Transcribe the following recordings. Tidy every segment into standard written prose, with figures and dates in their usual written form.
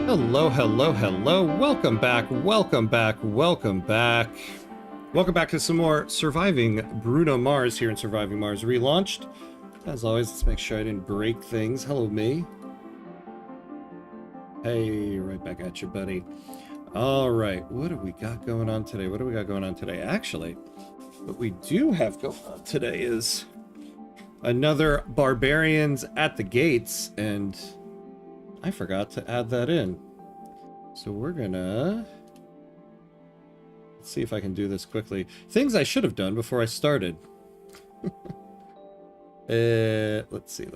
Hello, hello, hello. Welcome back, welcome back, welcome back. Welcome back to some more Surviving Bruno Mars here in Surviving Mars Relaunched. As always, let's make sure I didn't break things. Hello, me. Hey, right back at you, buddy. All right, what do we got going on today? What do we got going on today? Actually, what we do have going on today is another Barbarians at the Gates, and I forgot to add that in. So we're gonna... let's see if I can do this quickly. Things I should have done before I started. Let's see.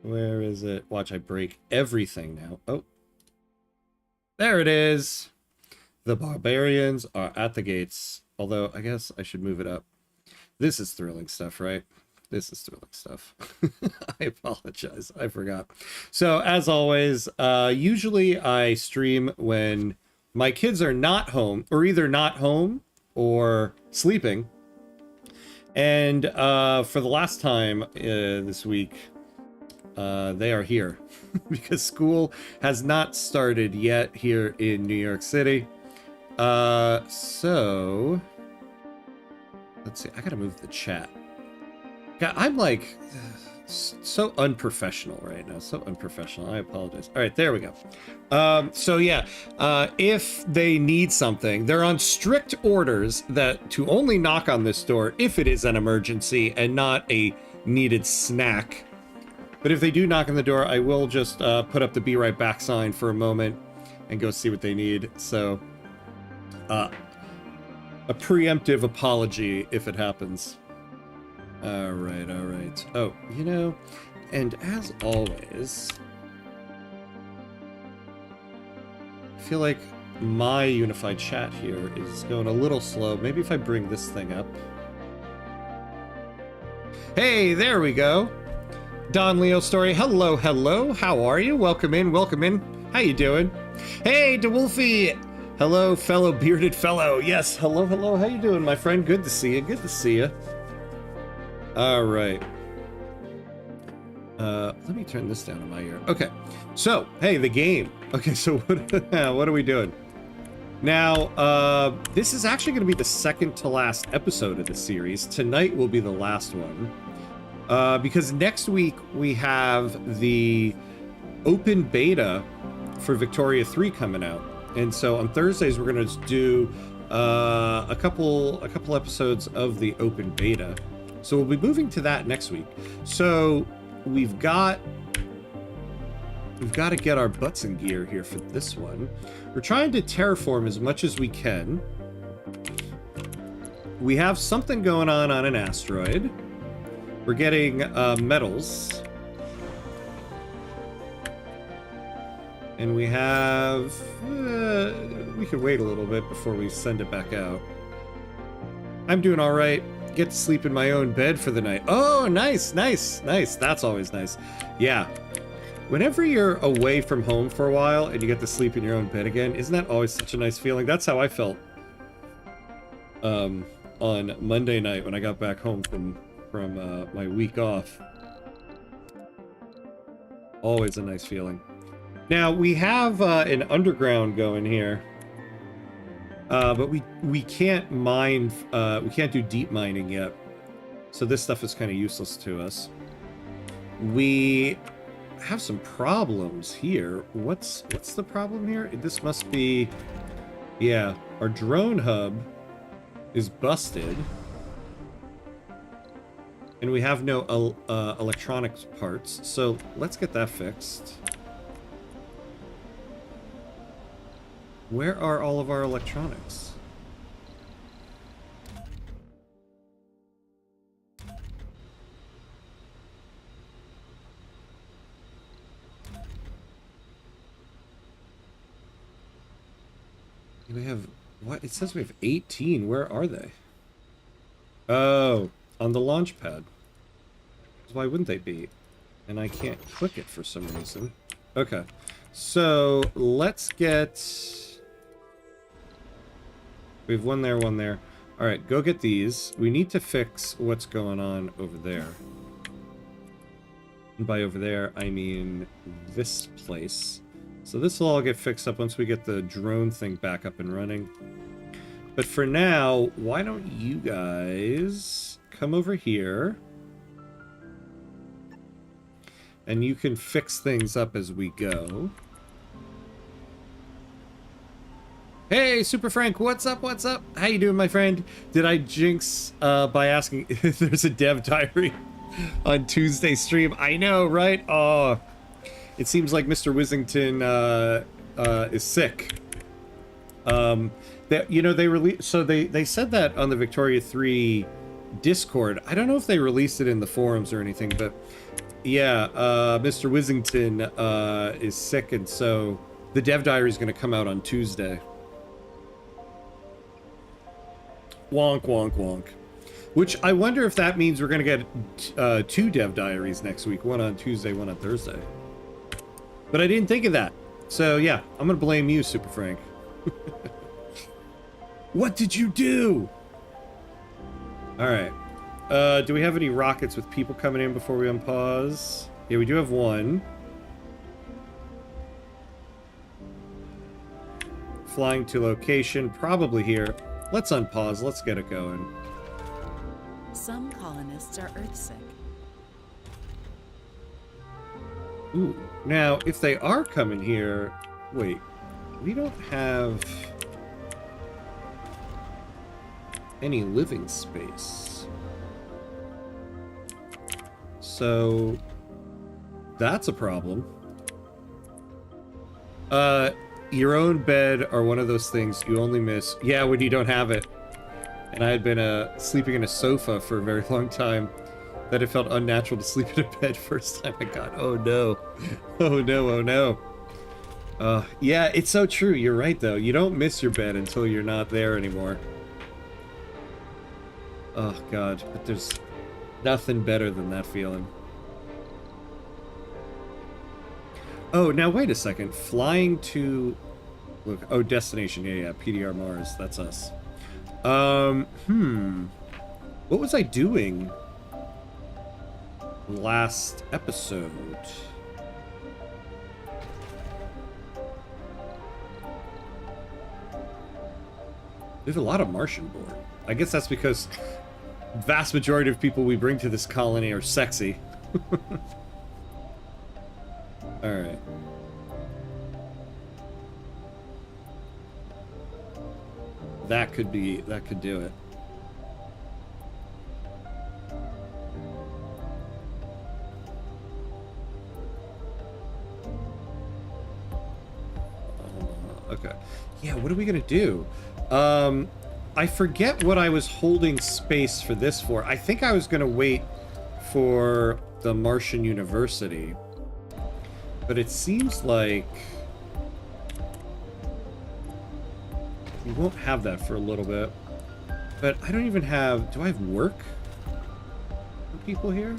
Where is it? Watch, I break everything now. Oh. There it is! The Barbarians are at the gates. Although, I guess I should move it up. This is thrilling stuff, right? This is thrilling stuff. I apologize. I forgot. So, as always, usually I stream when my kids are not home, or either not home or sleeping. And for the last time this week, they are here because school has not started yet here in New York City. So let's see. I gotta move the chat. God, I'm like so unprofessional right now. So unprofessional. I apologize. All right, there we go. So yeah, if they need something, they're on strict orders that to only knock on this door if it is an emergency and not a needed snack. But if they do knock on the door, I will just put up the be right back sign for a moment and go see what they need. So a preemptive apology if it happens. All right. Oh, you know, and as always, I feel like my unified chat here is going a little slow. Maybe if I bring this thing up. Hey, there we go. Don Leo Story, hello, how are you? Welcome in. How you doing? Hey, DeWolfie, hello, fellow bearded fellow. Yes, hello, how you doing, my friend? Good to see you. All right. Let me turn this down in my ear. Okay, so, hey, the game. Okay, so what are we doing? Now, this is actually going to be the second to last episode of the series. Tonight will be the last one. Because next week we have the open beta for Victoria 3 coming out, and so on Thursdays we're going to do a couple episodes of the open beta. So we'll be moving to that next week. So we've got to get our butts in gear here for this one. We're trying to terraform as much as we can. We have something going on an asteroid. We're getting metals. And we have... we could wait a little bit before we send it back out. I'm doing all right. Get to sleep in my own bed for the night. Oh, nice. That's always nice. Yeah. Whenever you're away from home for a while and you get to sleep in your own bed again, isn't that always such a nice feeling? That's how I felt on Monday night when I got back home from my week off. Always a nice feeling. Now we have an underground going here, but we can't mine. We can't do deep mining yet, so this stuff is kind of useless to us. We have some problems here. What's the problem here? This must be, yeah, our drone hub is busted. And we have no electronics parts, so let's get that fixed. Where are all of our electronics? We have... what? It says we have 18. Where are they? Oh... on the launch pad. Why wouldn't they be? And I can't click it for some reason. Okay. So, let's get... we have one there. Alright, go get these. We need to fix what's going on over there. And by over there, I mean this place. So this will all get fixed up once we get the drone thing back up and running. But for now, why don't you guys come over here? And you can fix things up as we go. Hey, Super Frank, what's up, what's up? How you doing, my friend? Did I jinx by asking if there's a dev diary on Tuesday stream? I know, right? Oh, it seems like Mr. Wissington is sick. You know, they said that on the Victoria 3 Discord. I don't know if they released it in the forums or anything, but yeah, Mr. Wissington is sick, and so the dev diary is going to come out on Tuesday. Wonk, wonk, wonk. Which I wonder if that means we're going to get 2 dev diaries next week. One on Tuesday, one on Thursday. But I didn't think of that. So yeah, I'm going to blame you, Super Frank. What did you do? Alright. Do we have any rockets with people coming in before we unpause? Yeah, we do have one. Flying to location, probably here. Let's unpause, let's get it going. Some colonists are earthsick. Ooh, now, if they are coming here... Wait, we don't have any living space. So, that's a problem. Your own bed are one of those things you only miss. Yeah, when you don't have it. And I had been sleeping in a sofa for a very long time, that it felt unnatural to sleep in a bed first time I got. Oh no. Oh no, oh no. Yeah, it's so true. You're right, though. You don't miss your bed until you're not there anymore. Oh god, but there's nothing better than that feeling. Oh, now wait a second. Flying to... Look, oh, destination. Yeah, PDR Mars. That's us. What was I doing last episode? There's a lot of Martian board. I guess that's because vast majority of people we bring to this colony are sexy. Alright. That could do it. Okay. Yeah, what are we gonna do? I forget what I was holding space for this for. I think I was gonna wait for the Martian University. But it seems like we won't have that for a little bit. But I don't even have... Do I have work for people here?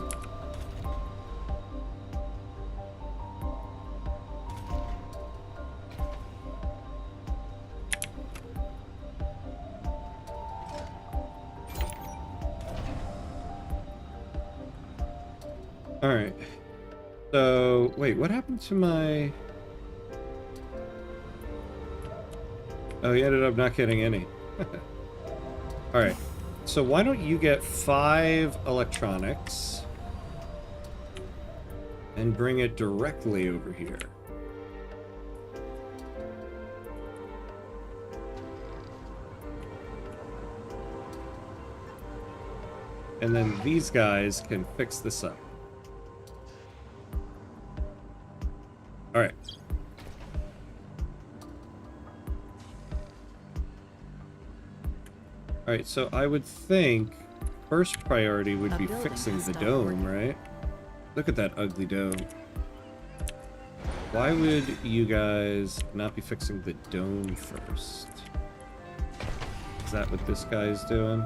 Alright. So, wait, what happened to my... Oh, he ended up not getting any. Alright. So why don't you get 5 electronics and bring it directly over here. And then these guys can fix this up. Alright. Alright, so I would think first priority would be fixing the dome, right? Look at that ugly dome. Why would you guys not be fixing the dome first? Is that what this guy's doing?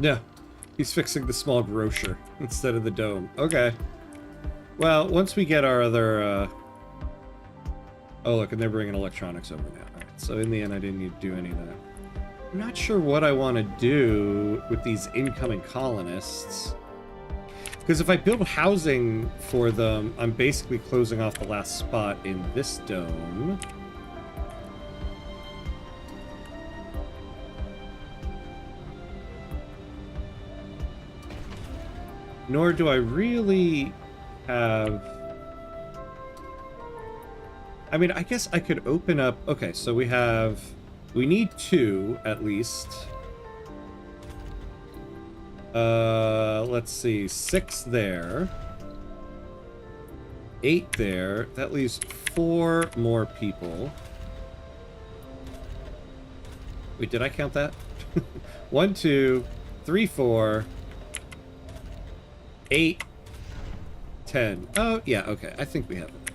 No. He's fixing the small grocer instead of the dome. Okay. Well, once we get our other Oh, look, and they're bringing electronics over now. All right, so in the end, I didn't need to do any of that. I'm not sure what I want to do with these incoming colonists. Because if I build housing for them, I'm basically closing off the last spot in this dome. Nor do I really have... I mean, I guess I could open up... Okay, so we have... We need 2, at least. Let's see. 6 there. 8 there. That leaves 4 more people. Wait, did I count that? 1, 2, 3, 4... 8, 10. Oh, yeah, okay. I think we have it.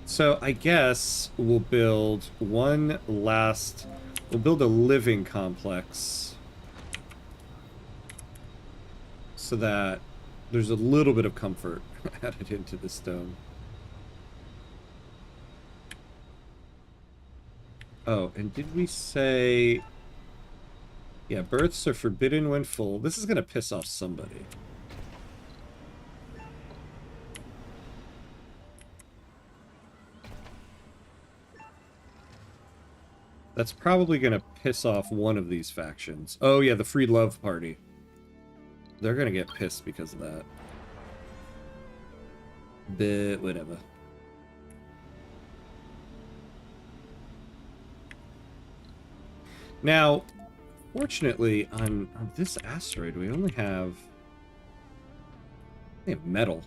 So I guess we'll build one last... We'll build a living complex. So that there's a little bit of comfort added into this dome. Oh, and did we say... Yeah, births are forbidden when full. This is going to piss off somebody. That's probably going to piss off one of these factions. Oh, yeah, the Free Love Party. They're going to get pissed because of that. But whatever. Now, fortunately, on this asteroid, we only have metal.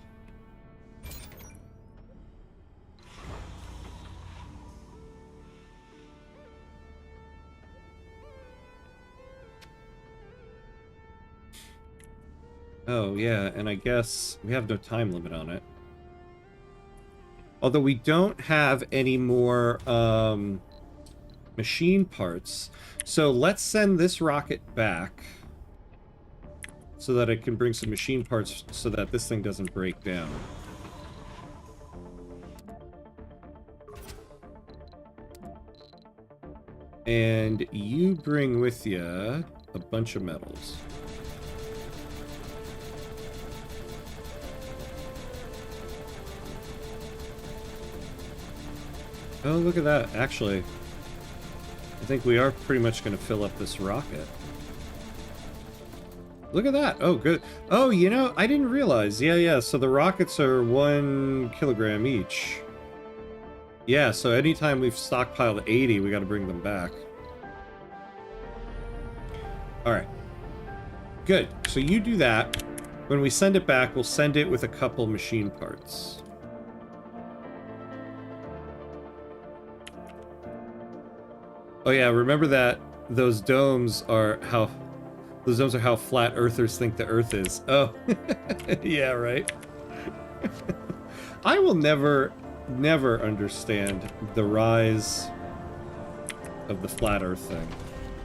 Oh, yeah, and I guess we have no time limit on it. Although we don't have any more machine parts. So let's send this rocket back so that it can bring some machine parts so that this thing doesn't break down. And you bring with you a bunch of metals. Oh, look at that. Actually, I think we are pretty much going to fill up this rocket. Look at that. Oh, good. Oh, you know, I didn't realize. Yeah. So the rockets are 1 kilogram each. Yeah, so anytime we've stockpiled 80, we got to bring them back. All right. Good. So you do that. When we send it back, we'll send it with a couple machine parts. Oh yeah, remember that those domes are how flat earthers think the earth is. Oh. Yeah, right. I will never understand the rise of the flat earth thing.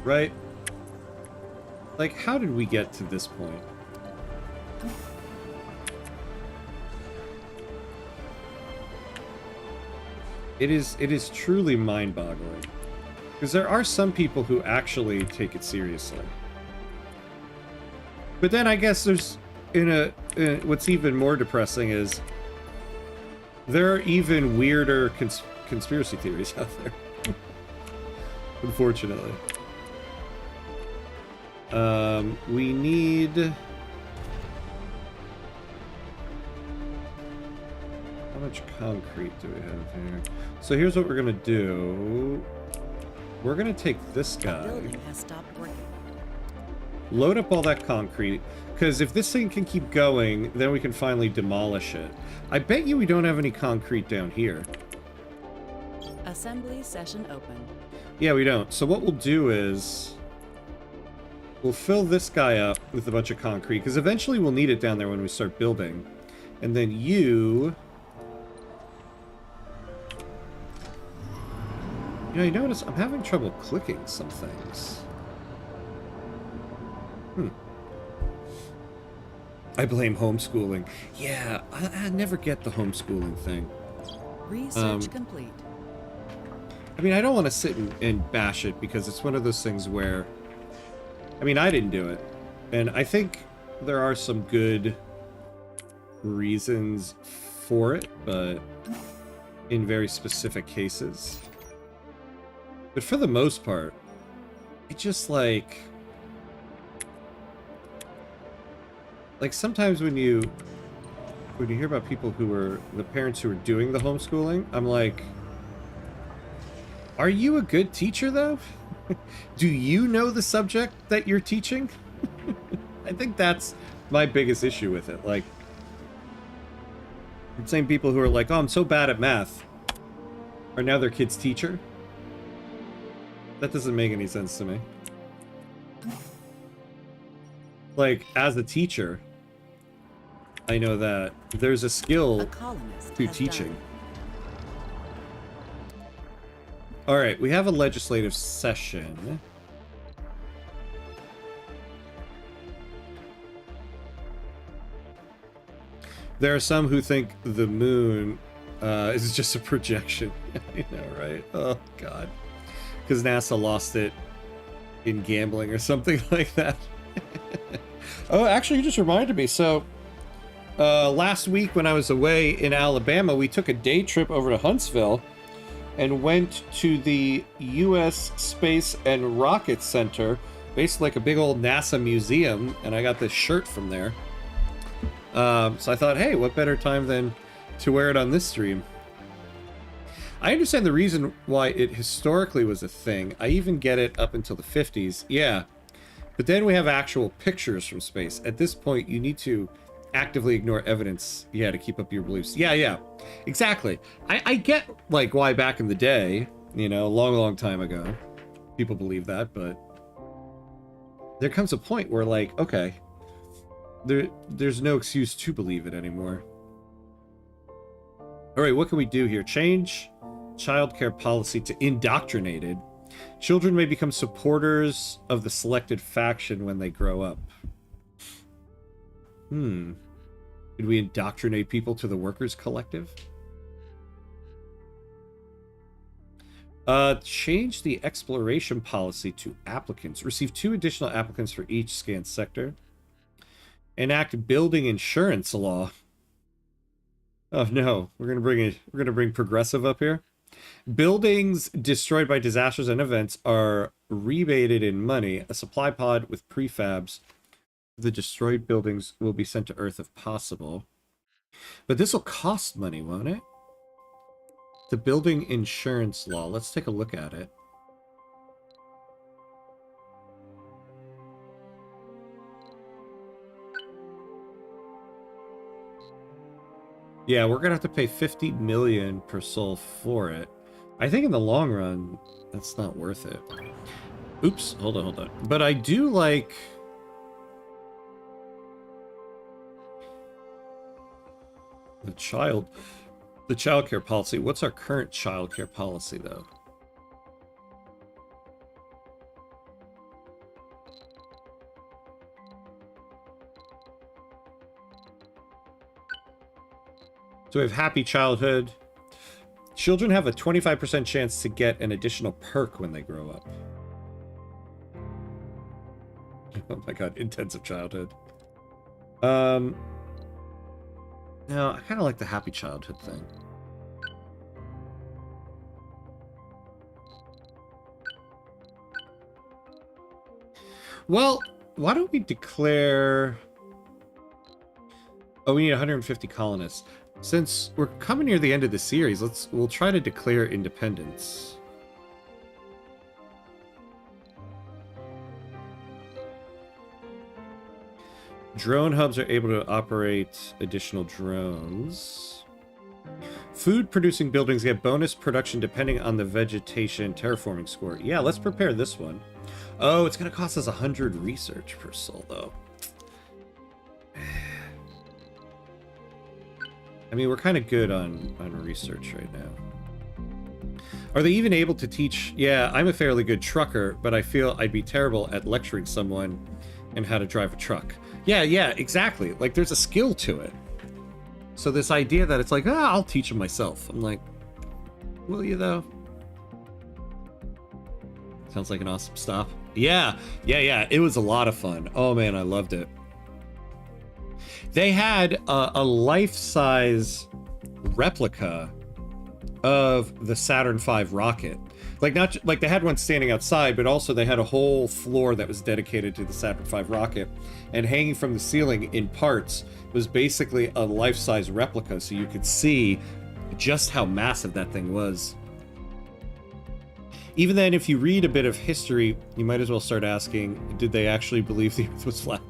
Right? Like, how did we get to this point? It is truly mind-boggling. Because there are some people who actually take it seriously. But then I guess there's... what's even more depressing is... There are even weirder conspiracy theories out there. Unfortunately. We need... How much concrete do we have here? So here's what we're gonna do. We're gonna take this guy. The building has stopped working. Load up all that concrete, because if this thing can keep going, then we can finally demolish it. I bet you we don't have any concrete down here. Assembly session open. Yeah, we don't. So what we'll do is... We'll fill this guy up with a bunch of concrete, because eventually we'll need it down there when we start building. And then you... You notice I'm having trouble clicking some things. I blame homeschooling. Yeah, I never get the homeschooling thing. Research complete. I mean, I don't want to sit and bash it because it's one of those things where, I mean, I didn't do it. And I think there are some good reasons for it, but in very specific cases. But for the most part, it just like sometimes when you hear about people who were the parents who were doing the homeschooling, I'm like, are you a good teacher though? Do you know the subject that you're teaching? I think that's my biggest issue with it. Like, the same people who are like, oh, I'm so bad at math, are now their kid's teacher. That doesn't make any sense to me. Like, as a teacher, I know that there's a skill to teaching. All right, we have a legislative session. There are some who think the moon is just a projection. I know, right? Oh, God. Because NASA lost it in gambling or something like that. Oh, actually, you just reminded me. So, last week when I was away in Alabama, we took a day trip over to Huntsville and went to the U.S. Space and Rocket Center, basically like a big old NASA museum, and I got this shirt from there. So I thought, hey, what better time than to wear it on this stream? I understand the reason why it historically was a thing. I even get it up until the 50s. Yeah. But then we have actual pictures from space. At this point, you need to actively ignore evidence, yeah, to keep up your beliefs. Yeah. Exactly. I get, like, why back in the day, you know, a long time ago, people believe that, but there comes a point where, like, okay, there's no excuse to believe it anymore. All right, what can we do here? Change childcare policy to indoctrinated. Children may become supporters of the selected faction when they grow up. Could we indoctrinate people to the workers' collective? Change the exploration policy to applicants. Receive 2 additional applicants for each scanned sector. Enact building insurance law. Oh no, we're gonna bring progressive up here. Buildings destroyed by disasters and events are rebated in money. A supply pod with prefabs. The destroyed buildings will be sent to Earth if possible. But this will cost money, won't it? The building insurance law. Let's take a look at it. Yeah, we're gonna have to pay 50 million per soul for it. I think in the long run, that's not worth it. Oops, hold on. But I do like... the childcare policy. What's our current childcare policy, though? So we have happy childhood. Children have a 25% chance to get an additional perk when they grow up. Oh my god, intensive childhood. No, I kind of like the happy childhood thing. Well, why don't we declare... Oh, we need 150 colonists. Since we're coming near the end of the series, we'll try to declare independence. Drone hubs are able to operate additional drones. Food producing buildings get bonus production depending on the vegetation terraforming score. Yeah, let's prepare this one. Oh, it's going to cost us 100 research per soul, though. I mean, we're kind of good on research right now. Are they even able to teach? Yeah, I'm a fairly good trucker, but I feel I'd be terrible at lecturing someone in how to drive a truck. Yeah, exactly. Like, there's a skill to it. So this idea that it's like, I'll teach them myself. I'm like, will you, though? Sounds like an awesome stop. Yeah, yeah. It was a lot of fun. Oh man, I loved it. They had a life-size replica of the Saturn V rocket. Like, not like they had one standing outside, but also they had a whole floor that was dedicated to the Saturn V rocket. And hanging from the ceiling in parts was basically a life-size replica, so you could see just how massive that thing was. Even then, if you read a bit of history, you might as well start asking, did they actually believe the Earth was flat?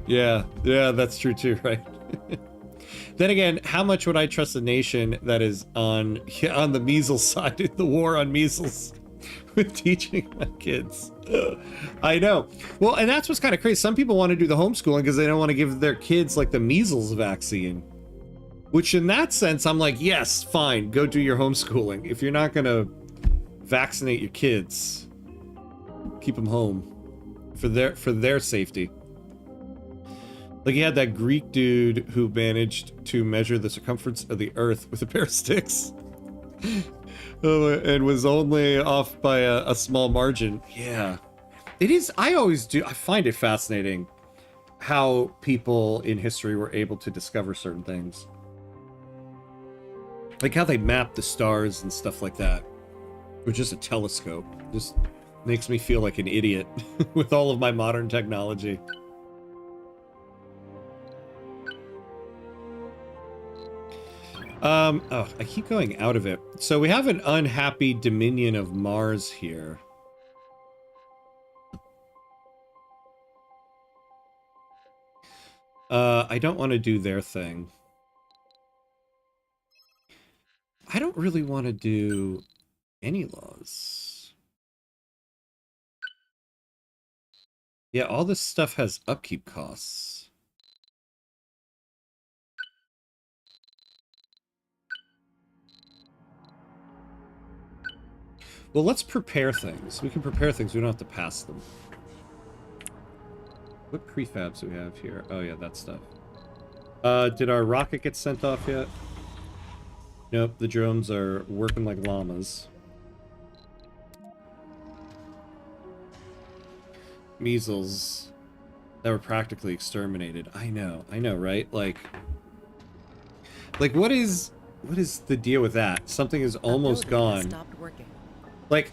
Yeah, that's true too, right? Then again, how much would I trust a nation that is on the measles side in the war on measles with teaching my kids? I know. Well, and that's what's kind of crazy. Some people want to do the homeschooling because they don't want to give their kids like the measles vaccine. Which in that sense, I'm like, yes, fine, go do your homeschooling. If you're not going to vaccinate your kids, keep them home for their safety. Like, you had that Greek dude who managed to measure the circumference of the Earth with a pair of sticks. And was only off by a small margin. Yeah. It is, I find it fascinating how people in history were able to discover certain things. Like how they mapped the stars and stuff like that. With just a telescope. Just makes me feel like an idiot with all of my modern technology. Oh, I keep going out of it. So we have an unhappy Dominion of Mars here. I don't want to do their thing. I don't really want to do any laws. Yeah, all this stuff has upkeep costs. Well, let's prepare things. We can prepare things. We don't have to pass them. What prefabs do we have here? Oh, yeah, that stuff. Did our rocket get sent off yet? Nope, the drones are working like llamas. Measles that were practically exterminated. I know, right? Like what is the deal with that? Something is almost gone. Stopped working. Like,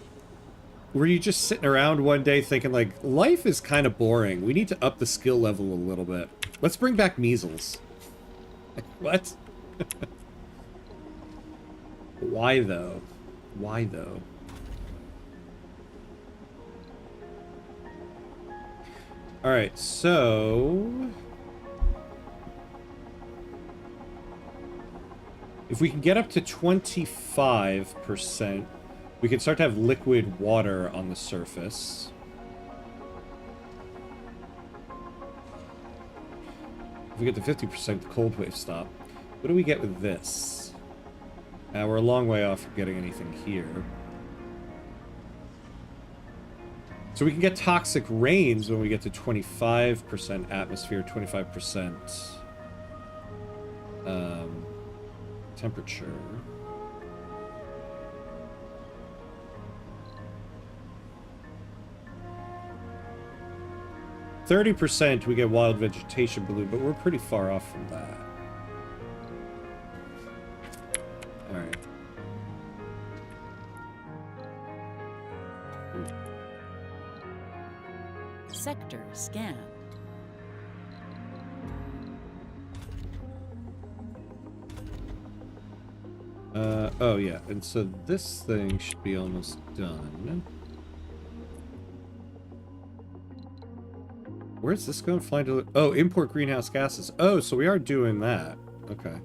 were you just sitting around one day thinking, like, life is kind of boring. We need to up the skill level a little bit. Let's bring back measles. Like, what? Why, though? Why, though? Alright, so... if we can get up to 25%, we can start to have liquid water on the surface. If we get to 50%, the cold wave stop. What do we get with this? We're a long way off from getting anything here. So we can get toxic rains when we get to 25% atmosphere, 25% temperature. 30% we get wild vegetation bloom, but we're pretty far off from that. Alright. Sector scanned. Oh yeah, and so this thing should be almost done. Where's this going? Flying to... oh, import greenhouse gases. Oh, so we are doing that. Okay.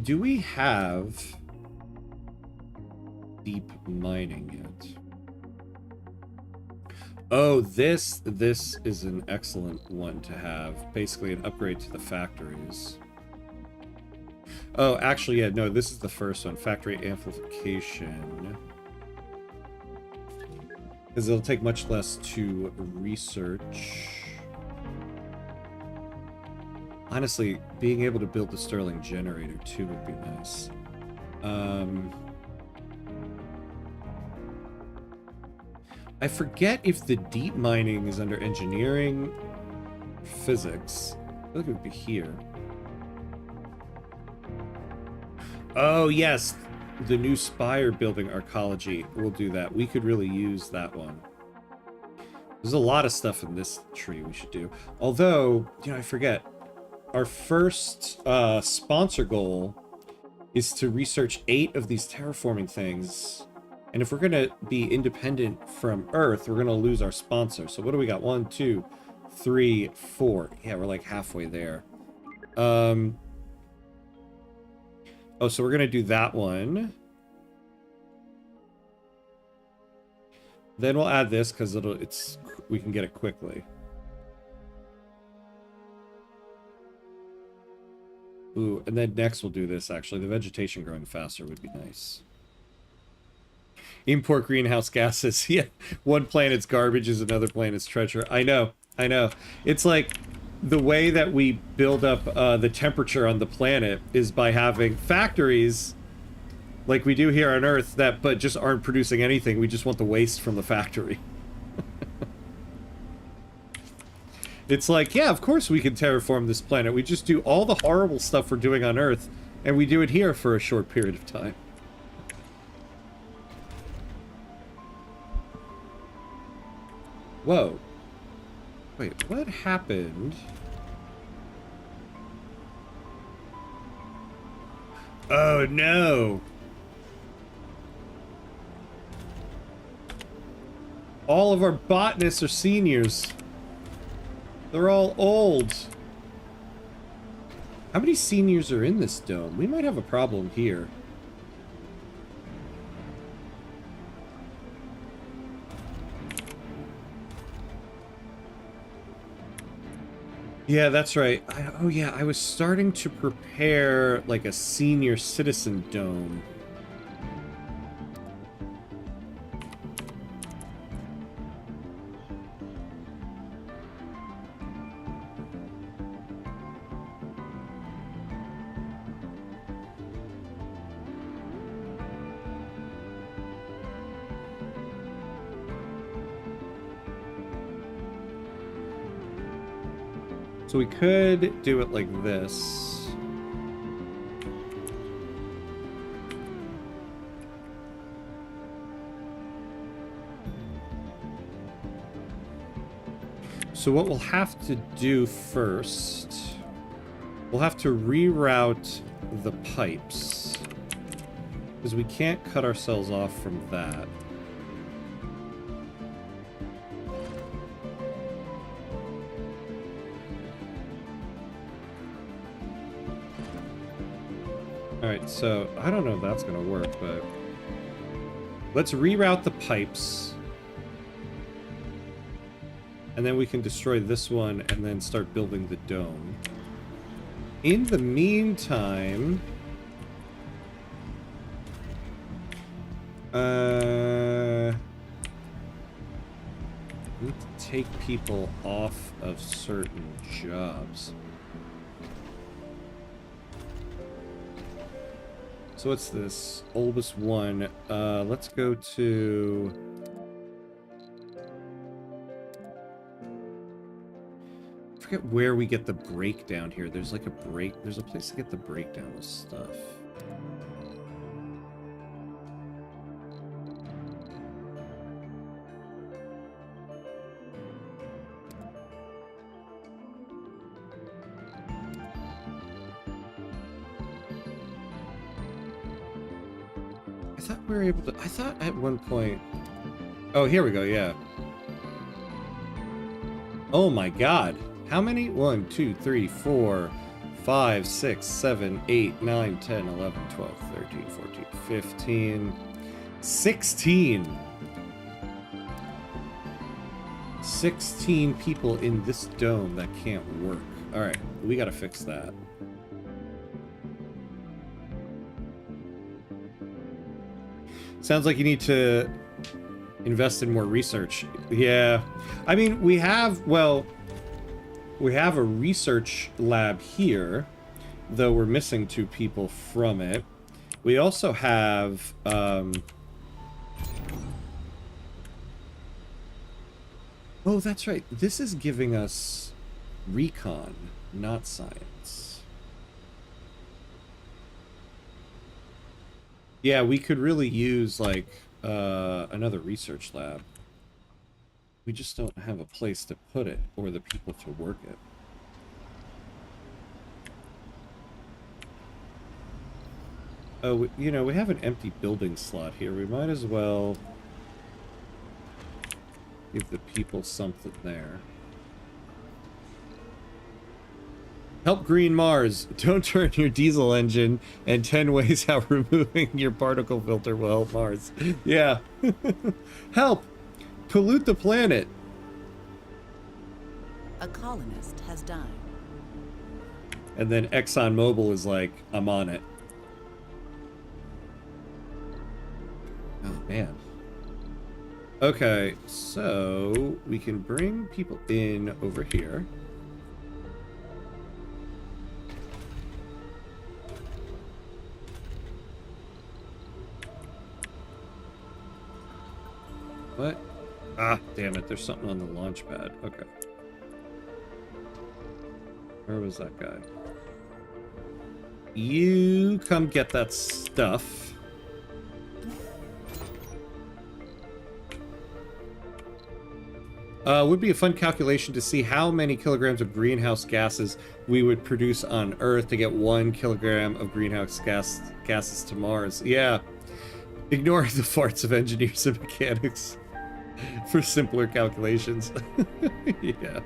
Do we have deep mining yet? Oh, this is an excellent one to have. Basically an upgrade to the factories. Oh, actually, yeah, no, this is the first one. Factory amplification. Because it'll take much less to research. Honestly, being able to build the Stirling generator, too, would be nice. I forget if the deep mining is under engineering, physics. I feel like it would be here. Oh, yes. The new Spire building arcology will do that. We could really use that one. There's a lot of stuff in this tree we should do. Although, you know, I forget. Our first sponsor goal is to research 8 of these terraforming things. And if we're going to be independent from Earth, we're going to lose our sponsor. So what do we got? 1, 2, 3, 4. Yeah, we're like halfway there. Oh, so we're going to do that one. Then we'll add this because we can get it quickly. Ooh, and then next we'll do this, actually. The vegetation growing faster would be nice. Import greenhouse gases. Yeah, one planet's garbage is another planet's treasure. I know. It's like the way that we build up the temperature on the planet is by having factories like we do here on Earth but just aren't producing anything. We just want the waste from the factory. It's like, yeah, of course we can terraform this planet. We just do all the horrible stuff we're doing on Earth, and we do it here for a short period of time. Whoa. Wait, what happened? Oh, no. All of our botanists are seniors. They're all old. How many seniors are in this dome? We might have a problem here. Yeah, that's right. Oh yeah, I was starting to prepare like a senior citizen dome. So we could do it like this. So what we'll have to do first, we'll have to reroute the pipes, because we can't cut ourselves off from that. Alright, so I don't know if that's gonna work, but let's reroute the pipes. And then we can destroy this one and then start building the dome. In the meantime, we need to take people off of certain jobs. So what's this? Olbus 1. Let's go to... I forget where we get the breakdown here. There's like there's a place to get the breakdown of stuff. I thought we were able to... I thought at one point... Oh, here we go, yeah. Oh my god. How many? 1, 2, 3, 4, 5, 6, 7, 8, 9, 10, 11, 12, 13, 14, 15, 16. 16 people in this dome that can't work. Alright, we gotta fix that. Sounds like you need to invest in more research. Yeah. I mean, we have, well, we have a research lab here, though we're missing 2 people from it. We also have, Oh, that's right. This is giving us recon, not science. Yeah, we could really use, like, another research lab. We just don't have a place to put it or the people to work it. Oh, you know, we have an empty building slot here. We might as well give the people something there. Help green Mars. Don't turn your diesel engine, and 10 ways how removing your particle filter will help Mars. Yeah. Help! Pollute the planet. A colonist has died. And then ExxonMobil is like, I'm on it. Oh, man. Okay, so we can bring people in over here. What? Ah, damn it. There's something on the launch pad. Okay. Where was that guy? You come get that stuff. Would be a fun calculation to see how many kilograms of greenhouse gases we would produce on Earth to get 1 kilogram of greenhouse gases to Mars. Yeah. Ignore the farts of engineers and mechanics for simpler calculations. Yeah.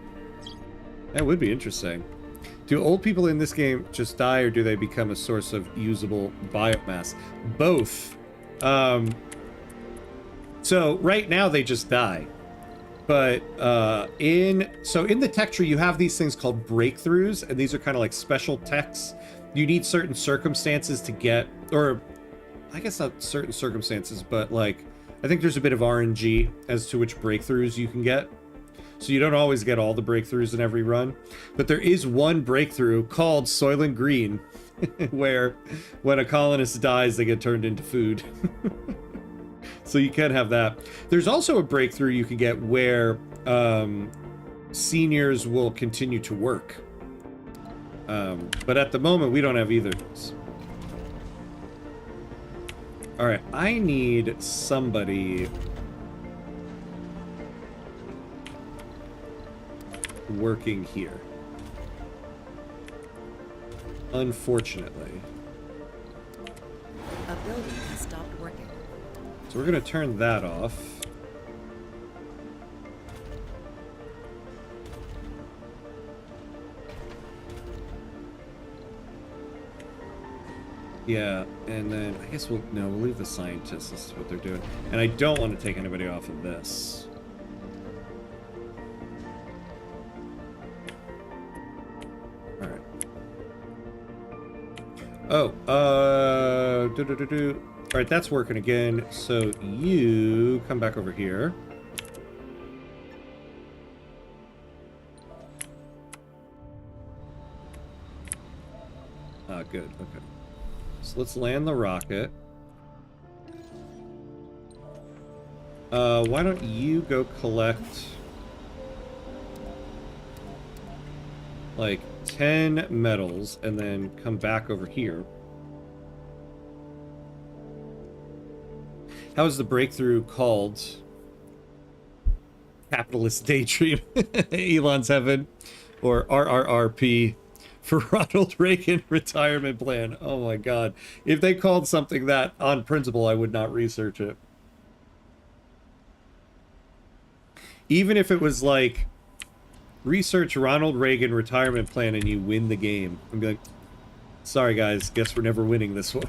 That would be interesting. Do old people in this game just die, or do they become a source of usable biomass? Both. So right now they just die. But in the tech tree, you have these things called breakthroughs, and these are kind of like special techs. You need certain circumstances to get, or I guess not certain circumstances, but like, I think there's a bit of RNG as to which breakthroughs you can get. So you don't always get all the breakthroughs in every run. But there is one breakthrough called Soylent Green, where when a colonist dies, they get turned into food. So you can have that. There's also a breakthrough you can get where seniors will continue to work. But at the moment, we don't have either of those. Alright, I need somebody working here. Unfortunately. A building has stopped working. So we're going to turn that off. Yeah, and then I guess we'll leave the scientists. This is what they're doing. And I don't want to take anybody off of this. Alright. Oh, Alright, that's working again. So you come back over here. Ah, good, okay. So let's land the rocket. Why don't you go collect like 10 metals and then come back over here. How is the breakthrough called? Capitalist Daydream. Elon's Heaven. Or RRRP. For Ronald Reagan Retirement Plan. Oh my god. If they called something that on principle, I would not research it. Even if it was like, research Ronald Reagan Retirement Plan and you win the game. I'm like, sorry guys, guess we're never winning this one.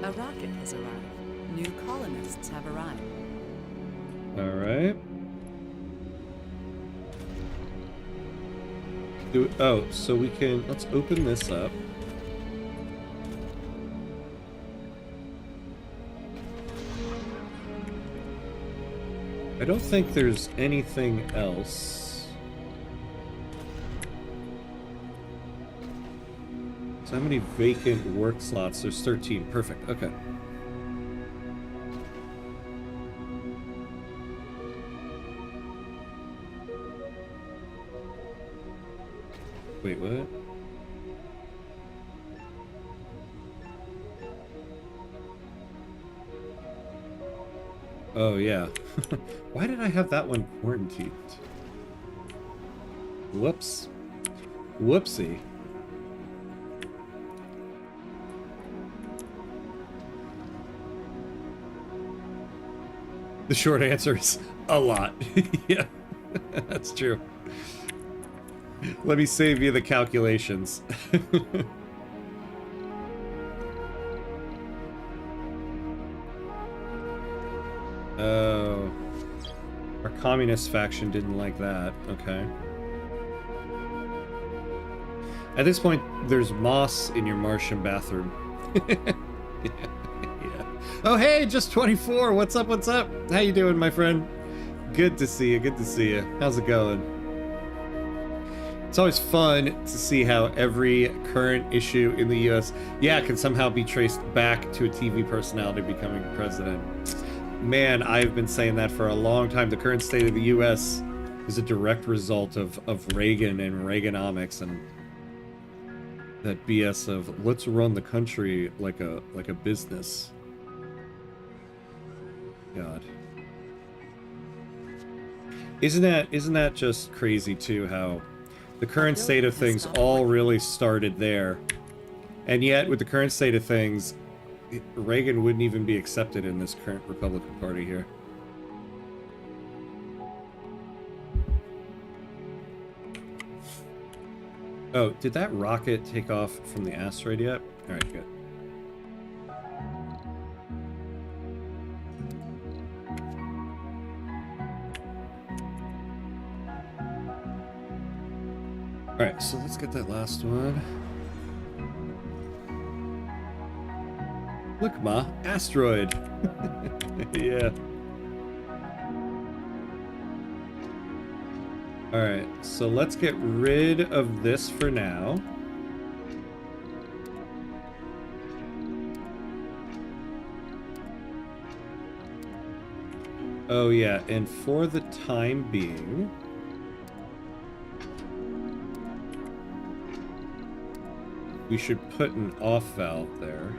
A rocket has arrived. New colonists have arrived. Alright. Oh, so we can, let's open this up. I don't think there's anything else. So how many vacant work slots? There's 13. Perfect. Okay. Wait, what? Oh, yeah. Why did I have that one quarantined? Whoops. Whoopsie. The short answer is a lot. Yeah, that's true. Let me save you the calculations. Oh. Our communist faction didn't like that. Okay. At this point, there's moss in your Martian bathroom. Yeah. Oh, hey, just 24. What's up? What's up? How you doing, my friend? Good to see you. Good to see you. How's it going? It's always fun to see how every current issue in the U.S., yeah, can somehow be traced back to a TV personality becoming president. Man, I've been saying that for a long time. The current state of the U.S. is a direct result of Reagan and Reaganomics and that BS of let's run the country like a business. God. Isn't that just crazy too how the current state of things all really started there. And yet with the current state of things, Reagan wouldn't even be accepted in this current Republican Party here. Oh, did that rocket take off from the asteroid yet? Alright, good. Alright, so let's get that last one. Look, Ma, asteroid. Yeah. Alright, so let's get rid of this for now. Oh yeah, and for the time being, we should put an off valve there.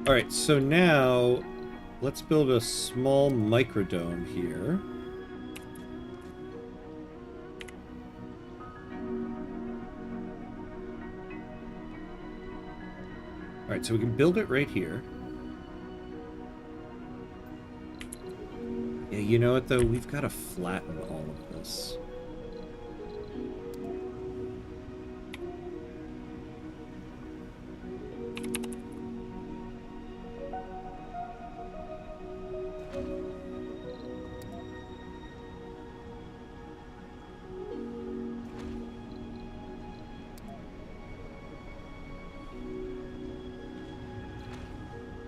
Alright, so now let's build a small microdome here. Alright, so we can build it right here. Yeah, you know what though? We've got to flatten all of this.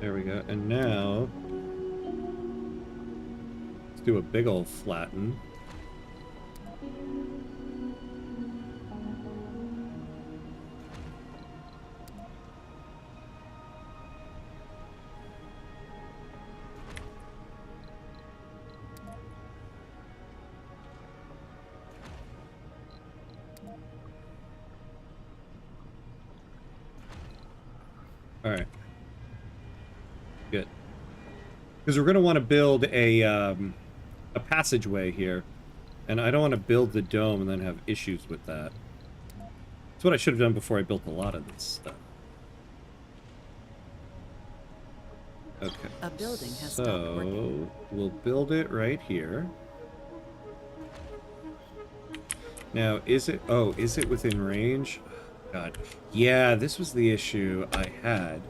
There we go. And now, let's do a big old flatten. All right. Good. Because we're going to want to build a passageway here. And I don't want to build the dome and then have issues with that. That's what I should have done before I built a lot of this stuff. Okay. A building has stopped working. So we'll build it right here. Now, is it... Oh, is it within range? God. Yeah, this was the issue I had.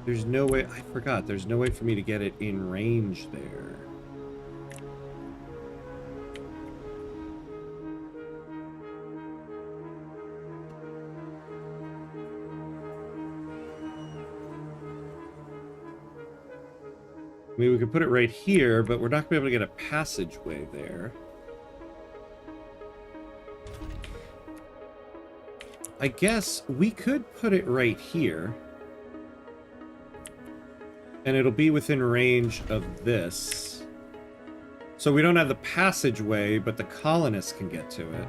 There's no way... I forgot. There's no way for me to get it in range there. I mean, we could put it right here, but we're not going to be able to get a passageway there. I guess we could put it right here. And it'll be within range of this. So we don't have the passageway, but the colonists can get to it.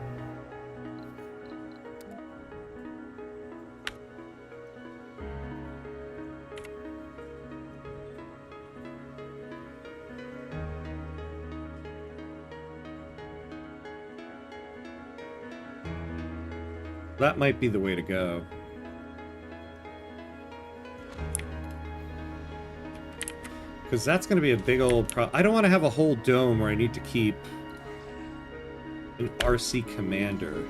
That might be the way to go. Because that's going to be a big old I don't want to have a whole dome where I need to keep an RC commander.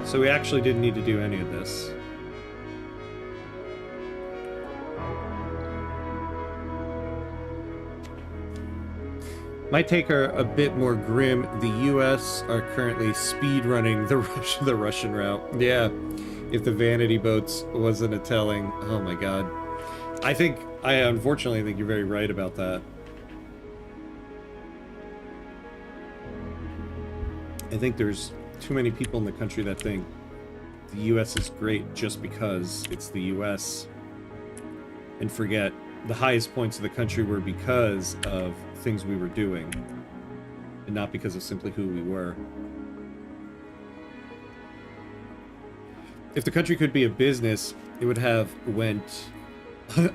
So we actually didn't need to do any of this. Might take her a bit more grim. The U.S. are currently speed running the Russian route. Yeah, if the vanity boats wasn't a telling. Oh my god. I unfortunately think you're very right about that. I think there's too many people in the country that think the U.S. is great just because it's the U.S. and forget the highest points of the country were because of things we were doing and not because of simply who we were. If the country could be a business, it would have went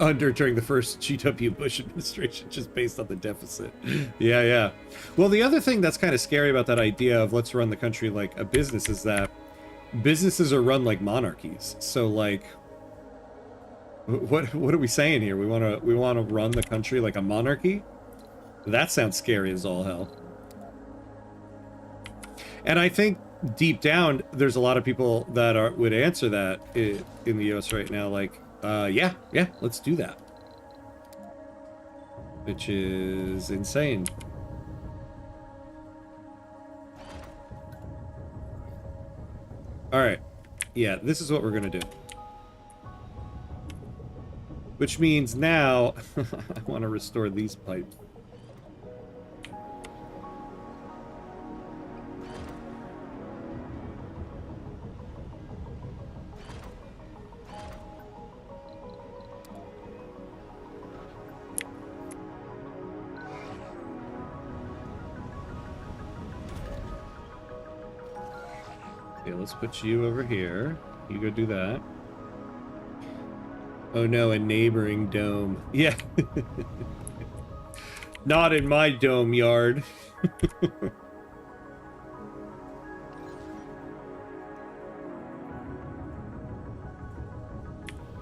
under during the first G.W. Bush administration just based on the deficit. Yeah. Well, the other thing that's kind of scary about that idea of let's run the country like a business is that businesses are run like monarchies. So like what are we saying here? We want to run the country like a monarchy? That sounds scary as all hell. And I think deep down there's a lot of people that would answer that in the US right now like yeah, let's do that. Which is insane. Alright. Yeah, this is what we're gonna do. Which means now I want to restore these pipes. Okay, let's put you over here. You go do that. Oh no, a neighboring dome. Yeah. Not in my dome yard.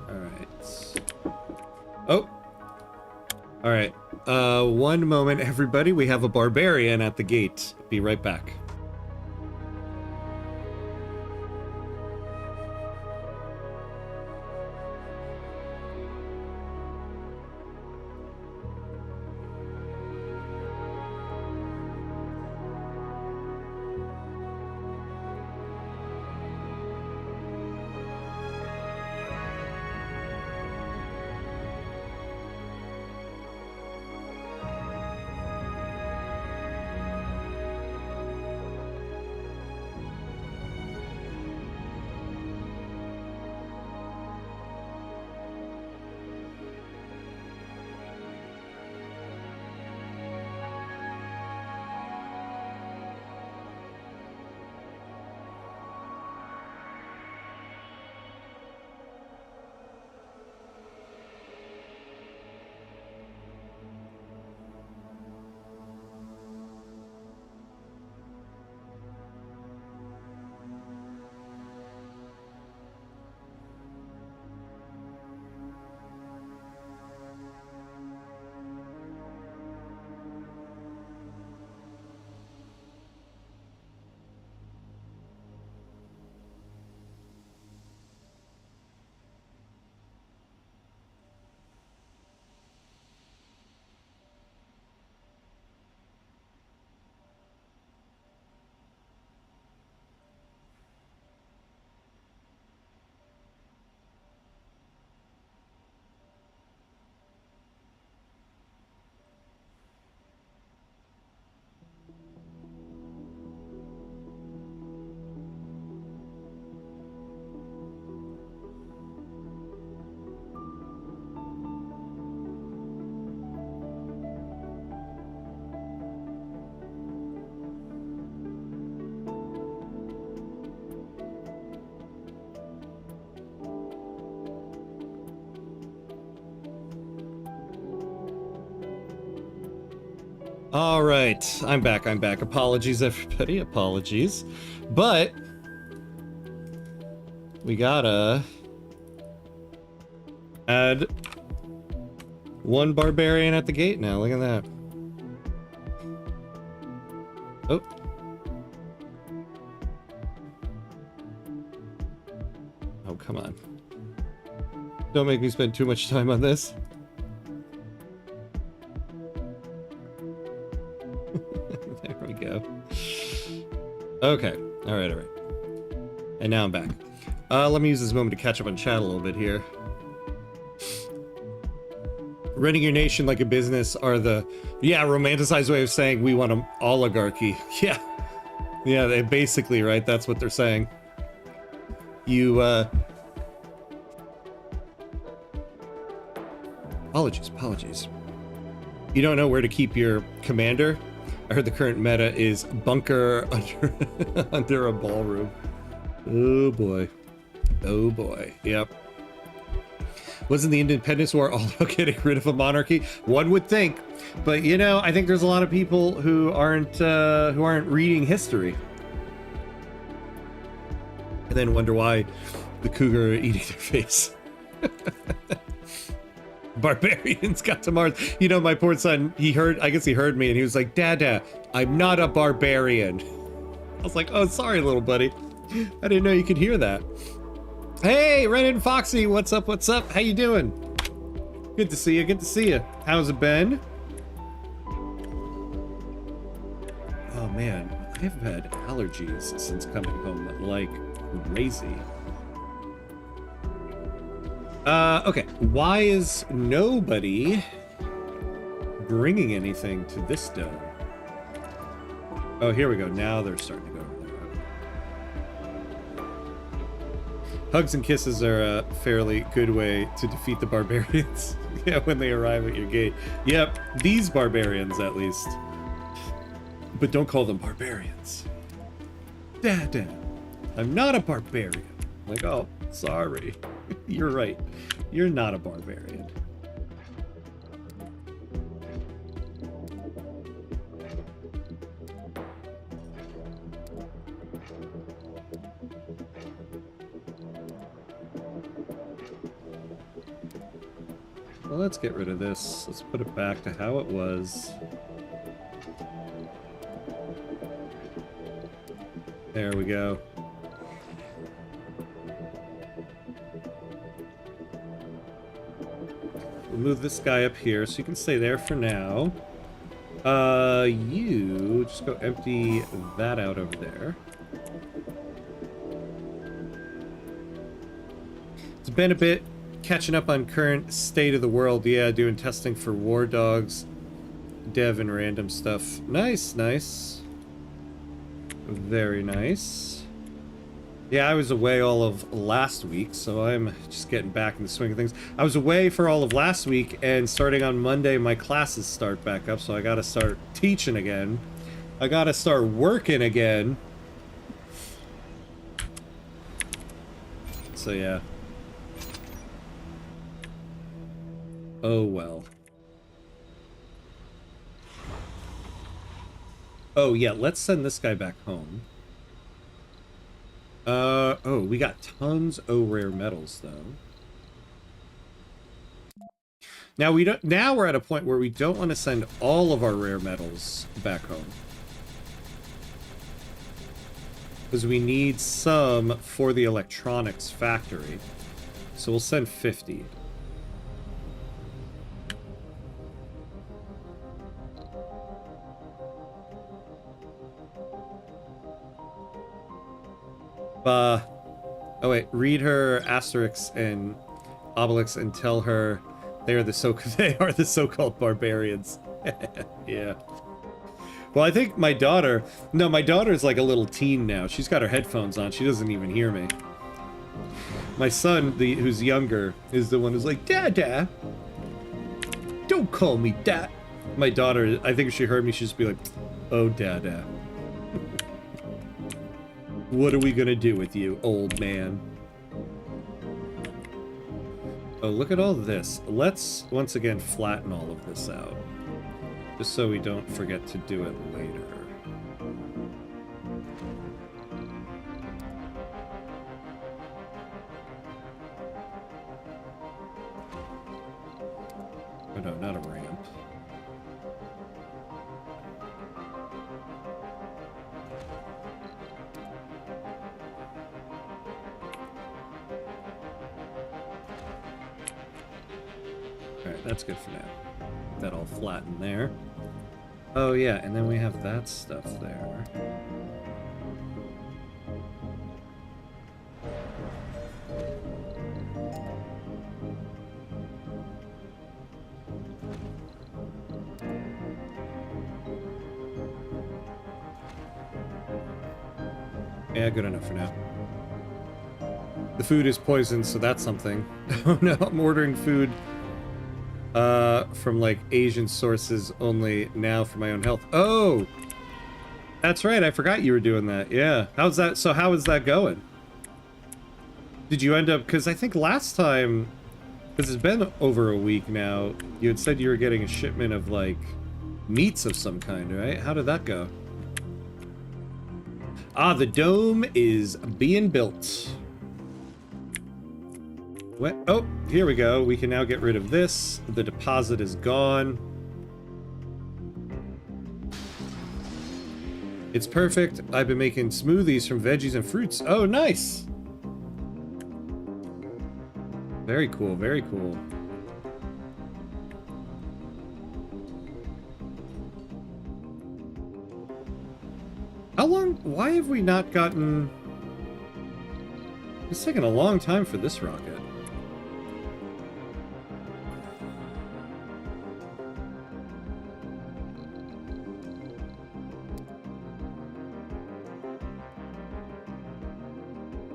Alright. Oh! Alright. One moment, everybody. We have a barbarian at the gate. Be right back. All right, I'm back. Apologies, everybody. Apologies. But we gotta add one barbarian at the gate now. Look at that. Oh. Oh, come on. Don't make me spend too much time on this. There we go. Okay. All right. And now I'm back. Let me use this moment to catch up on chat a little bit here. Running your nation like a business are the, romanticized way of saying we want an oligarchy. Yeah. Yeah, they basically, right? That's what they're saying. You, Apologies. You don't know where to keep your commander? I heard the current meta is bunker under a ballroom. Oh boy. Yep. Wasn't the Independence War all about getting rid of a monarchy? One would think, but I think there's a lot of people who aren't reading history, and then wonder why the cougar are eating their face. Barbarians got to Mars. My poor son, I guess he heard me, and he was like, Dada, I'm not a barbarian. I was like, oh, sorry, little buddy. I didn't know you could hear that. Hey, Ren and Foxy, what's up? How you doing? Good to see you. How's it been? Oh man, I've had allergies since coming home like crazy. Okay, why is nobody bringing anything to this dome? Oh, here we go. Now they're starting to go over there. Hugs and kisses are a fairly good way to defeat the barbarians. Yeah, when they arrive at your gate. Yep, these barbarians at least. But don't call them barbarians. Dad, I'm not a barbarian. Like, oh, sorry. You're right. You're not a barbarian. Well, let's get rid of this. Let's put it back to how it was. There we go. We'll move this guy up here so you can stay there for now. You just go empty that out over there. It's been a bit catching up on current state of the world. Yeah, doing testing for war dogs, dev and random stuff. Nice. Very nice. Yeah, I was away all of last week, so I'm just getting back in the swing of things. I was away for all of last week, and starting on Monday, my classes start back up, so I gotta start teaching again. I gotta start working again. So yeah. Oh well. Oh yeah, let's send this guy back home. Oh, we got tons of rare metals though. Now we're at a point where we don't want to send all of our rare metals back home. Because we need some for the electronics factory. So we'll send 50. Oh wait, read her Asterix and Obelix and tell her they are the so-called barbarians. Yeah. Well, I think my daughter's like a little teen now. She's got her headphones on. She doesn't even hear me. My son, who's younger, is the one who's like, Dada, don't call me Dad. My daughter, I think if she heard me, she'd just be like, oh, Dada. What are we gonna do with you, old man? Oh, look at all this. Let's, once again, flatten all of this out. Just so we don't forget to do it later. Oh no, not a ramp. Alright, that's good for now. That all flattened there. Oh yeah, and then we have that stuff there. Yeah, good enough for now. The food is poisoned, so that's something. Oh no, I'm ordering food from like Asian sources only now for my own health. Oh! That's right, I forgot you were doing that. Yeah. How's that? So how is that going? Did you end up, because I think last time, because it's been over a week now, you had said you were getting a shipment of like meats of some kind, right? How did that go? Ah, the dome is being built. What? Oh, here we go. We can now get rid of this. The deposit is gone. It's perfect. I've been making smoothies from veggies and fruits. Oh, nice. Very cool, very cool. How long? Why have we not gotten... It's taken a long time for this rocket.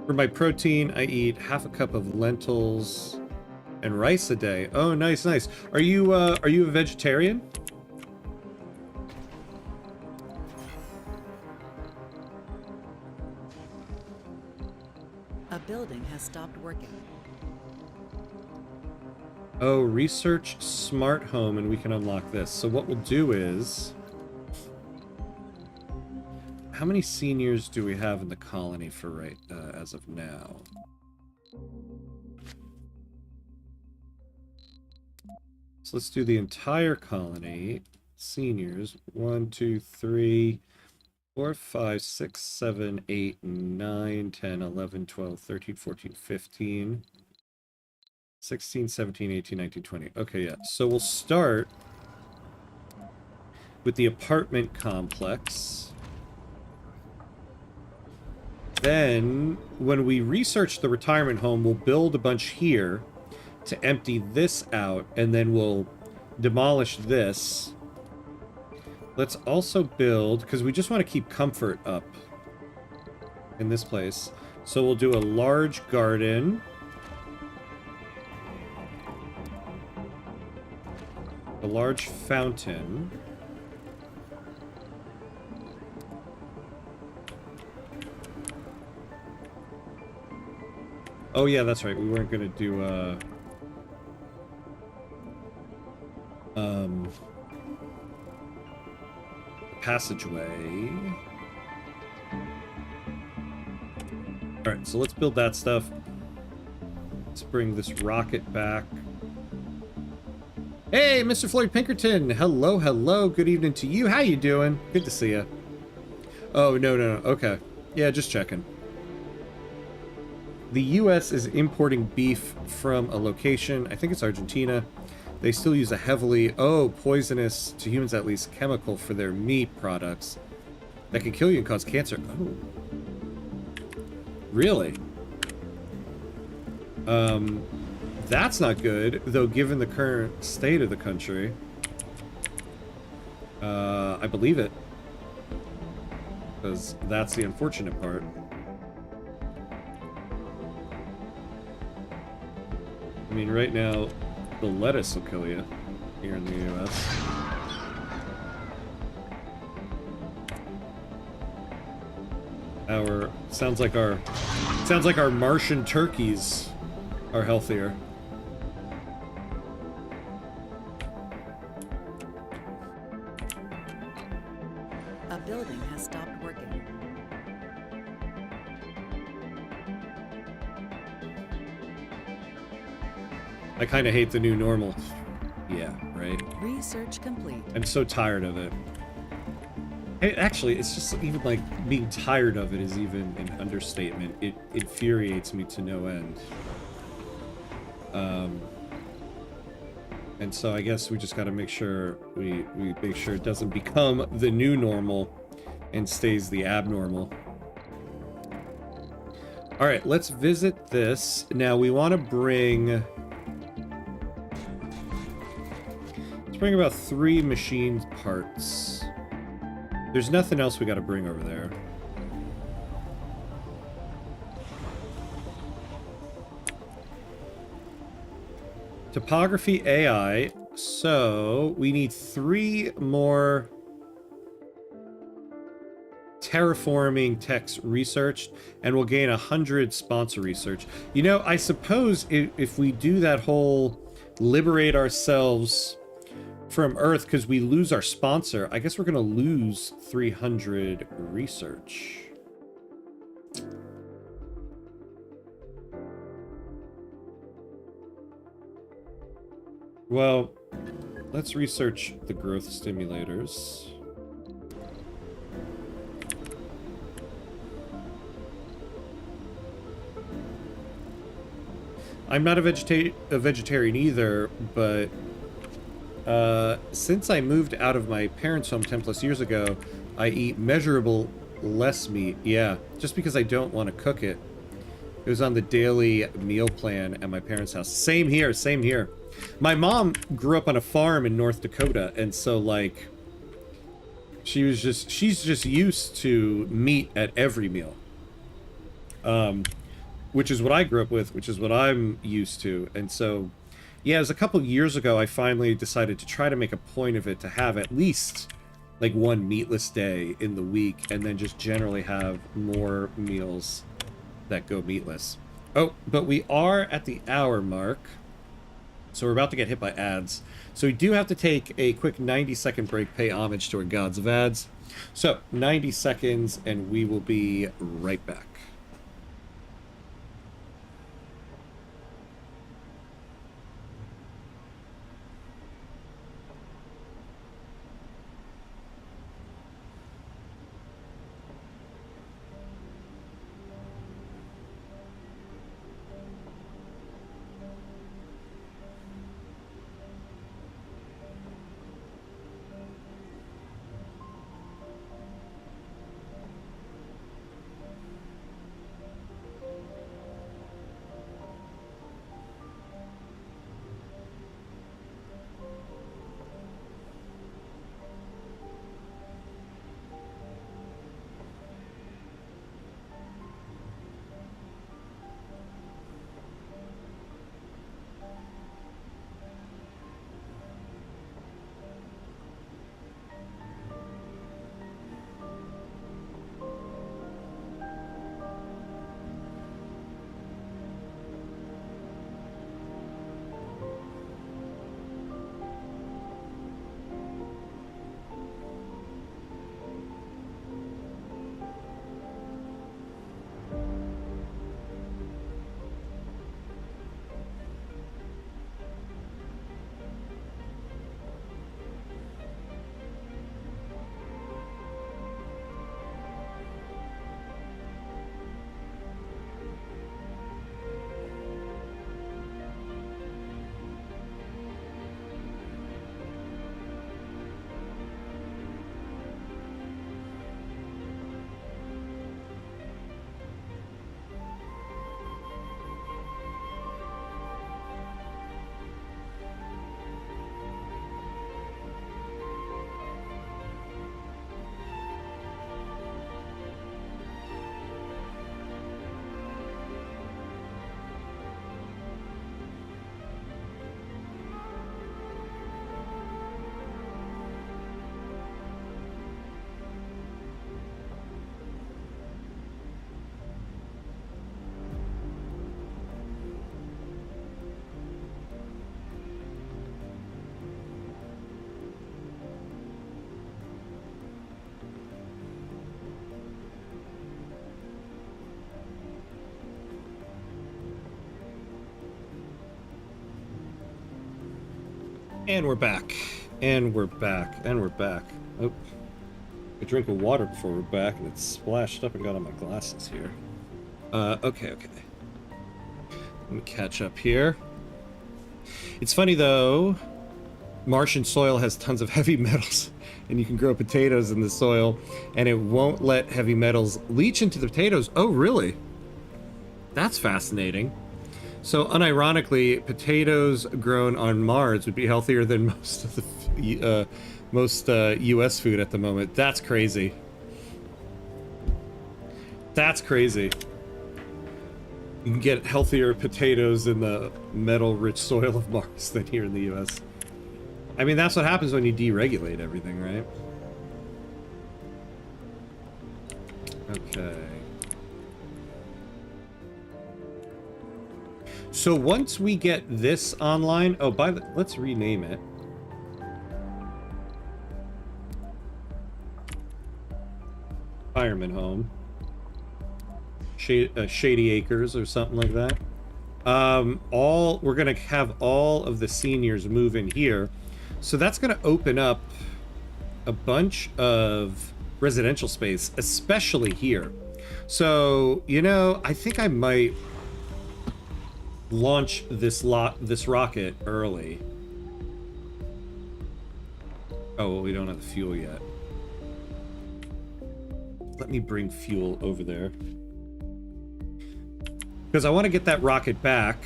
For my protein, I eat half a cup of lentils and rice a day. Oh, nice, nice. Are you a vegetarian? A building has stopped working. Oh, research smart home, and we can unlock this. So what we'll do is... How many seniors do we have in the colony for right as of now? So let's do the entire colony. Seniors. 1, 2, 3, 4, 5, 6, 7, 8, 9, 10, 11, 12, 13, 14, 15, 16, 17, 18, 19, 20. Okay, yeah. So we'll start with the apartment complex. Then, when we research the retirement home, we'll build a bunch here to empty this out, and then we'll demolish this. Let's also build, because we just want to keep comfort up in this place. So we'll do a large garden. A large fountain. Oh yeah, that's right. We weren't gonna do passageway. Alright, so let's build that stuff. Let's bring this rocket back. Hey, Mr. Floyd Pinkerton! Hello, hello. Good evening to you. How you doing? Good to see you. Oh, no. Okay. Yeah, just checking. The U.S. is importing beef from a location, I think it's Argentina. They still use a heavily, poisonous, to humans at least, chemical for their meat products that can kill you and cause cancer. Oh. Really? That's not good, though given the current state of the country. I believe it. Because that's the unfortunate part. I mean, right now, the lettuce will kill you here in the U.S. Sounds like our Martian turkeys are healthier. I kind of hate the new normal. Yeah, right? Research complete. I'm so tired of it. Hey, actually, it's just even like being tired of it is even an understatement. It infuriates me to no end. And so I guess we just got to make sure we make sure it doesn't become the new normal and stays the abnormal. All right, let's visit this. Now we want to bring... Let's bring about 3 machine parts. There's nothing else we got to bring over there. Topography AI. So we need 3 more terraforming techs researched, and we'll gain 100 sponsor research. You know, I suppose if we do that whole liberate ourselves from Earth because we lose our sponsor, I guess we're gonna lose 300 research. Well, let's research the growth stimulators. I'm not a vegetarian either, but since I moved out of my parents' home 10 plus years ago, I eat measurable less meat. Yeah, just because I don't want to cook it. It was on the daily meal plan at my parents' house. Same here, same here. My mom grew up on a farm in North Dakota, and so like she's just used to meat at every meal. Which is what I grew up with, which is what I'm used to. And so, yeah, it was a couple years ago I finally decided to try to make a point of it to have at least like 1 meatless day in the week, and then just generally have more meals that go meatless. Oh, but we are at the hour mark, so we're about to get hit by ads. So we do have to take a quick 90-second break, pay homage to our gods of ads. So 90 seconds, and we will be right back. And we're back. And we're back. And we're back. Oh. A drink of water before we're back, and it's splashed up and got on my glasses here. Okay. Let me catch up here. It's funny, though. Martian soil has tons of heavy metals, and you can grow potatoes in the soil, and it won't let heavy metals leach into the potatoes. Oh, really? That's fascinating. So, unironically, potatoes grown on Mars would be healthier than most of the U.S. food at the moment. That's crazy. That's crazy. You can get healthier potatoes in the metal-rich soil of Mars than here in the U.S. I mean, that's what happens when you deregulate everything, right? Okay. So once we get this online... Oh, let's rename it. Fireman Home. Shady Acres or something like that. We're gonna have all of the seniors move in here. So that's gonna open up a bunch of residential space, especially here. So, you know, I think I might launch this rocket early. Oh, well, we don't have the fuel yet. Let me bring fuel over there. Because I want to get that rocket back.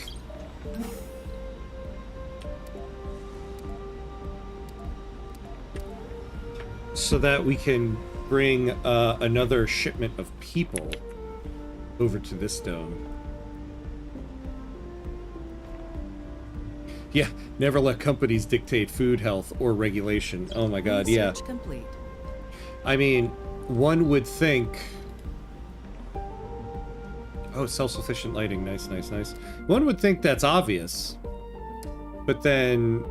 So that we can bring another shipment of people over to this dome. Yeah, never let companies dictate food, health, or regulation. Oh my god, yeah. Research complete. I mean, one would think... Oh, self-sufficient lighting. Nice. One would think that's obvious. But then...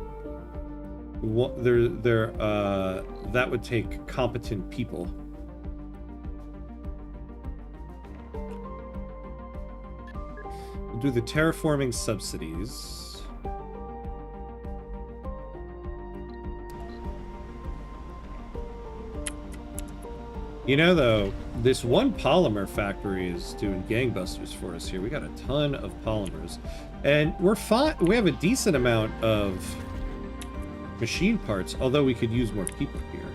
that would take competent people. We'll do the terraforming subsidies. You know, though, this one polymer factory is doing gangbusters for us here. We got a ton of polymers. And we're fine. We have a decent amount of machine parts, although we could use more people here.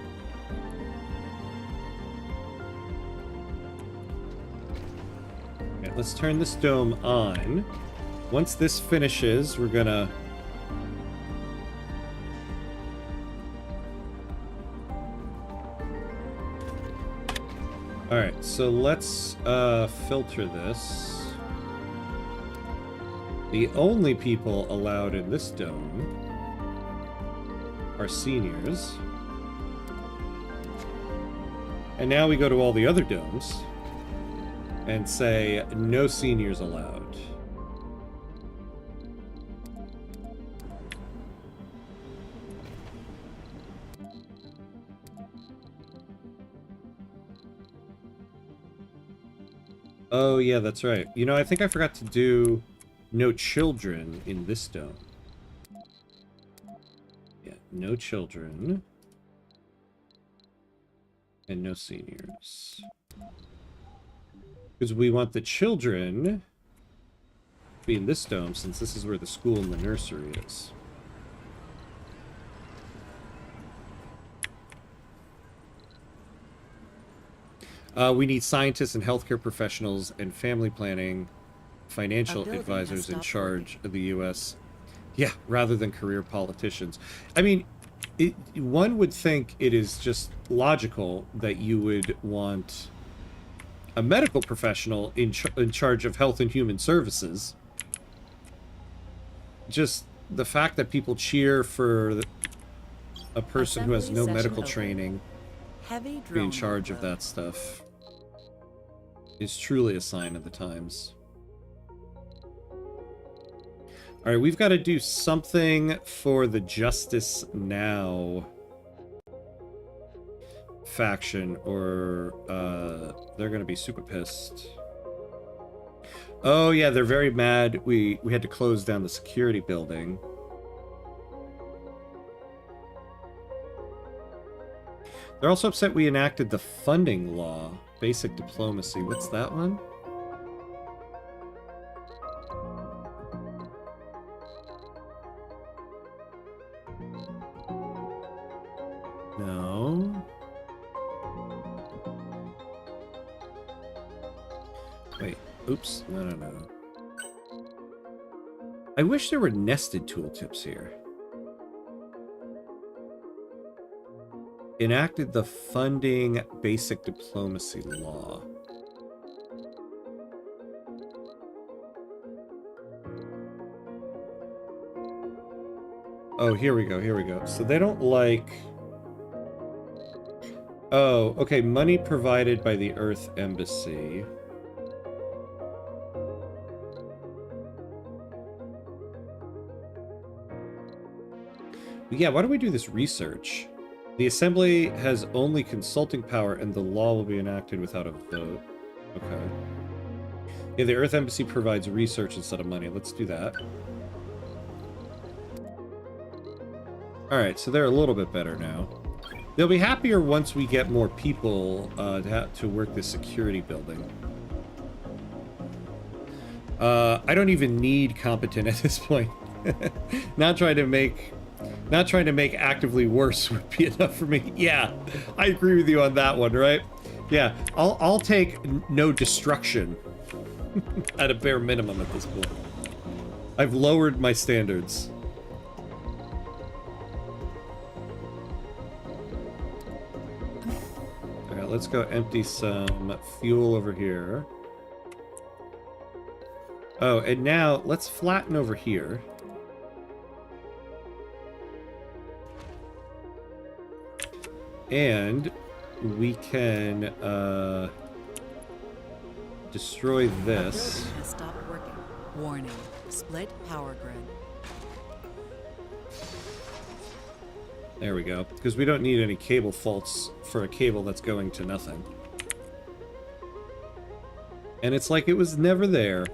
Okay, let's turn this dome on. Once this finishes, we're gonna... Alright, so let's filter this. The only people allowed in this dome are seniors. And now we go to all the other domes and say no seniors allowed. Oh, yeah, that's right. You know, I think I forgot to do no children in this dome. Yeah, no children. And no seniors. Because we want the children to be in this dome, since this is where the school and the nursery is. We need scientists and healthcare professionals and family planning, financial advisors in charge of the U.S. Yeah, rather than career politicians. I mean, one would think it is just logical that you would want a medical professional in charge of health and human services. Just the fact that people cheer for a person who has no medical training to be in charge of that stuff is truly a sign of the times. Alright, we've got to do something for the Justice Now faction, or they're going to be super pissed. Oh yeah, they're very mad. We had to close down the security building. They're also upset we enacted the funding law. Basic diplomacy. What's that one? No. Wait. Oops. No. I wish there were nested tooltips here. Enacted the funding basic diplomacy law. Oh, here we go. So they don't like... Oh, okay, money provided by the Earth Embassy. Yeah, why don't we do this research? The Assembly has only consulting power and the law will be enacted without a vote. Okay. Yeah, the Earth Embassy provides research instead of money. Let's do that. Alright, so they're a little bit better now. They'll be happier once we get more people to work the security building. I don't even need competent at this point. Not trying to make actively worse would be enough for me. Yeah, I agree with you on that one, right? Yeah, I'll take no destruction at a bare minimum at this point. I've lowered my standards. Alright, let's go empty some fuel over here. Oh, and now let's flatten over here. And we can destroy this. Has stopped working. Warning. Split power grid. There we go. Because we don't need any cable faults for a cable that's going to nothing. And it's like it was never there.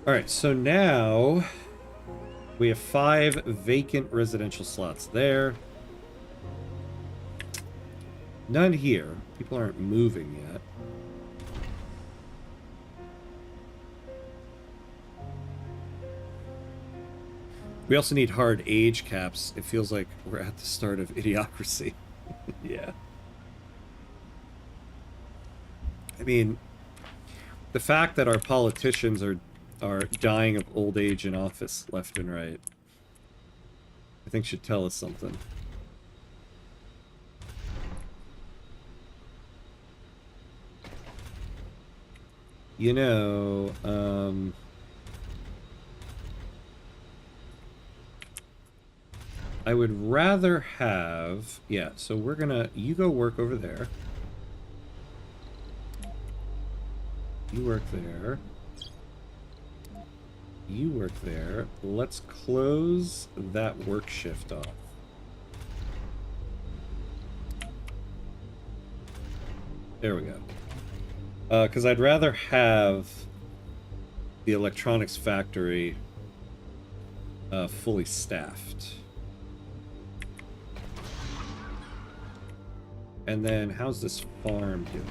Alright, so now we have 5 vacant residential slots there. None here. People aren't moving yet. We also need hard age caps. It feels like we're at the start of Idiocracy. Yeah. I mean, the fact that our politicians are dying of old age in office left and right, I think should tell us something. You know, I would rather have... Yeah, so we're gonna... You go work over there. You work there. You work there. Let's close that work shift off. There we go. Because I'd rather have the electronics factory fully staffed. And then, how's this farm doing?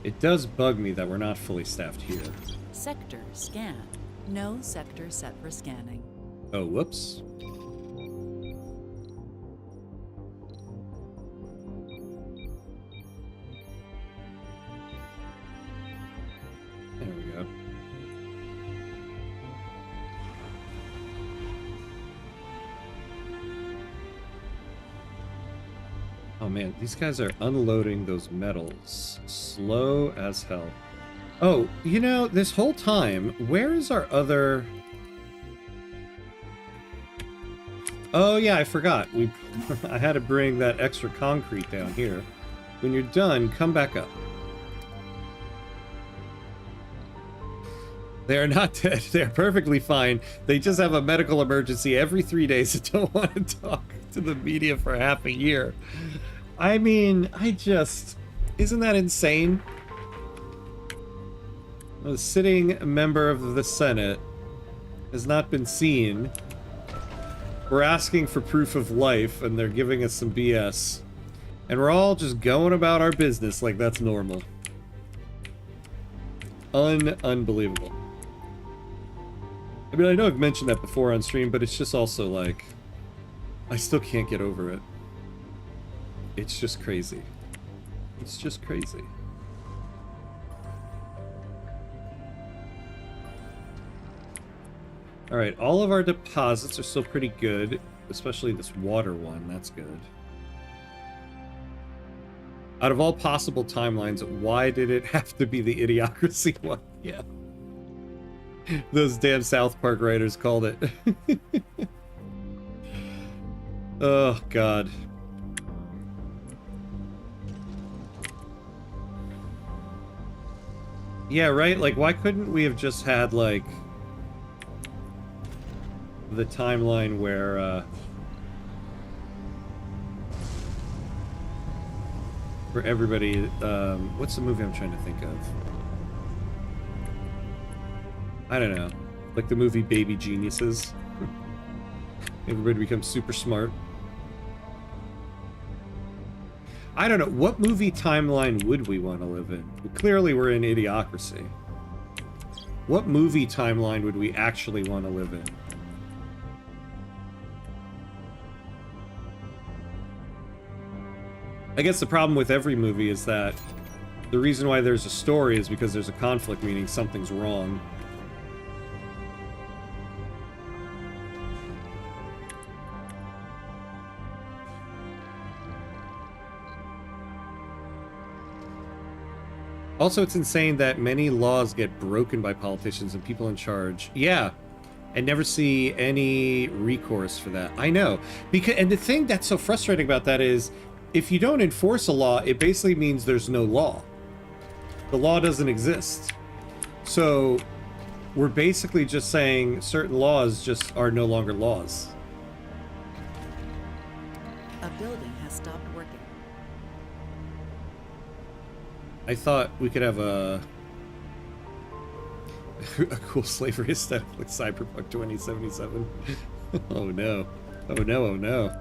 It does bug me that we're not fully staffed here. Sector scan. No sector set for scanning. Oh, whoops. There we go. Oh man, these guys are unloading those metals. Slow as hell. Oh, you know, this whole time, where is our other... Oh yeah, I forgot. I had to bring that extra concrete down here. When you're done, come back up. They are not dead. They're perfectly fine. They just have a medical emergency every 3 days and don't want to talk to the media for half a year. I mean, isn't that insane? A sitting member of the Senate has not been seen We're asking for proof of life, and they're giving us some BS. And we're all just going about our business like that's normal. Unbelievable. I mean, I know I've mentioned that before on stream, but it's just also like... I still can't get over it. It's just crazy. It's just crazy. Alright, all of our deposits are still pretty good, especially this water one. That's good. Out of all possible timelines, why did it have to be the Idiocracy one? Yeah. Those damn South Park writers called it. Oh, God. Yeah, right? Like, why couldn't we have just had, like... the timeline where everybody, what's the movie I'm trying to think of? I don't know. Like the movie Baby Geniuses. Everybody becomes super smart. I don't know. What movie timeline would we want to live in? Clearly we're in Idiocracy. What movie timeline would we actually want to live in? I guess the problem with every movie is that the reason why there's a story is because there's a conflict, meaning something's wrong. Also, it's insane that many laws get broken by politicians and people in charge. Yeah, and never see any recourse for that. I know. And the thing that's so frustrating about that is, if you don't enforce a law, it basically means there's no law. The law doesn't exist. So we're basically just saying certain laws just are no longer laws. A building has stopped working. I thought we could have a cool slavery aesthetic like Cyberpunk 2077. Oh no. Oh no, oh no.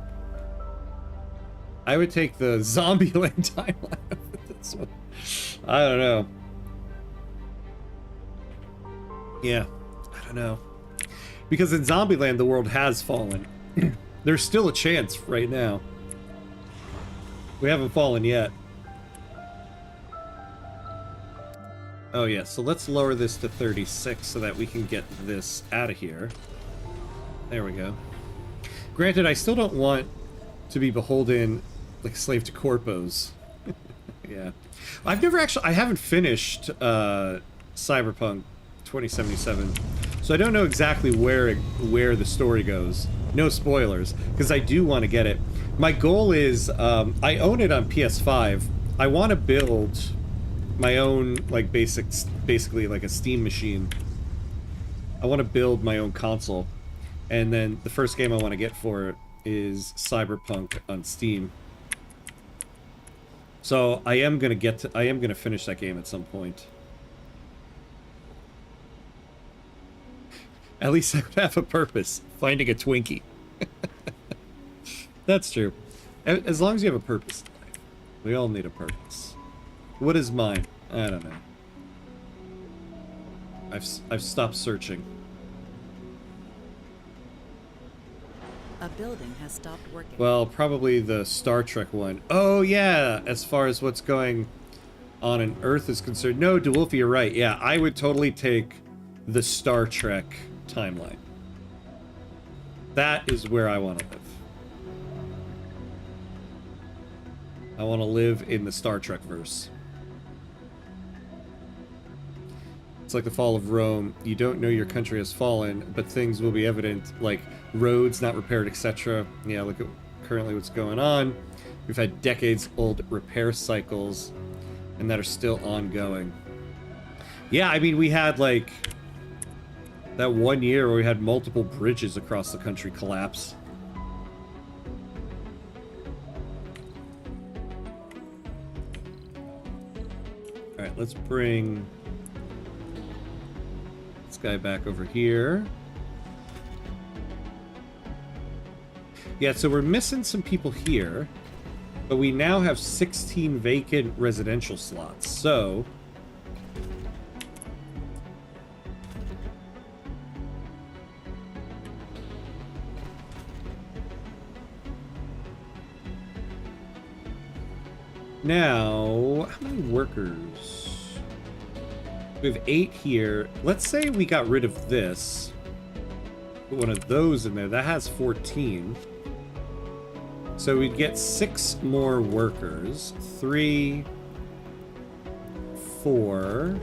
I would take the Zombieland timeline of this one. I don't know. Yeah, I don't know. Because in Zombieland, the world has fallen. There's still a chance right now. We haven't fallen yet. Oh yeah, so let's lower this to 36 so that we can get this out of here. There we go. Granted, I still don't want to be beholden like a slave to corpos. Yeah. I've never actually... I haven't finished Cyberpunk 2077, so I don't know exactly where the story goes. No spoilers, because I do want to get it. My goal is, I own it on PS5. I want to build my own, like, basically like a Steam machine. I want to build my own console. And then the first game I want to get for it is Cyberpunk on Steam. So I am gonna finish that game at some point. At least I would have a purpose. Finding a Twinkie. That's true. As long as you have a purpose in life. We all need a purpose. What is mine? I don't know. I've stopped searching. A building has stopped working. Well, probably the Star Trek one. Oh, yeah, as far as what's going on in Earth is concerned. No, DeWolfie, you're right. Yeah, I would totally take the Star Trek timeline. That is where I want to live. I want to live in the Star Trek verse. It's like the fall of Rome. You don't know your country has fallen, but things will be evident, like roads not repaired, etc. Yeah, look at currently what's going on. We've had decades-old repair cycles, and that are still ongoing. Yeah, I mean, we had, like, that 1 year where we had multiple bridges across the country collapse. Alright, let's bring this guy back over here. Yeah, so we're missing some people here, but we now have 16 vacant residential slots, so... Now, how many workers? We have 8 here. Let's say we got rid of this. Put one of those in there. That has 14. So we'd get 6 more workers. 3, 4,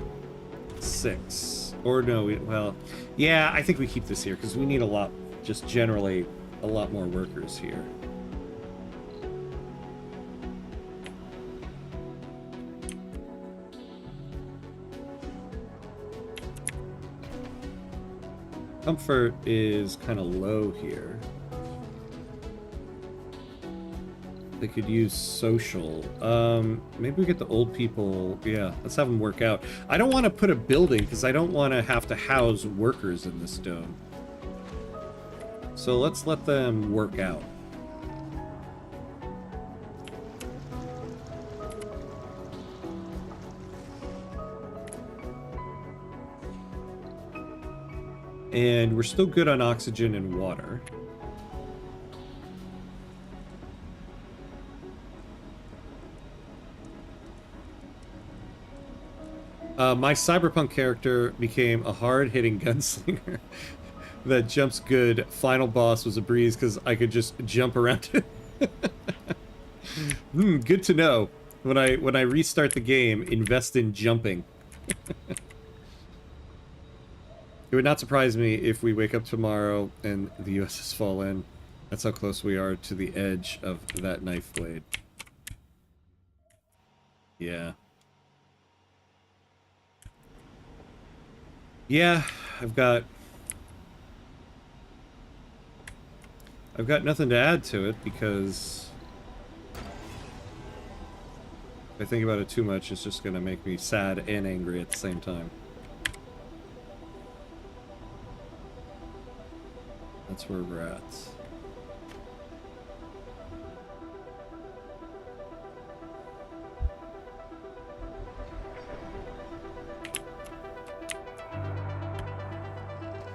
6. Or no, well, yeah, I think we keep this here because we need a lot, just generally, a lot more workers here. Comfort is kind of low here. They could use social. Maybe we get the old people. Yeah, let's have them work out. I don't want to put a building because I don't want to have to house workers in this dome. So let's let them work out. And we're still good on oxygen and water. My cyberpunk character became a hard-hitting gunslinger that jumps good. Final boss was a breeze because I could just jump around it. Good to know. When I restart the game, invest in jumping. It would not surprise me if we wake up tomorrow and the USS fall in. That's how close we are to the edge of that knife blade. Yeah. Yeah, I've got nothing to add to it because if I think about it too much, it's just gonna make me sad and angry at the same time. That's where we're at.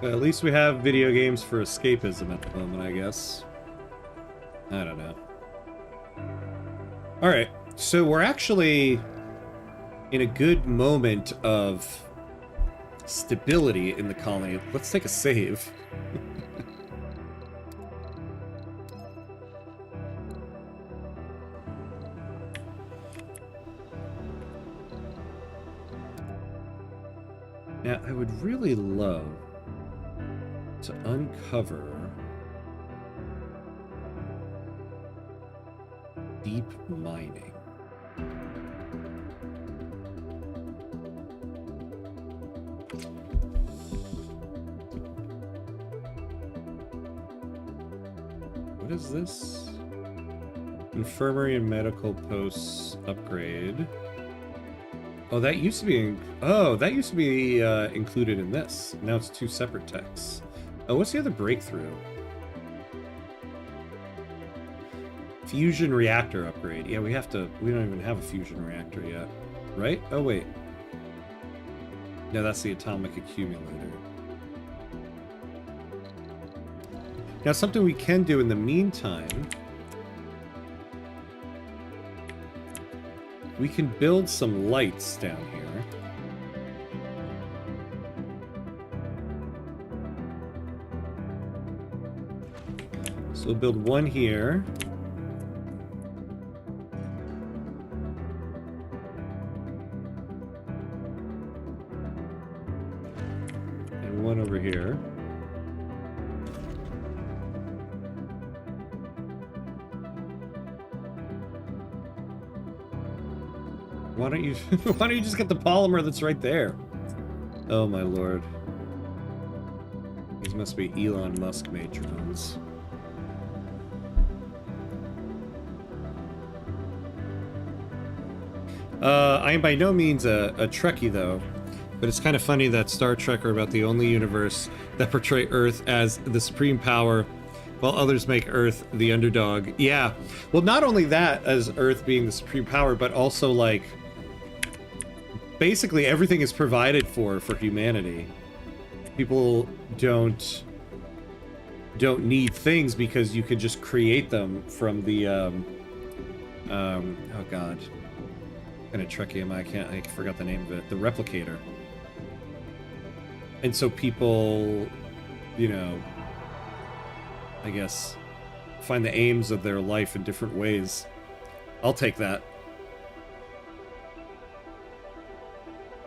At least we have video games for escapism at the moment, I guess. I don't know. Alright, so we're actually in a good moment of stability in the colony. Let's take a save. Now, I would really love to uncover deep mining. What is this? Infirmary and medical posts upgrade. Oh, that used to be included in this. Now it's 2 separate texts. Oh, what's the other breakthrough? Fusion reactor upgrade. Yeah, we don't even have a fusion reactor yet. Right? Oh, wait. No, that's the atomic accumulator. Now, something we can do in the meantime, we can build some lights down here. So we'll build one here. And one over here. Why don't you just get the polymer that's right there? Oh my lord. These must be Elon Musk made drones. I am by no means a Trekkie though, but it's kind of funny that Star Trek are about the only universe that portray Earth as the supreme power while others make Earth the underdog. Yeah. Well, not only that, as Earth being the supreme power, but also, like, basically everything is provided for humanity. People don't need things because you can just create them from the, oh god. Kind of tricky am I forgot the name of it. The replicator. And so people, you know, I guess, find the aims of their life in different ways. I'll take that.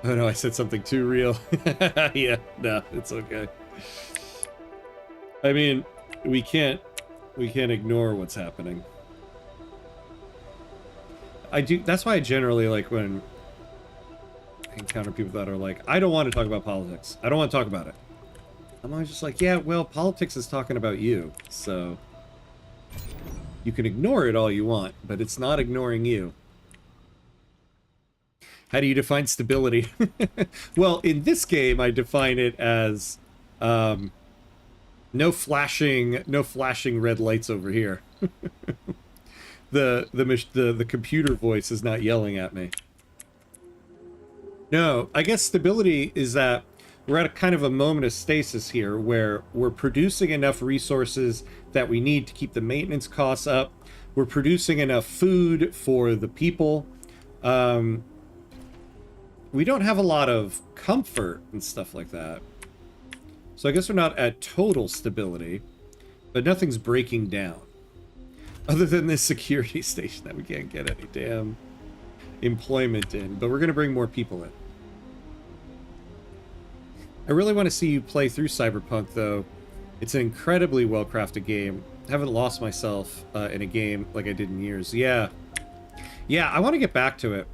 Oh no, I said something too real. Yeah, no, it's okay. I mean, we can't ignore what's happening. That's why I generally like when I encounter people that are like, I don't want to talk about politics. I don't want to talk about it. I'm always just like, yeah, well, politics is talking about you, so you can ignore it all you want, but it's not ignoring you. How do you define stability? Well, in this game, I define it as no flashing red lights over here. The computer voice is not yelling at me. No, I guess stability is that we're at a kind of a moment of stasis here where we're producing enough resources that we need to keep the maintenance costs up. We're producing enough food for the people. We don't have a lot of comfort and stuff like that. So I guess we're not at total stability, but nothing's breaking down. Other than this security station that we can't get any damn employment in, but we're going to bring more people in. I really want to see you play through Cyberpunk, though. It's an incredibly well-crafted game. I haven't lost myself in a game like I did in years. Yeah. Yeah, I want to get back to it.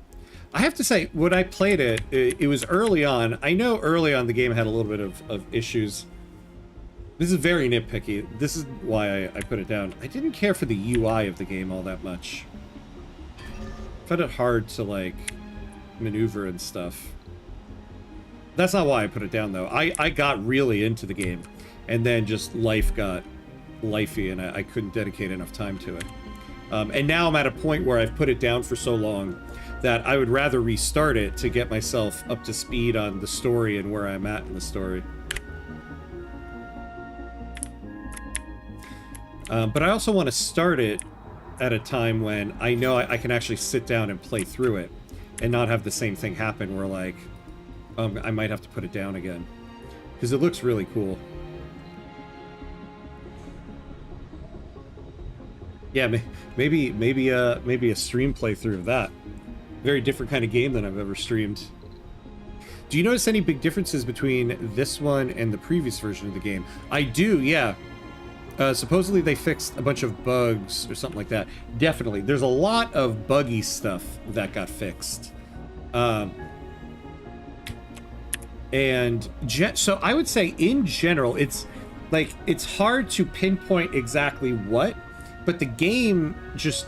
I have to say, when I played it, it was early on. I know early on the game had a little bit of issues. This is very nitpicky. This is why I put it down. I didn't care for the UI of the game all that much. I found it hard to, like, maneuver and stuff. That's not why I put it down, though. I got really into the game, and then just life got lifey, and I couldn't dedicate enough time to it. And now I'm at a point where I've put it down for so long that I would rather restart it to get myself up to speed on the story and where I'm at in the story. But I also want to start it at a time when I know I can actually sit down and play through it and not have the same thing happen where, like, I might have to put it down again. Because it looks really cool. Yeah, maybe a stream playthrough of that. Very different kind of game than I've ever streamed. Do you notice any big differences between this one and the previous version of the game? I do, yeah. Supposedly they fixed a bunch of bugs or something like that. Definitely. There's a lot of buggy stuff that got fixed. So I would say in general, it's hard to pinpoint exactly what, but the game just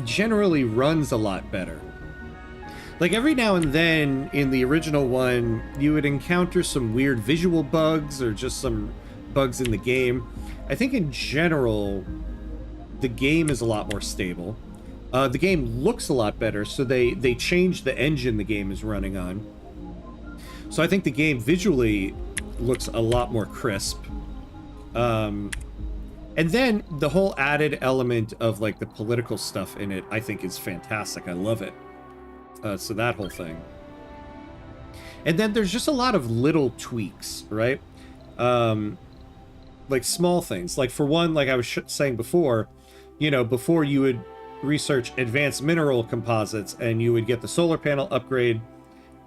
generally runs a lot better. Like, every now and then in the original one, you would encounter some weird visual bugs or just some bugs in the game. I think in general, the game is a lot more stable. The game looks a lot better, so they changed the engine the game is running on. So I think the game visually looks a lot more crisp. And then the whole added element of, like, the political stuff in it, I think is fantastic. I love it. So that whole thing. And then there's just a lot of little tweaks, right? Like small things. Like, for one, like I was saying before, you know, before you would research advanced mineral composites and you would get the solar panel upgrade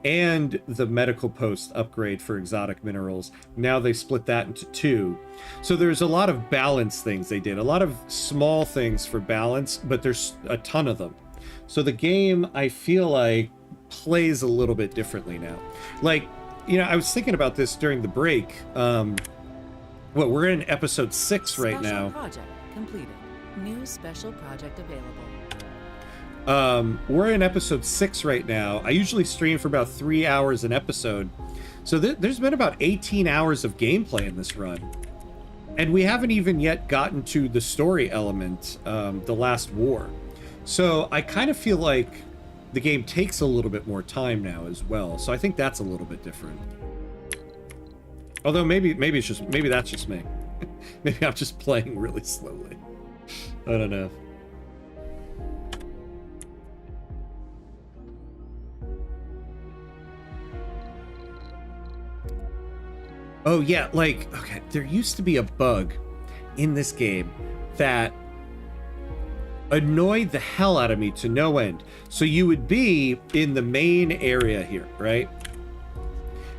and the medical post upgrade for exotic minerals. Now they split that into two. So there's a lot of balance things they did. A lot of small things for balance, but there's a ton of them. So the game, I feel like, plays a little bit differently now. Like, you know, I was thinking about this during the break. Well, we're in episode 6 right now. Special project completed. New special project available. We're in episode 6 right now. I usually stream for about 3 hours an episode. So there's been about 18 hours of gameplay in this run. And we haven't even yet gotten to the story element, the last war. So I kind of feel like the game takes a little bit more time now as well. So I think that's a little bit different. Although maybe that's just me. Maybe I'm just playing really slowly. I don't know. Oh yeah, like, okay, there used to be a bug in this game that annoyed the hell out of me to no end. So you would be in the main area here, right?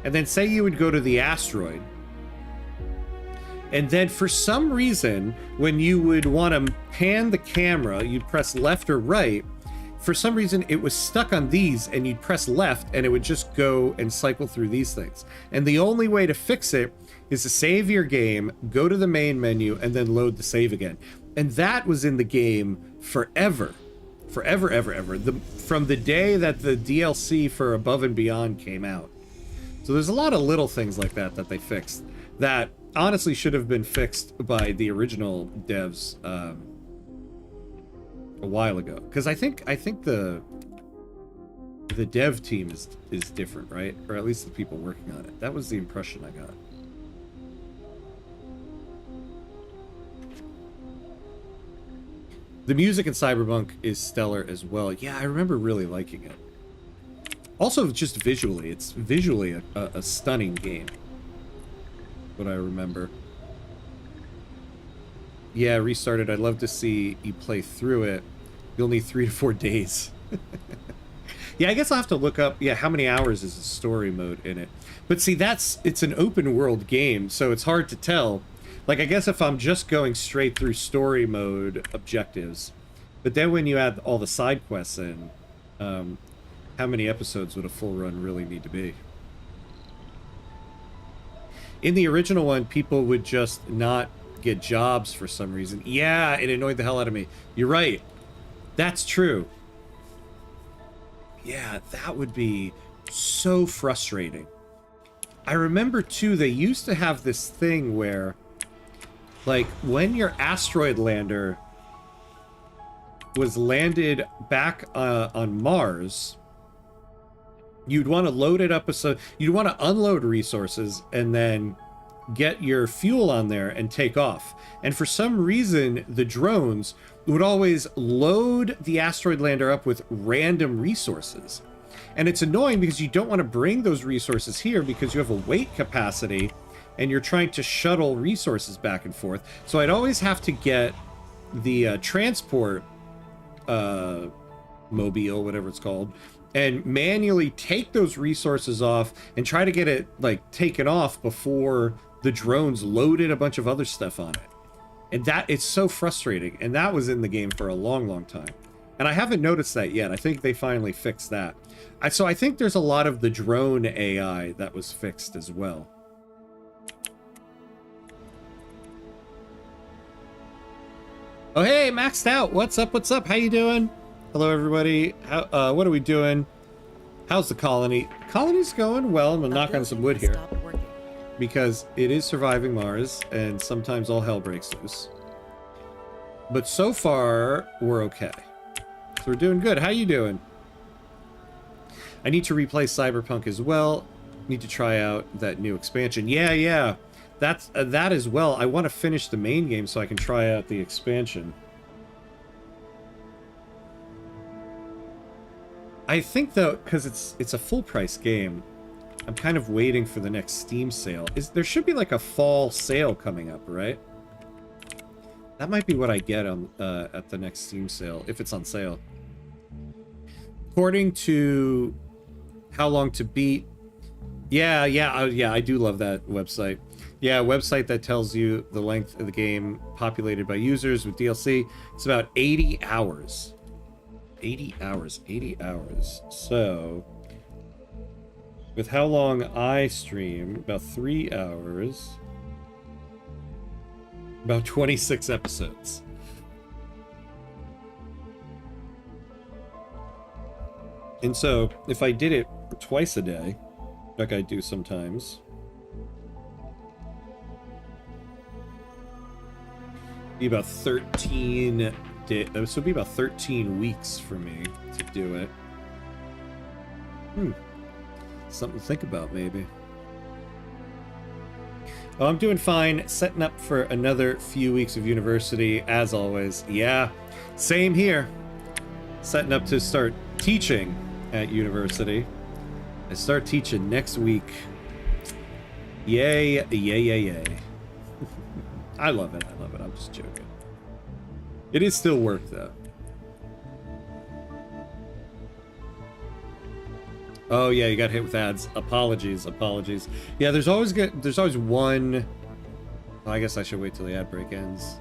And then say you would go to the asteroid. And then for some reason, when you would want to pan the camera, you'd press left or right. For some reason, it was stuck on these, and you'd press left, and it would just go and cycle through these things. And the only way to fix it is to save your game, go to the main menu, and then load the save again. And that was in the game forever. Forever, ever, ever. From the day that the DLC for Above and Beyond came out. So there's a lot of little things like that that they fixed that honestly should have been fixed by the original devs a while ago, because I think the dev team is different, right? Or at least the people working on it. That was the impression I got. The music in Cyberpunk is stellar as well. Yeah, I remember really liking it. Also, just visually, it's visually a stunning game. What I remember. Yeah, restarted. I'd love to see you play through it. You'll need 3 to 4 days. Yeah, I guess I'll have to look up, yeah, how many hours is the story mode in it. But see, it's an open world game, so it's hard to tell. Like, I guess if I'm just going straight through story mode objectives, but then when you add all the side quests in, how many episodes would a full run really need to be? In the original one, people would just not get jobs for some reason. Yeah, it annoyed the hell out of me. You're right. That's true. Yeah, that would be so frustrating. I remember, too, they used to have this thing where, like, when your asteroid lander was landed back on Mars, you'd want to load it up, so you'd want to unload resources and then get your fuel on there and take off. And for some reason, the drones would always load the asteroid lander up with random resources. And it's annoying because you don't want to bring those resources here because you have a weight capacity and you're trying to shuttle resources back and forth. So I'd always have to get the transport mobile, whatever it's called, and manually take those resources off and try to get it, like, taken off before the drones loaded a bunch of other stuff on it. And that, it's so frustrating. And that was in the game for a long, long time. And I haven't noticed that yet. I think they finally fixed that. So I think there's a lot of the drone AI that was fixed as well. Oh, hey, Maxed Out. What's up? What's up? How you doing? Hello, everybody. How, what are we doing? How's the colony? Colony's going well. I'm gonna knock on some wood here, because it is Surviving Mars, and sometimes all hell breaks loose. But so far, we're okay. So we're doing good. How you doing? I need to replay Cyberpunk as well. Need to try out that new expansion. Yeah. That's that as well. I want to finish the main game so I can try out the expansion. I think, though, because it's a full-price game, I'm kind of waiting for the next Steam sale. There should be like a fall sale coming up, right? That might be what I get on at the next Steam sale, if it's on sale. According to How Long to Beat. Yeah, I do love that website. Yeah, a website that tells you the length of the game populated by users with DLC. It's about 80 hours. 80 hours. So, with how long I stream, about 3 hours, about 26 episodes. And so, if I did it twice a day, like I do sometimes, Be about 13 days. So it'd be about 13 weeks for me to do it. Something to think about, maybe. Oh, I'm doing fine. Setting up for another few weeks of university, as always. Yeah, same here. Setting up to start teaching at university. I start teaching next week. Yay, yay, yay, yay. I love it. I love it. I'm just joking. It is still work, though. Oh yeah, you got hit with ads. Apologies, apologies. Yeah, there's always one. Well, I guess I should wait till the ad break ends.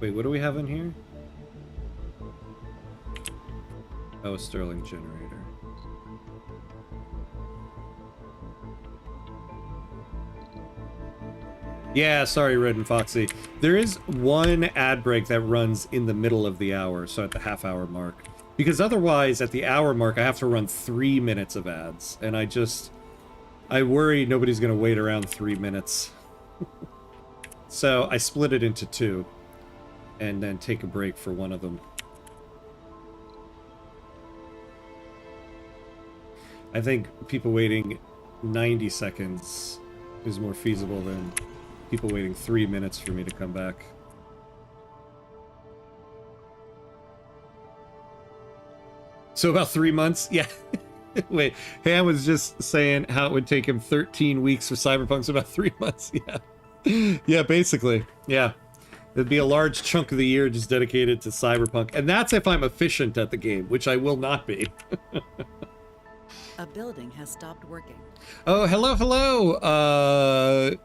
Wait, what do we have in here? Oh, a Sterling generator. Yeah, sorry, Red and Foxy. There is one ad break that runs in the middle of the hour, so at the half-hour mark. Because otherwise, at the hour mark, I have to run 3 minutes of ads. And I worry nobody's going to wait around 3 minutes. So I split it into 2. And then take a break for one of them. I think people waiting 90 seconds is more feasible than people waiting 3 minutes for me to come back. So about 3 months? Yeah. Wait, Ham was just saying how it would take him 13 weeks for Cyberpunk, so about 3 months. Yeah. Yeah, basically. Yeah. It'd be a large chunk of the year just dedicated to Cyberpunk. And that's if I'm efficient at the game, which I will not be. A building has stopped working. Oh, hello, hello.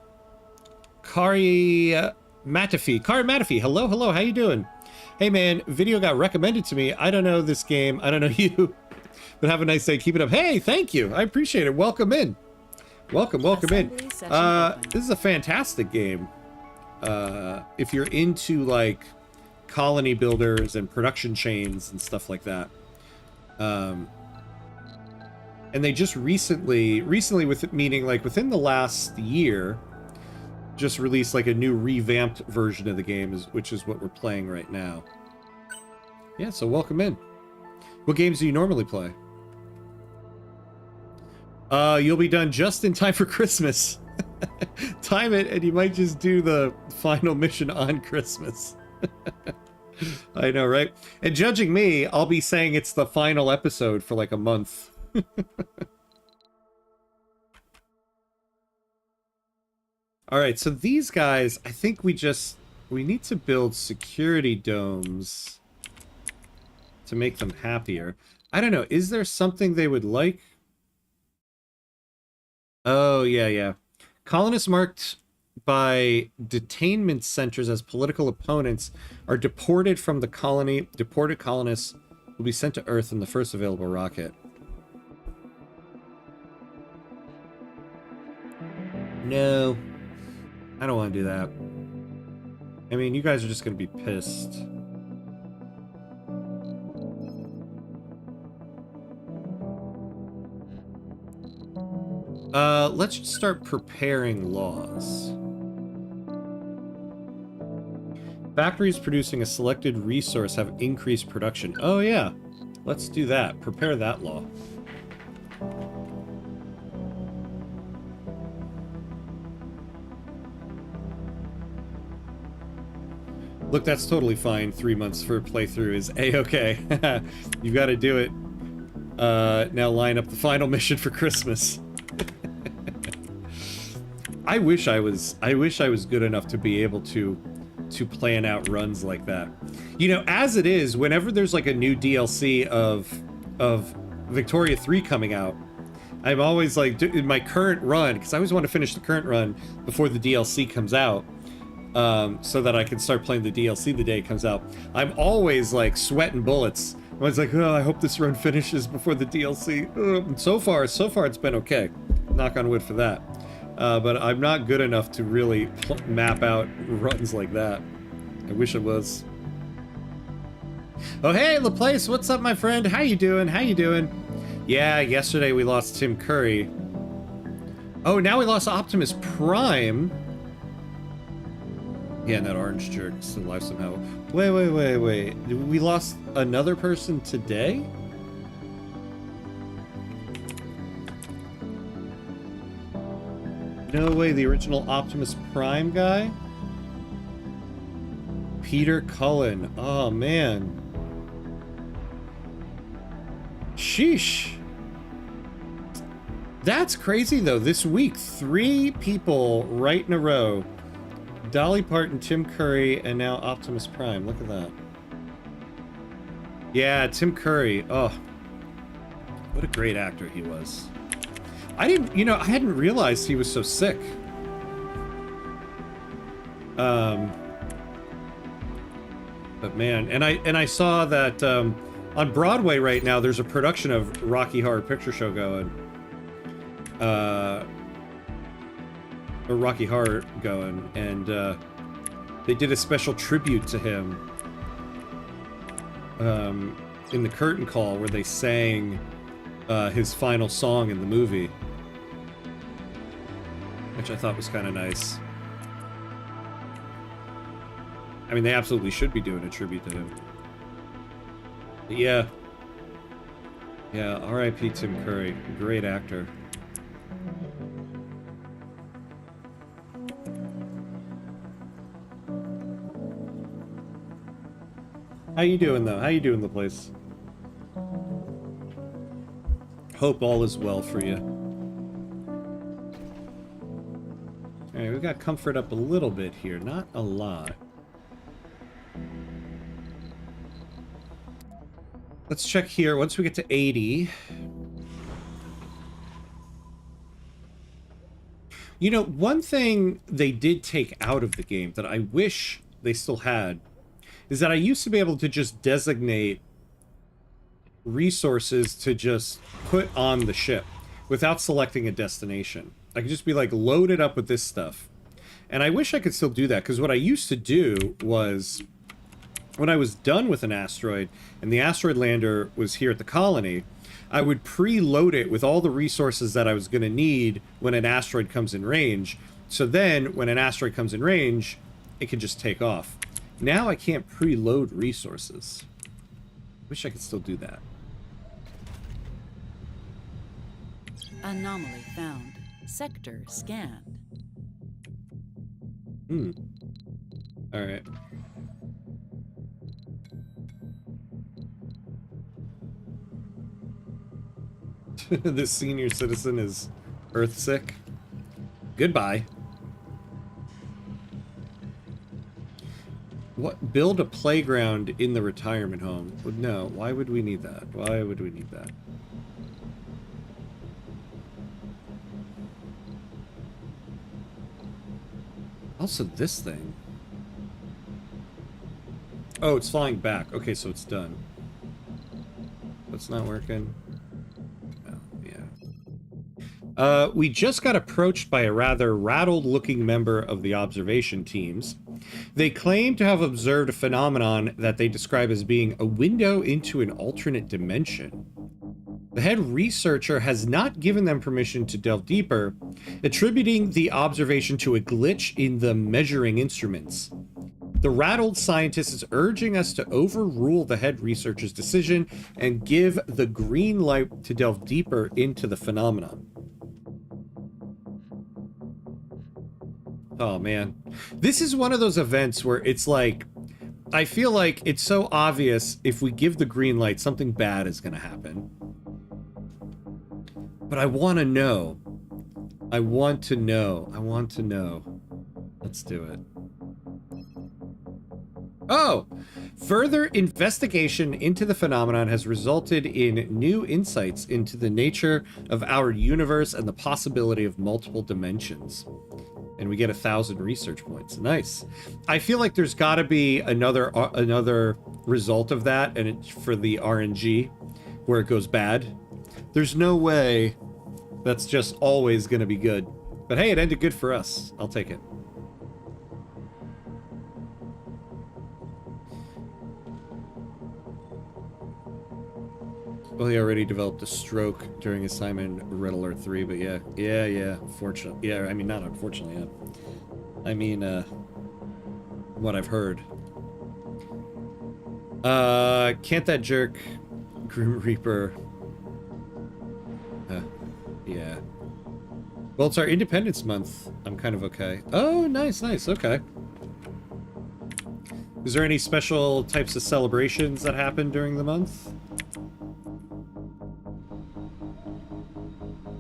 Kari Matafi. Kari Matafi, hello, hello, how you doing? Hey man, video got recommended to me. I don't know this game. I don't know you. But have a nice day. Keep it up. Hey, thank you. I appreciate it. Welcome in. Welcome in. This is a fantastic game. If you're into like colony builders and production chains and stuff like that. And they just recently with meaning like within the last year, just released like a new revamped version of the game, which is what we're playing right now. Yeah, so welcome in. What games do you normally play? You'll be done just in time for Christmas. Time it, and you might just do the final mission on Christmas. I know, right? And judging me, I'll be saying it's the final episode for like a month. Alright, so these guys, I think we need to build security domes to make them happier. I don't know, is there something they would like? Oh, yeah. Colonists marked by detainment centers as political opponents are deported from the colony. Deported colonists will be sent to Earth in the first available rocket. No. I don't want to do that. I mean, you guys are just going to be pissed. Let's just start preparing laws. Factories producing a selected resource have increased production. Oh yeah, let's do that. Prepare that law. Look, that's totally fine. 3 months for a playthrough is a-okay. You gotta do it. Now line up the final mission for Christmas. I wish I was good enough to be able to plan out runs like that. You know, as it is, whenever there's like a new DLC of Victoria 3 coming out, I'm always like, in my current run, because I always want to finish the current run before the DLC comes out, so that I can start playing the DLC the day it comes out. I'm always like sweating bullets. I'm always like, oh, I hope this run finishes before the DLC. And so far it's been okay. Knock on wood for that. But I'm not good enough to really map out runs like that. I wish I was. Oh, hey, LaPlace, what's up, my friend? How you doing? How you doing? Yeah, yesterday we lost Tim Curry. Oh, now we lost Optimus Prime. Yeah, and that orange jerk is still alive somehow. Wait. We lost another person today? No way, the original Optimus Prime guy? Peter Cullen. Oh, man. Sheesh. That's crazy, though. This week, 3 people right in a row. Dolly Parton, Tim Curry, and now Optimus Prime. Look at that. Yeah, Tim Curry. Oh, what a great actor he was. I hadn't realized he was so sick. But man, and I saw that on Broadway right now there's a production of Rocky Horror Picture Show going. Or Rocky Horror going, and they did a special tribute to him in the curtain call where they sang his final song in the movie, which I thought was kind of nice. I mean, they absolutely should be doing a tribute to him. But yeah. Yeah, R.I.P. Tim Curry. Great actor. How you doing, though? How you doing, the place? Hope all is well for you. Alright, we got comfort up a little bit here. Not a lot. Let's check here. Once we get to 80... You know, one thing they did take out of the game that I wish they still had is that I used to be able to just designate resources to just put on the ship without selecting a destination. I could just be like, load it up with this stuff. And I wish I could still do that, because what I used to do was, when I was done with an asteroid and the asteroid lander was here at the colony, I would preload it with all the resources that I was going to need when an asteroid comes in range. So then, when an asteroid comes in range, it can just take off. Now I can't preload resources. Wish I could still do that. Anomaly found. Sector scanned. Alright. This senior citizen is Earthsick. Goodbye. What? Build a playground in the retirement home? No. Why would we need that? Why would we need that? Also, this thing. Oh, it's flying back. Okay, so it's done. That's not working. We just got approached by a rather rattled-looking member of the observation teams. They claim to have observed a phenomenon that they describe as being a window into an alternate dimension. The head researcher has not given them permission to delve deeper, attributing the observation to a glitch in the measuring instruments. The rattled scientist is urging us to overrule the head researcher's decision and give the green light to delve deeper into the phenomenon. Oh, man. This is one of those events where it's like, I feel like it's so obvious if we give the green light, something bad is going to happen. But I want to know. I want to know. I want to know. Let's do it. Oh! Further investigation into the phenomenon has resulted in new insights into the nature of our universe and the possibility of multiple dimensions. And we get 1,000 research points. Nice. I feel like there's got to be another result of that, and it's for the RNG, where it goes bad. There's no way that's just always going to be good. But hey, it ended good for us. I'll take it. Well, he already developed a stroke during his time in Red Alert 3, but yeah, fortunately. Yeah, I mean, not unfortunately, yeah. I mean, what I've heard. Can't that jerk, Grim Reaper? Yeah. Well, it's our Independence Month. I'm kind of okay. Oh, nice, okay. Is there any special types of celebrations that happen during the month?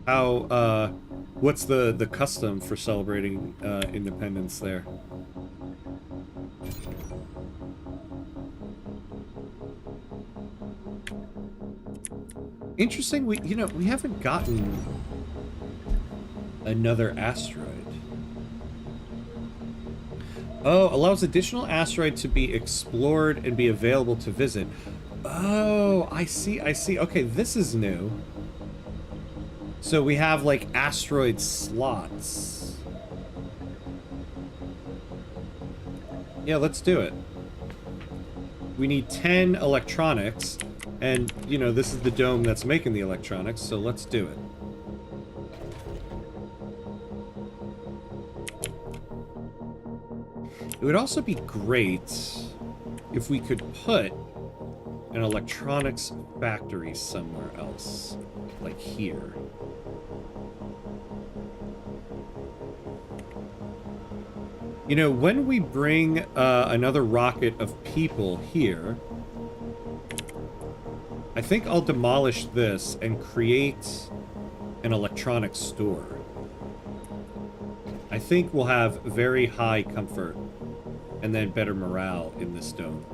How, what's the custom for celebrating, independence there? Interesting, you know, we haven't gotten another asteroid. Oh, allows additional asteroid to be explored and be available to visit. Oh, I see. Okay, this is new. So we have, like, asteroid slots. Yeah, let's do it. We need 10 electronics, and, you know, this is the dome that's making the electronics, so let's do it. It would also be great if we could put an electronics factory somewhere else, like here. You know, when we bring another rocket of people here, I think I'll demolish this and create an electronics store. I think we'll have very high comfort and then better morale in this dome.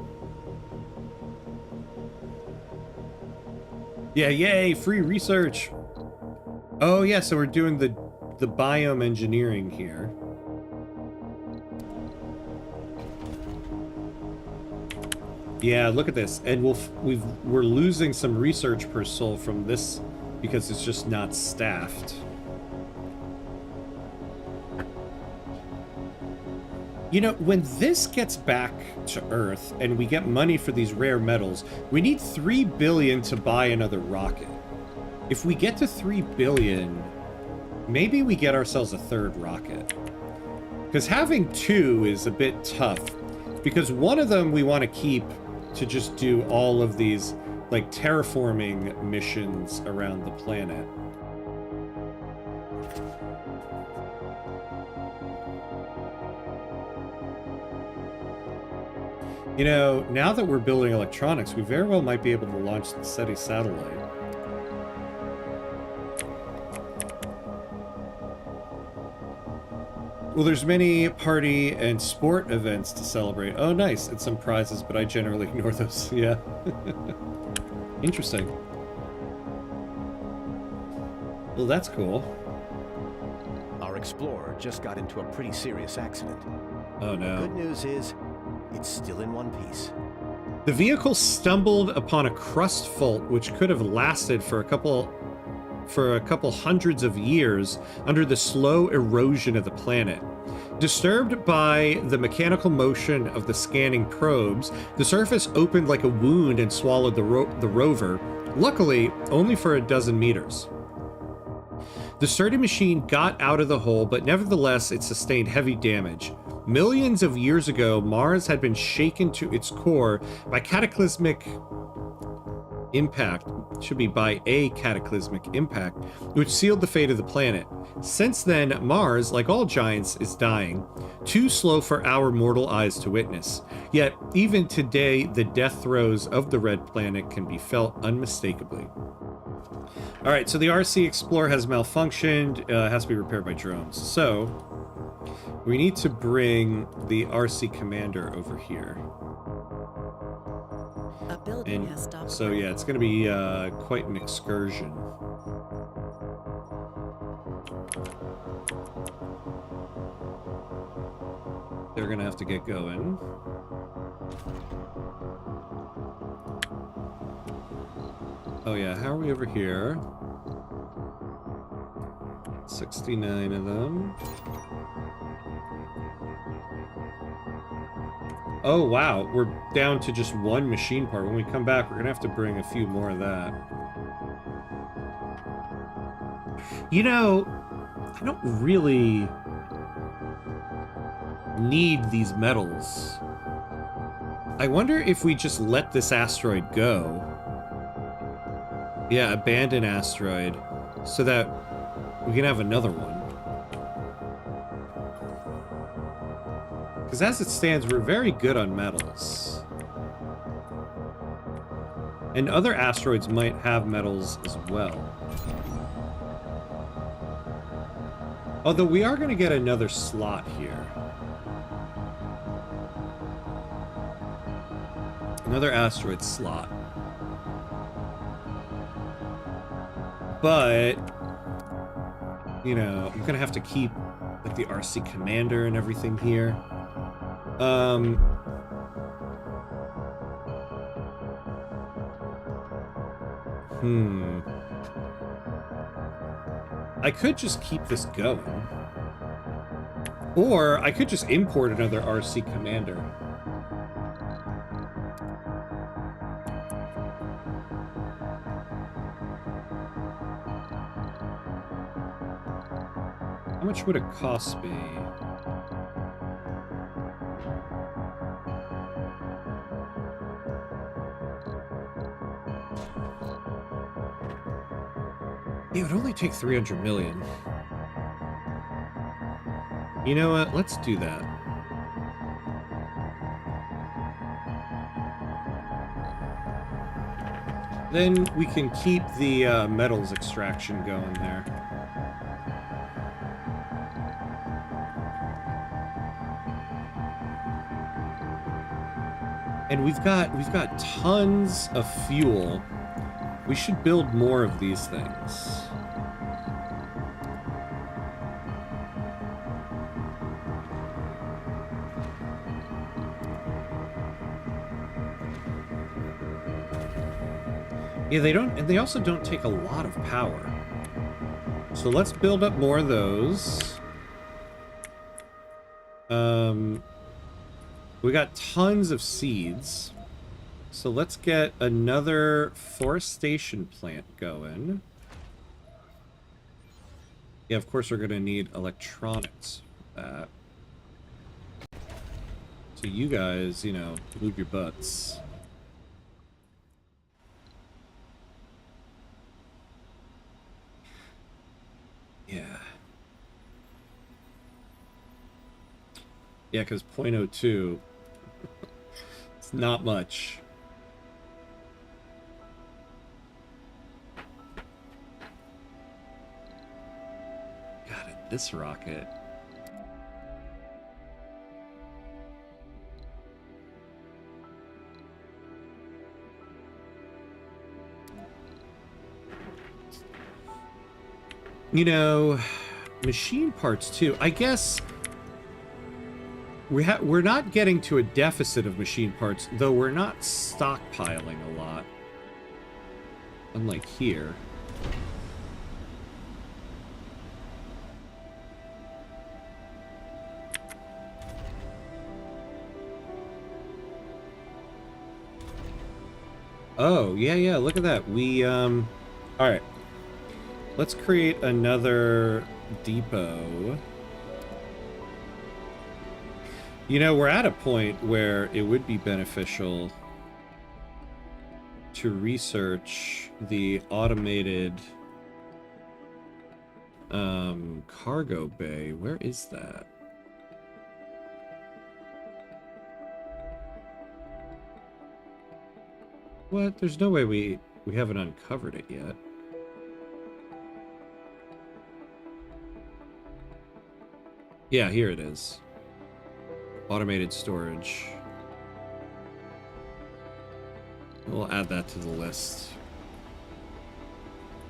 Yeah, yay, free research. Oh yeah, so we're doing the biome engineering here. Yeah, look at this. And we're losing some research per soul from this because it's just not staffed. You know, when this gets back to Earth and we get money for these rare metals, we need 3 billion to buy another rocket. If we get to 3 billion, maybe we get ourselves a third rocket. Because having 2 is a bit tough. Because one of them we want to keep to just do all of these, like, terraforming missions around the planet. You know, now that we're building electronics, we very well might be able to launch the SETI satellite. Well, there's many party and sport events to celebrate. Oh, nice. And some prizes, but I generally ignore those. Yeah. Interesting. Well, that's cool. Our explorer just got into a pretty serious accident. Oh, no. The good news is, it's still in one piece. The vehicle stumbled upon a crust fault which could have lasted for a couple hundreds of years under the slow erosion of the planet. Disturbed by the mechanical motion of the scanning probes, the surface opened like a wound and swallowed the rover, luckily only for a dozen meters. The sturdy machine got out of the hole, but nevertheless it sustained heavy damage. Millions of years ago, Mars had been shaken to its core by cataclysmic impact, should be by a cataclysmic impact, which sealed the fate of the planet. Since then, Mars, like all giants, is dying, too slow for our mortal eyes to witness. Yet, even today, the death throes of the red planet can be felt unmistakably. Alright, so the RC Explorer has malfunctioned, has to be repaired by drones. So, we need to bring the RC Commander over here. A building has stopped. So yeah, it's going to be quite an excursion. They're going to have to get going. Oh yeah, how are we over here? 69 of them. Oh wow, we're down to just one machine part. When we come back, we're gonna have to bring a few more of that. You know, I don't really need these metals. I wonder if we just let this asteroid go. Yeah, abandon asteroid, so that we can have another one. Because as it stands, we're very good on metals. And other asteroids might have metals as well. Although we are going to get another slot here. Another asteroid slot. But, you know, I'm going to have to keep like the RC commander and everything here. I could just keep this going. Or I could just import another RC commander. How much would it cost me? It would only take 300 million. You know what? Let's do that. Then we can keep the metals extraction going there. And we've got tons of fuel. We should build more of these things. Yeah, they also don't take a lot of power. So let's build up more of those. We got tons of seeds. So let's get another forestation plant going. Yeah, of course we're going to need electronics for that. So you guys, you know, move your butts. Yeah. Yeah, because 0.02, it's not much. God, this rocket. You know, machine parts too. I guess we're not getting to a deficit of machine parts, though we're not stockpiling a lot. Unlike here. Oh, yeah, look at that. We, all right. Let's create another depot. You know, we're at a point where it would be beneficial to research the automated cargo bay. Where is that? What? There's no way we haven't uncovered it yet. Yeah, here it is. Automated storage. We'll add that to the list.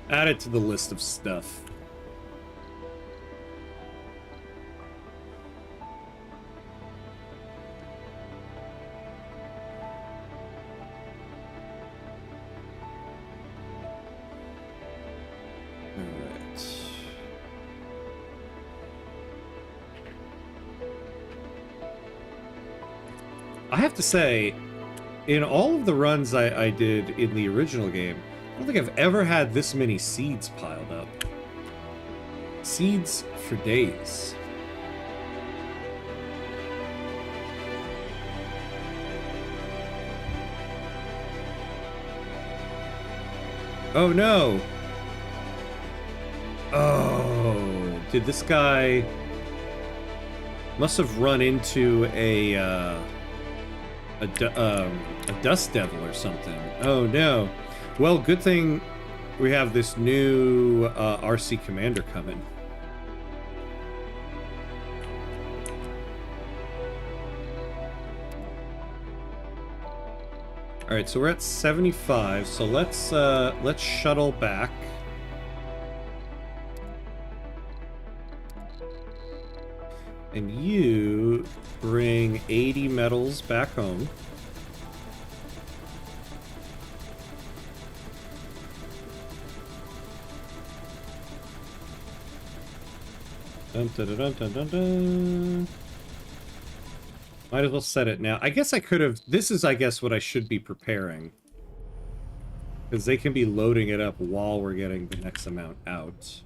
Add it to the list of stuff. I have to say, in all of the runs I did in the original game, I don't think I've ever had this many seeds piled up. Seeds for days. Oh no! Oh, did this guy must have run into a dust devil or something? Oh no! Well, good thing we have this new RC commander coming. All right, so we're at 75. So let's shuttle back. And you bring 80 metals back home. Dun, dun, dun, dun, dun, dun. Might as well set it now. I guess I could have... This is, I guess, what I should be preparing. Because they can be loading it up while we're getting the next amount out.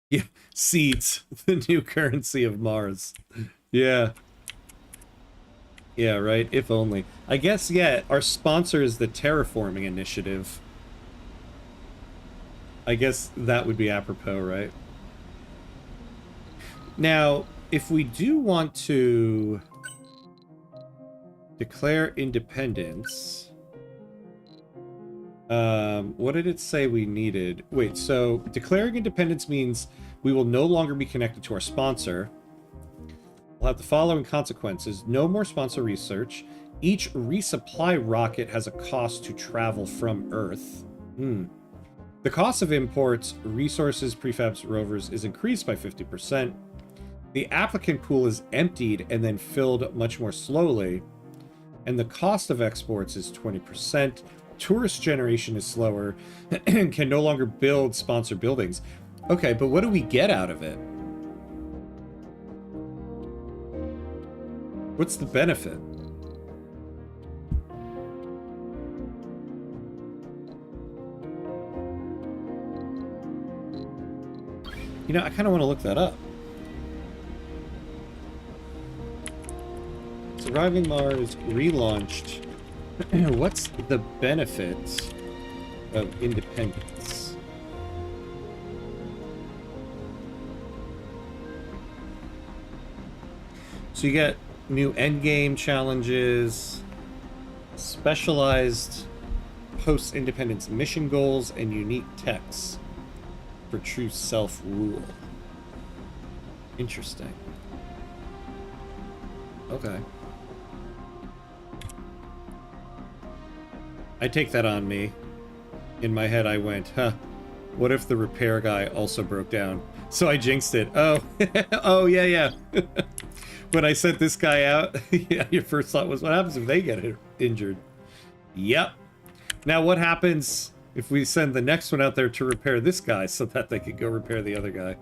Yeah, seeds. The new currency of Mars. Yeah. Yeah, right? If only. I guess, yeah, our sponsor is the Terraforming Initiative. I guess that would be apropos, right? Now, if we do want to declare independence, what did it say we needed? Wait, so declaring independence means we will no longer be connected to our sponsor. We'll have the following consequences. No more sponsor research. Each resupply rocket has a cost to travel from Earth. The cost of imports, resources, prefabs, rovers is increased by 50%. The applicant pool is emptied and then filled much more slowly. And the cost of exports is 20%. Tourist generation is slower and can no longer build sponsor buildings. Okay, but what do we get out of it? What's the benefit? You know, I kind of want to look that up. Surviving Mars Relaunched. What's the benefit of independence? So you get new endgame challenges, specialized post-independence mission goals, and unique texts for true self-rule. Interesting. Okay. I take that on me. In my head I went, huh, what if the repair guy also broke down? So I jinxed it. Oh, oh yeah. When I sent this guy out, yeah, your first thought was, what happens if they get injured? Yep. Now what happens if we send the next one out there to repair this guy so that they can go repair the other guy?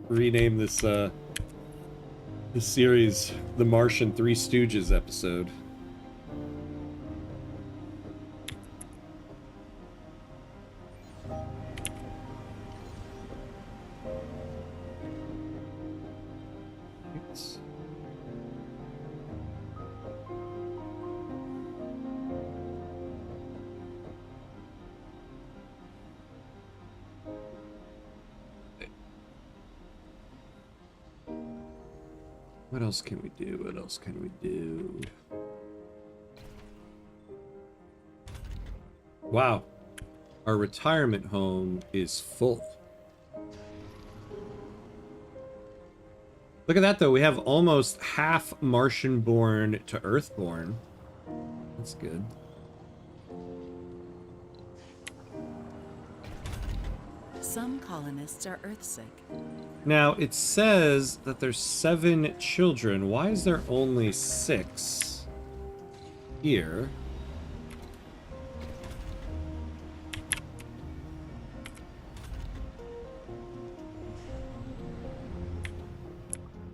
Rename this, this series the Martian Three Stooges episode. What else can we do? What else can we do? Wow. Our retirement home is full. Look at that, though. We have almost half Martian-born to Earth-born. That's good. Some colonists are Earthsick. Now, it says that there's 7 children. Why is there only 6 here?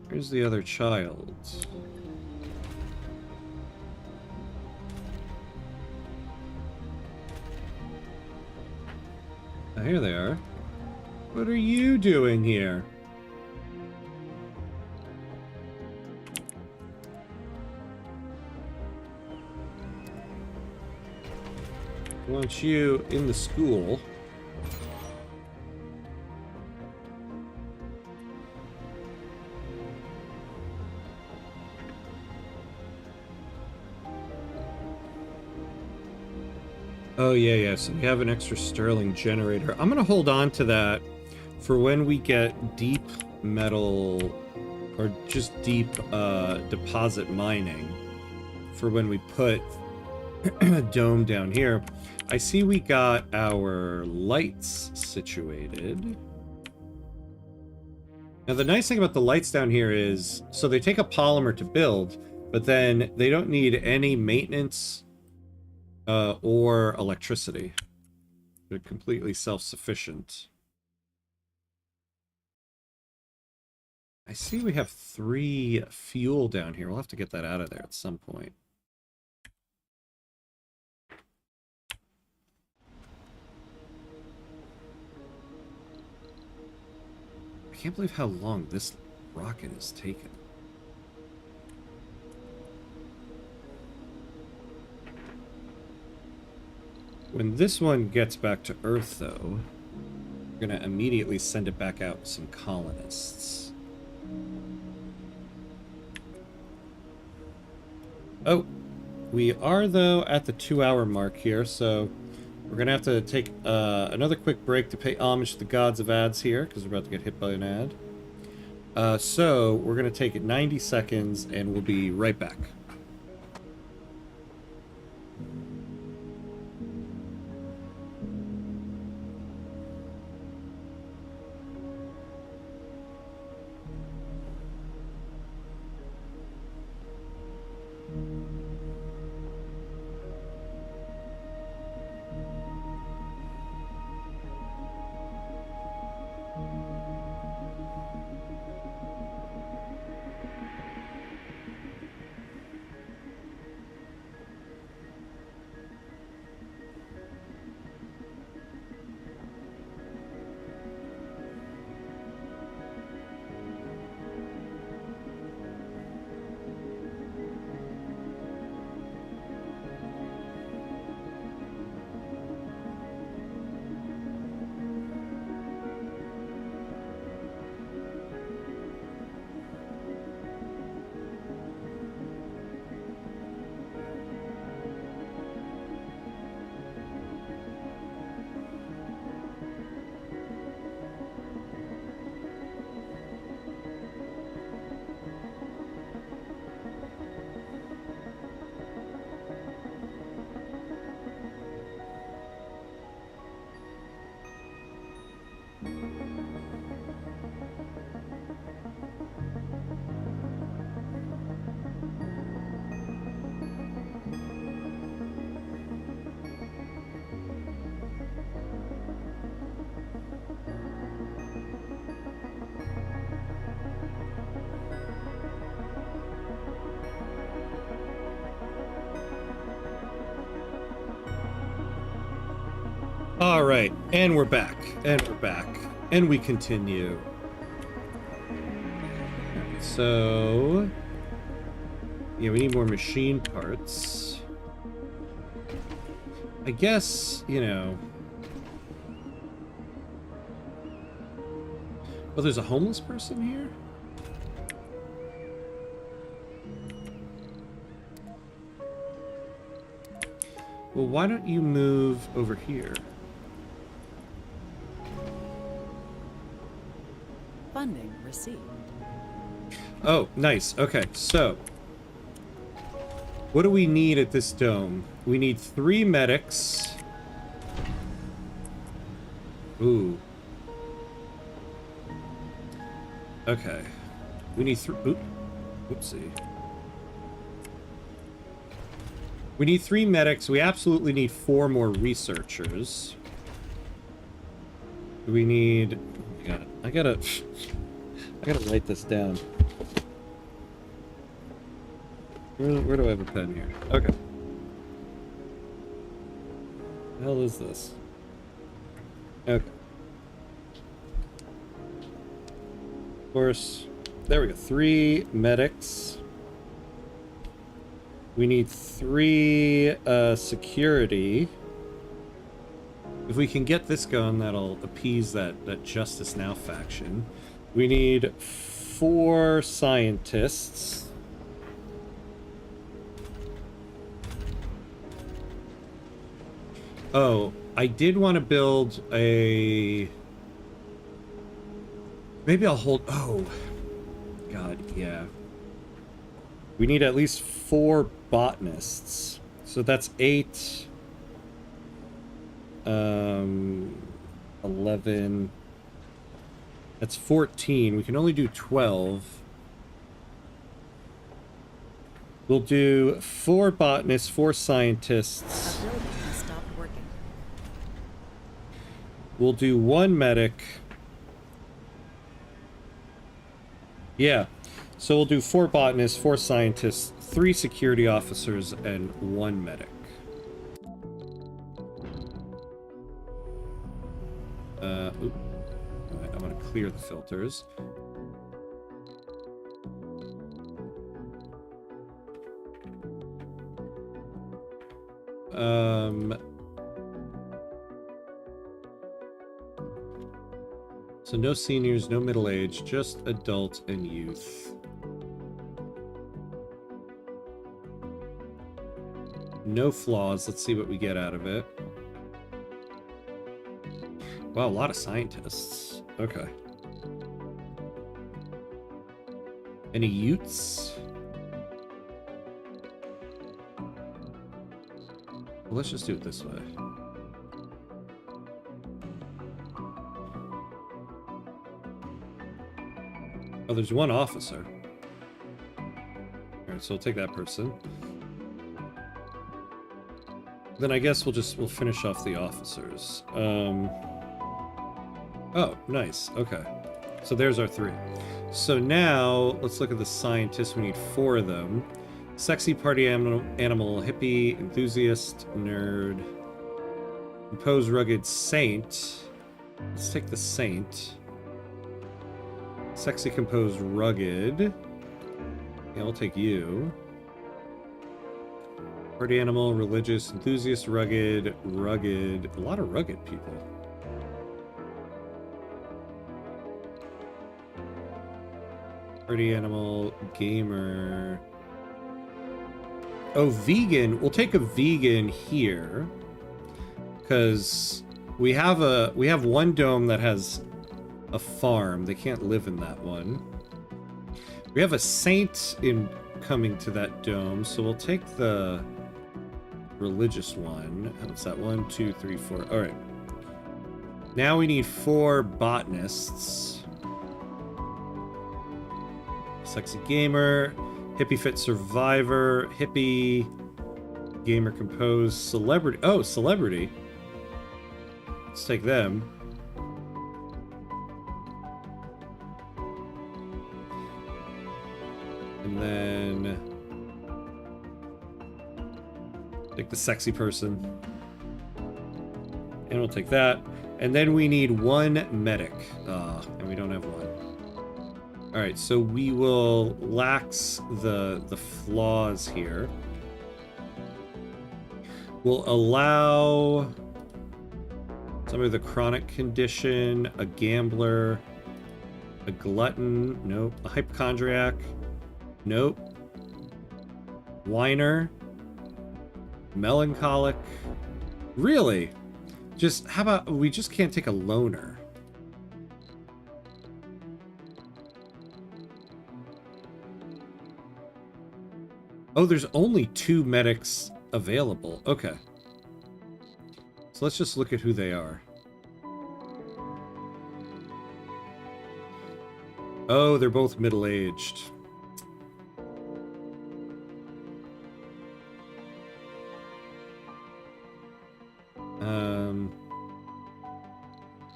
Here's the other child. Oh, here they are. What are you doing here? I want you in the school. Oh, yeah. So we have an extra Sterling generator. I'm going to hold on to that for when we get deep metal or just deep deposit mining for when we put dome down here. I see we got our lights situated. Now, the nice thing about the lights down here is, so they take a polymer to build, but then they don't need any maintenance or electricity. They're completely self-sufficient. I see we have 3 fuel down here. We'll have to get that out of there at some point. I can't believe how long this rocket has taken. When this one gets back to Earth, though, we're going to immediately send it back out with some colonists. Oh, we are, though, at the 2-hour mark here, so we're going to have to take another quick break to pay homage to the gods of ads here, because we're about to get hit by an ad. So we're going to take it 90 seconds, and we'll be right back. All right, and we're back, and we continue. So, yeah, we need more machine parts. I guess, you know. Oh, there's a homeless person here? Well, why don't you move over here? Funding received. Oh, nice. Okay, so what do we need at this dome? We need 3 medics. Ooh. Okay. We need Oopsie. We need 3 medics. We absolutely need 4 more researchers. We need... Oh my god. I gotta write this down. Where do I have a pen here? Okay. The hell is this? Okay. Of course. There we go. 3 medics. We need 3 security. If we can get this going, that'll appease that Justice Now faction. We need 4 scientists. Oh, I did want to build a... Maybe I'll hold... Oh. God, yeah. We need at least 4 botanists. So that's 8... 11... That's 14. We can only do 12. We'll do 4 botanists, 4 scientists. A building has stopped working. We'll do 1 medic. Yeah. So we'll do 4 botanists, 4 scientists, 3 security officers, and 1 medic. Oop. Alright, I'm gonna clear the filters. So no seniors, no middle age, just adult and youth. No flaws. Let's see what we get out of it. Wow, a lot of scientists. Okay. Any Utes? Well, let's just do it this way. Oh, there's 1 officer. Alright, so we'll take that person. Then I guess we'll finish off the officers. Oh, nice. Okay. So there's our 3. So now, let's look at the scientists. We need 4 of them. Sexy party animal, hippie, enthusiast, nerd. Composed rugged saint. Let's take the saint. Sexy composed rugged. Yeah, we'll take you. Party animal, religious, enthusiast, rugged. A lot of rugged people. Party animal, gamer. Oh, vegan. We'll take a vegan here. Because we have 1 dome that has a farm. They can't live in that one. We have a saint coming to that dome, so we'll take the religious one. What's that? 1, 2, 3, 4. All right. Now we need 4 botanists. Sexy gamer, hippie fit survivor, hippie gamer composed, celebrity. Oh, celebrity. Let's take them. And then take the sexy person. And we'll take that. And then we need 1 medic. And we don't have 1. Alright, so we will lax the flaws here. We'll allow somebody with a chronic condition, a gambler, a glutton, nope. A hypochondriac, nope. Whiner, melancholic. Really? Just, how about, we just can't take a loner? Oh, there's only 2 medics available. Okay. So let's just look at who they are. Oh, they're both middle-aged.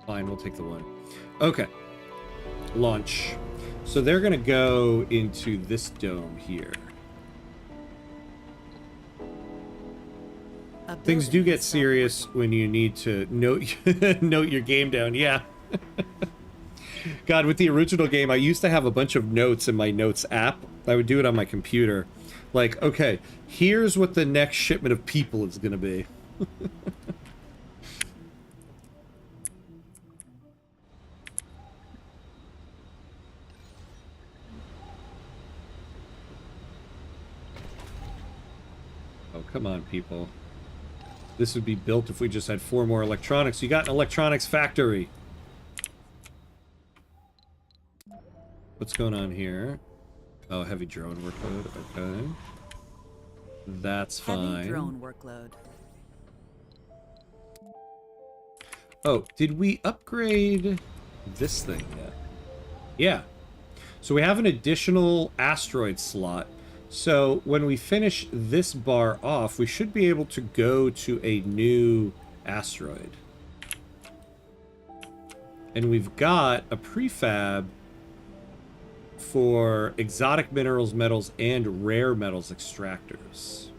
Fine, we'll take the 1. Okay. Launch. So they're gonna go into this dome here. A Things do building get has stopped serious when you need to note note your game down. Yeah. God, with the original game, I used to have a bunch of notes in my notes app. I would do it on my computer. Like, okay, here's what the next shipment of people is going to be. Oh, come on, people. This would be built if we just had 4 more electronics. You got an electronics factory. What's going on here? Oh, heavy drone workload. Okay. That's fine. Heavy drone workload. Oh, did we upgrade this thing yet? Yeah. So we have an additional asteroid slot. So when we finish this bar off, we should be able to go to a new asteroid. And we've got a prefab for exotic minerals, metals, and rare metals extractors.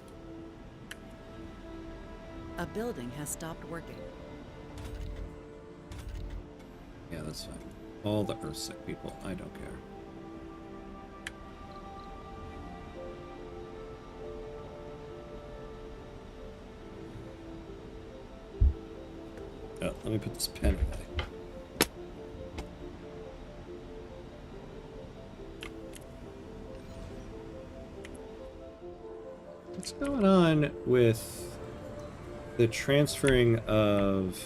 A building has stopped working. Yeah, that's fine. All the Earthsick people, I don't care. Oh, let me put this pen away. What's going on with the transferring of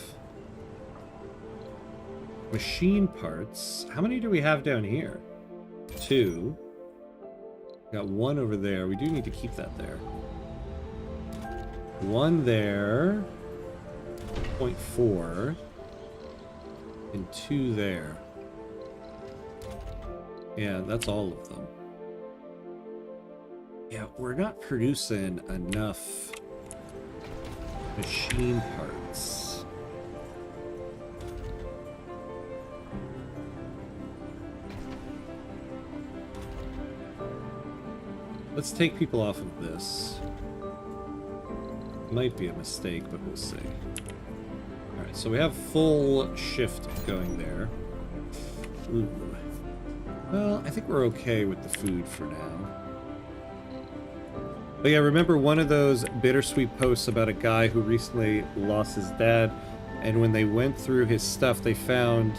machine parts? How many do we have down here? 2. Got 1 over there. We do need to keep that there. 1 there. 0.4. And 2 there. Yeah, that's all of them. Yeah, we're not producing enough machine parts. Let's take people off of this. Might be a mistake, but we'll see. Alright, so we have full shift going there. Ooh. Well, I think we're okay with the food for now. But yeah, remember one of those bittersweet posts about a guy who recently lost his dad, and when they went through his stuff, they found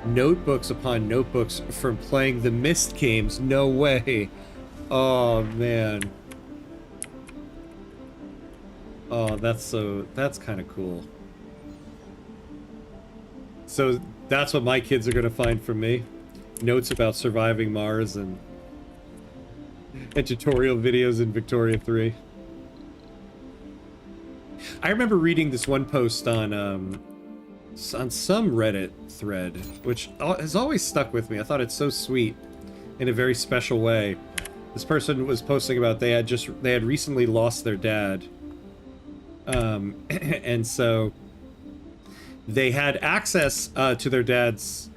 notebooks upon notebooks from playing the Myst games? No way. Oh, man. Oh, that's kind of cool. So that's what my kids are going to find from me. Notes about surviving Mars and tutorial videos in Victoria 3. I remember reading this one post on some Reddit thread, which has always stuck with me. I thought it's so sweet in a very special way. This person was posting about they had recently lost their dad, and so they had access to their dad's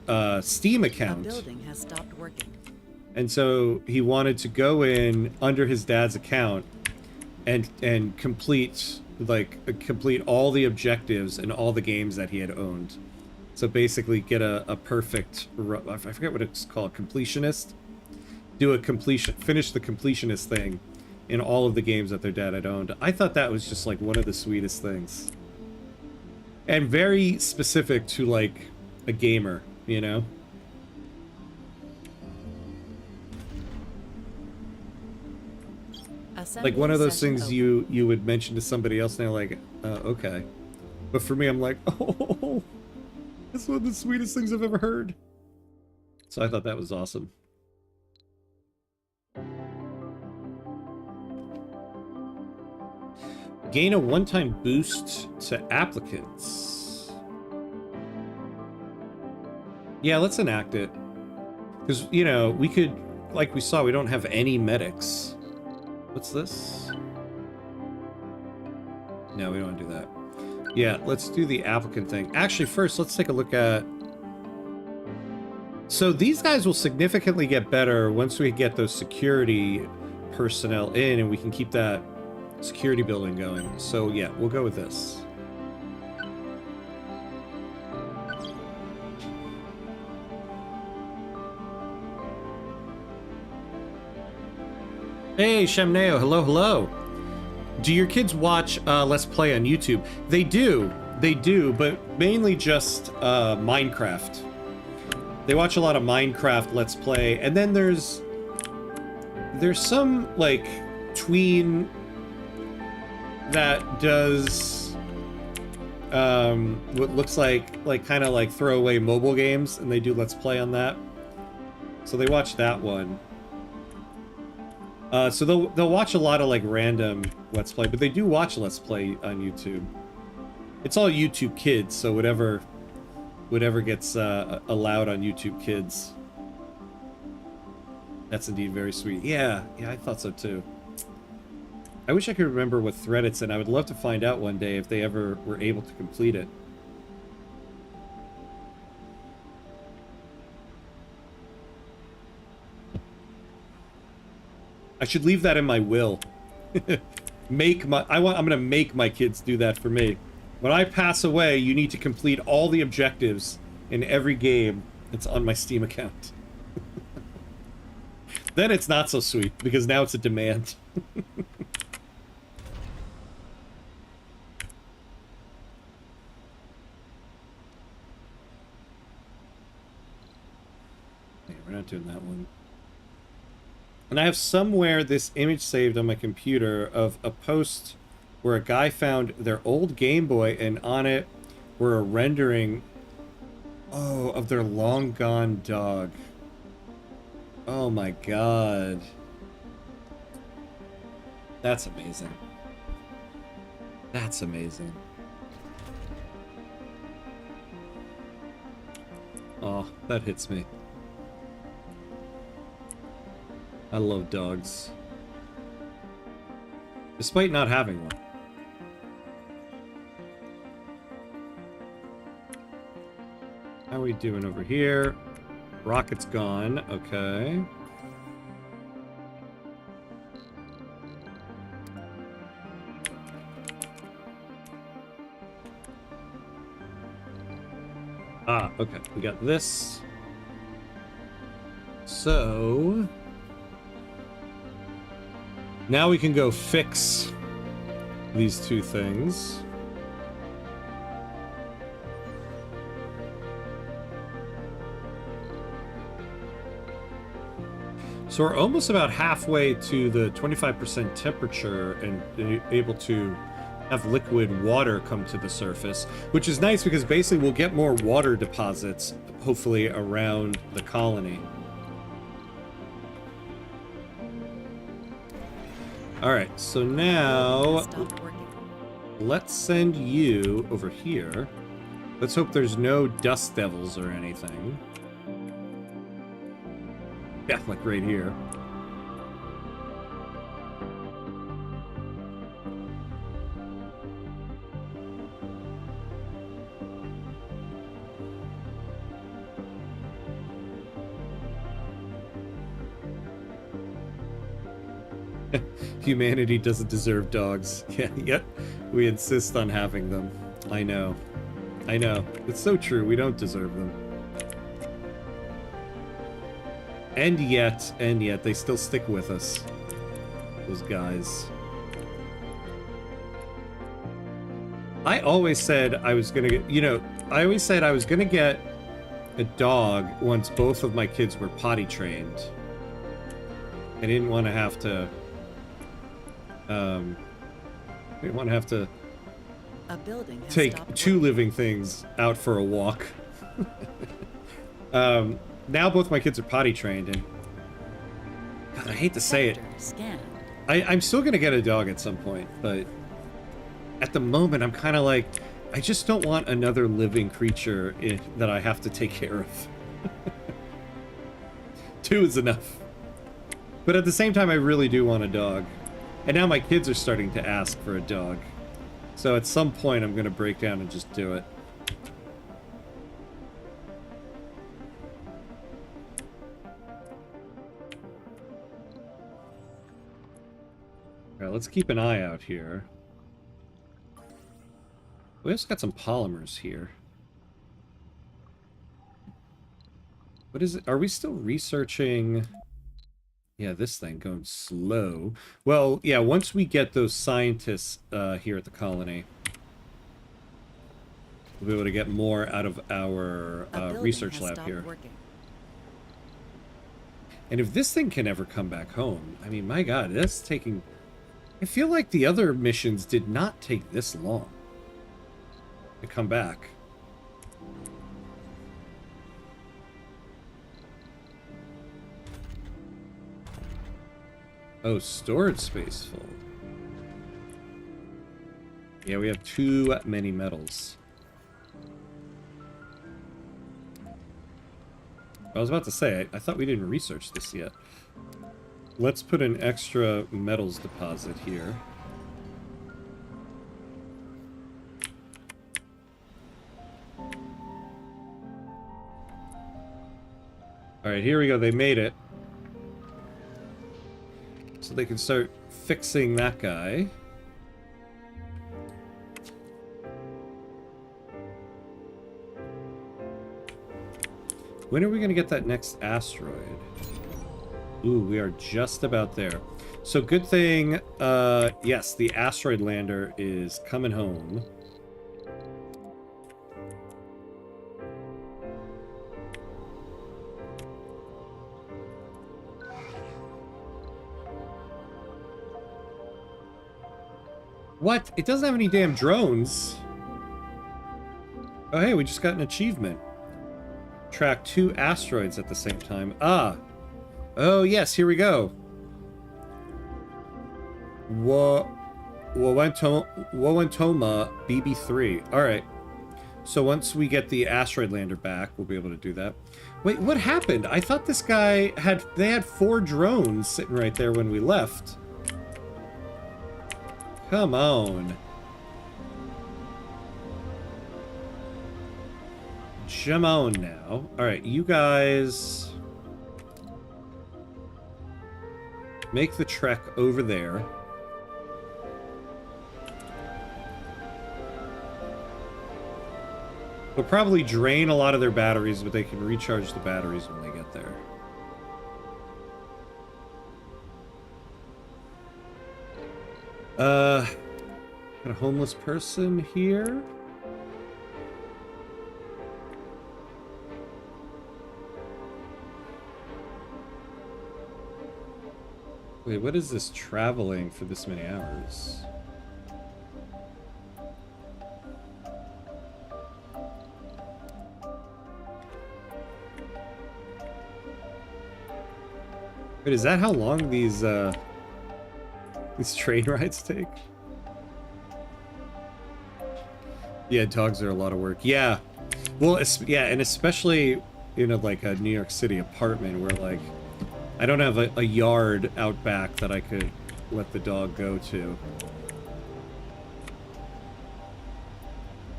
Steam account. A building has stopped working. And so he wanted to go in under his dad's account and complete all the objectives and all the games that he had owned. So basically get a perfect, I forget what it's called, completionist. Finish the completionist thing in all of the games that their dad had owned. I thought that was just like one of the sweetest things. And very specific to like a gamer, you know? Like one of those things you would mention to somebody else and they're like, okay. But for me, I'm like, oh, that's one of the sweetest things I've ever heard. So I thought that was awesome. Gain a one-time boost to applicants. Yeah, let's enact it. Because, you know, we could, like we saw, we don't have any medics. What's this? No, we don't want to do that. Yeah, let's do the applicant thing. Actually, first, let's take a look at... So these guys will significantly get better once we get those security personnel in, and we can keep that security building going. So yeah, we'll go with this. Hey, Shamneo, hello, hello. Do your kids watch Let's Play on YouTube? They do, but mainly just Minecraft. They watch a lot of Minecraft Let's Play, and then there's some, like, tween that does what looks like kind of like throwaway mobile games, and they do Let's Play on that. So they watch that one. So they'll watch a lot of like random Let's Play, but they do watch Let's Play on YouTube. It's all YouTube Kids, so whatever gets allowed on YouTube Kids. That's indeed very sweet. Yeah, I thought so too. I wish I could remember what thread it's in. I would love to find out one day if they ever were able to complete it. I should leave that in my will. I'm gonna make my kids do that for me. When I pass away, you need to complete all the objectives in every game that's on my Steam account. Then it's not so sweet, because now it's a demand. Hey, we're not doing that one. And I have somewhere this image saved on my computer of a post where a guy found their old Game Boy, and on it were a rendering, of their long gone dog. Oh my god. That's amazing. That's amazing. Oh, that hits me. I love dogs. Despite not having one. How are we doing over here? Rocket's gone. Okay. Ah, okay. We got this. So... now we can go fix these two things. So we're almost about halfway to the 25% temperature and able to have liquid water come to the surface, which is nice because basically we'll get more water deposits, hopefully, around the colony. Alright, so now let's send you over here. Let's hope there's no dust devils or anything. Yeah, like right here. Humanity doesn't deserve dogs. Yeah, yet we insist on having them. I know. I know. It's so true. We don't deserve them. And yet, they still stick with us. Those guys. I always said I was gonna get, I always said I was gonna get a dog once both of my kids were potty trained. I didn't want to have to, I didn't want to have to take two living things out for a walk. Now both my kids are potty trained, and God, I hate to say it. I'm still gonna get a dog at some point, but at the moment I'm kind of like, I just don't want another living creature that I have to take care of. Two is enough. But at the same time, I really do want a dog. And now my kids are starting to ask for a dog. So at some point I'm gonna break down and just do it. All right, let's keep an eye out here. We also got some polymers here. What is it? Are we still researching? Yeah, this thing going slow. Well, yeah, once we get those scientists here at the colony, we'll be able to get more out of our research lab here. Working. And if this thing can ever come back home, I mean, my God, that's taking... I feel like the other missions did not take this long to come back. Oh, storage space full. Yeah, we have too many metals. I was about to say, I thought we didn't research this yet. Let's put an extra metals deposit here. Alright, here we go. They made it. So they can start fixing that guy. When are we going to get that next asteroid? Ooh, we are just about there. So good thing, yes, the asteroid lander is coming home. What? It doesn't have any damn drones. Oh, hey, we just got an achievement. Track 2 asteroids at the same time. Ah. Oh, yes, here we go. Wawantoma BB3. Alright. So once we get the asteroid lander back, we'll be able to do that. Wait, what happened? I thought this guy had... They had 4 drones sitting right there when we left. Come on. Come on now. Alright, you guys... make the trek over there. We'll probably drain a lot of their batteries, but they can recharge the batteries when they get there. Got a homeless person here. Wait, what is this traveling for this many hours? Wait, is that how long these train rides take? Yeah, dogs are a lot of work. Yeah. Well, yeah, and especially in like a New York City apartment where, like, I don't have a yard out back that I could let the dog go to.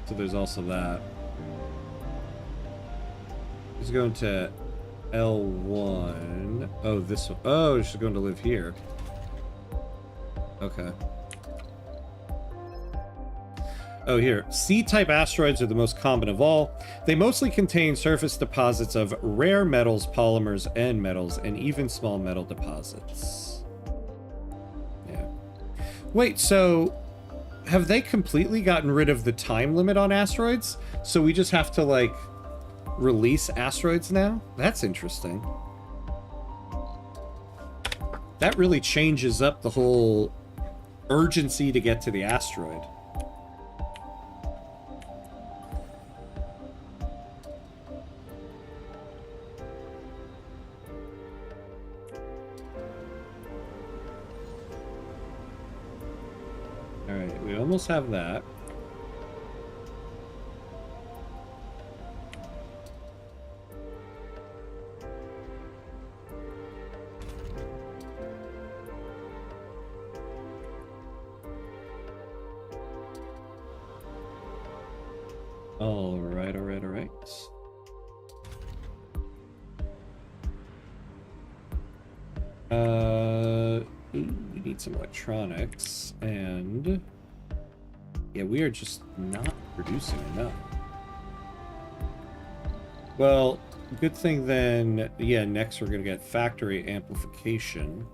So there's also that. He's going to L1. Oh, this one. Oh, she's going to live here. Okay. Oh, here. C-type asteroids are the most common of all. They mostly contain surface deposits of rare metals, polymers, and metals, and even small metal deposits. Yeah. Wait, so have they completely gotten rid of the time limit on asteroids? So we just have to, like, release asteroids now? That's interesting. That really changes up the whole urgency to get to the asteroid. Alright, we almost have that. Alright, alright, alright. We need need some electronics, and yeah, we are just not producing enough. Well, good thing then, yeah, next we're gonna get factory amplification,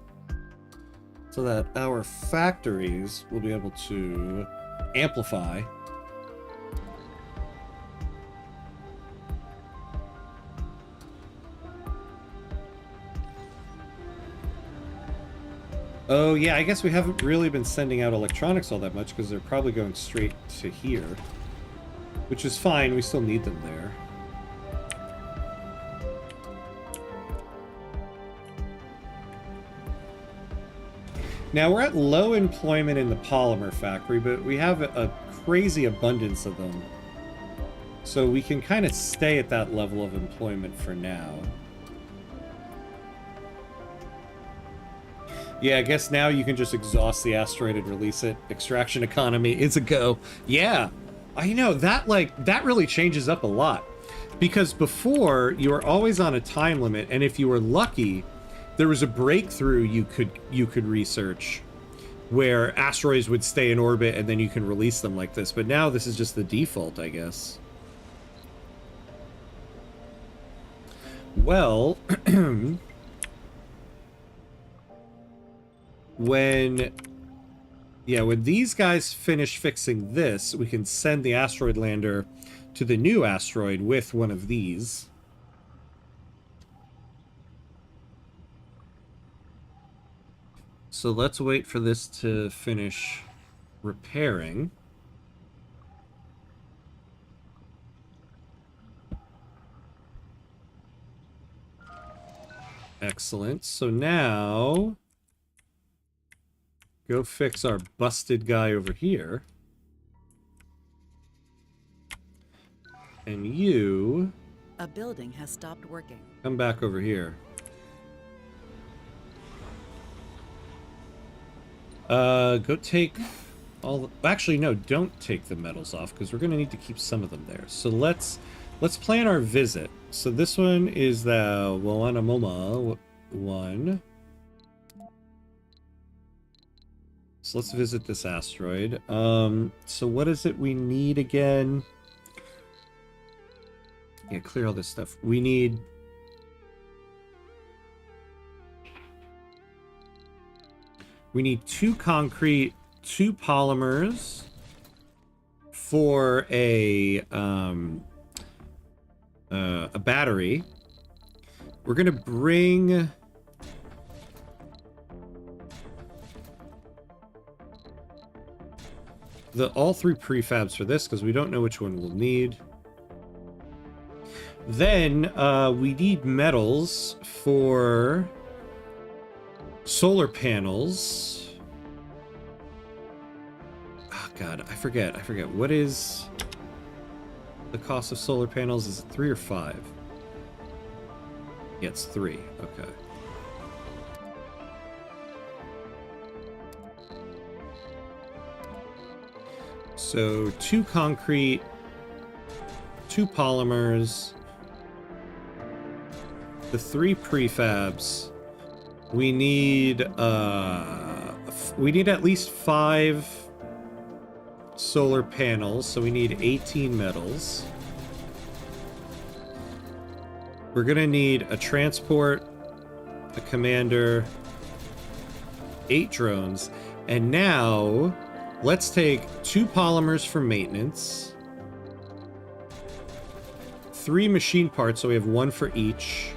so that our factories will be able to amplify. Oh yeah, I guess we haven't really been sending out electronics all that much because they're probably going straight to here. Which is fine, we still need them there. Now we're at low employment in the polymer factory, but we have a crazy abundance of them. So we can kind of stay at that level of employment for now. Yeah, I guess now you can just exhaust the asteroid and release it. Extraction economy is a go. Yeah, I know, that really changes up a lot. Because before, you were always on a time limit, and if you were lucky, there was a breakthrough you could research where asteroids would stay in orbit and then you can release them like this. But now this is just the default, I guess. Well, when these guys finish fixing this, we can send the asteroid lander to the new asteroid with one of these. So let's wait for this to finish repairing. Excellent. So now, go fix our busted guy over here. And you... A building has stopped working. Come back over here. Go take all the... Actually, no, don't take the metals off, because we're going to need to keep some of them there. So let's plan our visit. So this one is the Wawanamoma one. So let's visit this asteroid. So what is it we need again? Yeah, clear all this stuff. We need... We need 2 concrete, 2 polymers for a battery. We're gonna bring all 3 prefabs for this because we don't know which one we'll need. Then we need metals for solar panels. Oh god, I forget. What is the cost of solar panels? Is it 3 or 5? Yeah, it's 3. Okay. So 2 concrete, 2 polymers, the 3 prefabs. We need at least 5 solar panels, so we need 18 metals. We're gonna need a transport, a commander, 8 drones, and now let's take 2 polymers for maintenance, 3 machine parts, so we have 1 for each,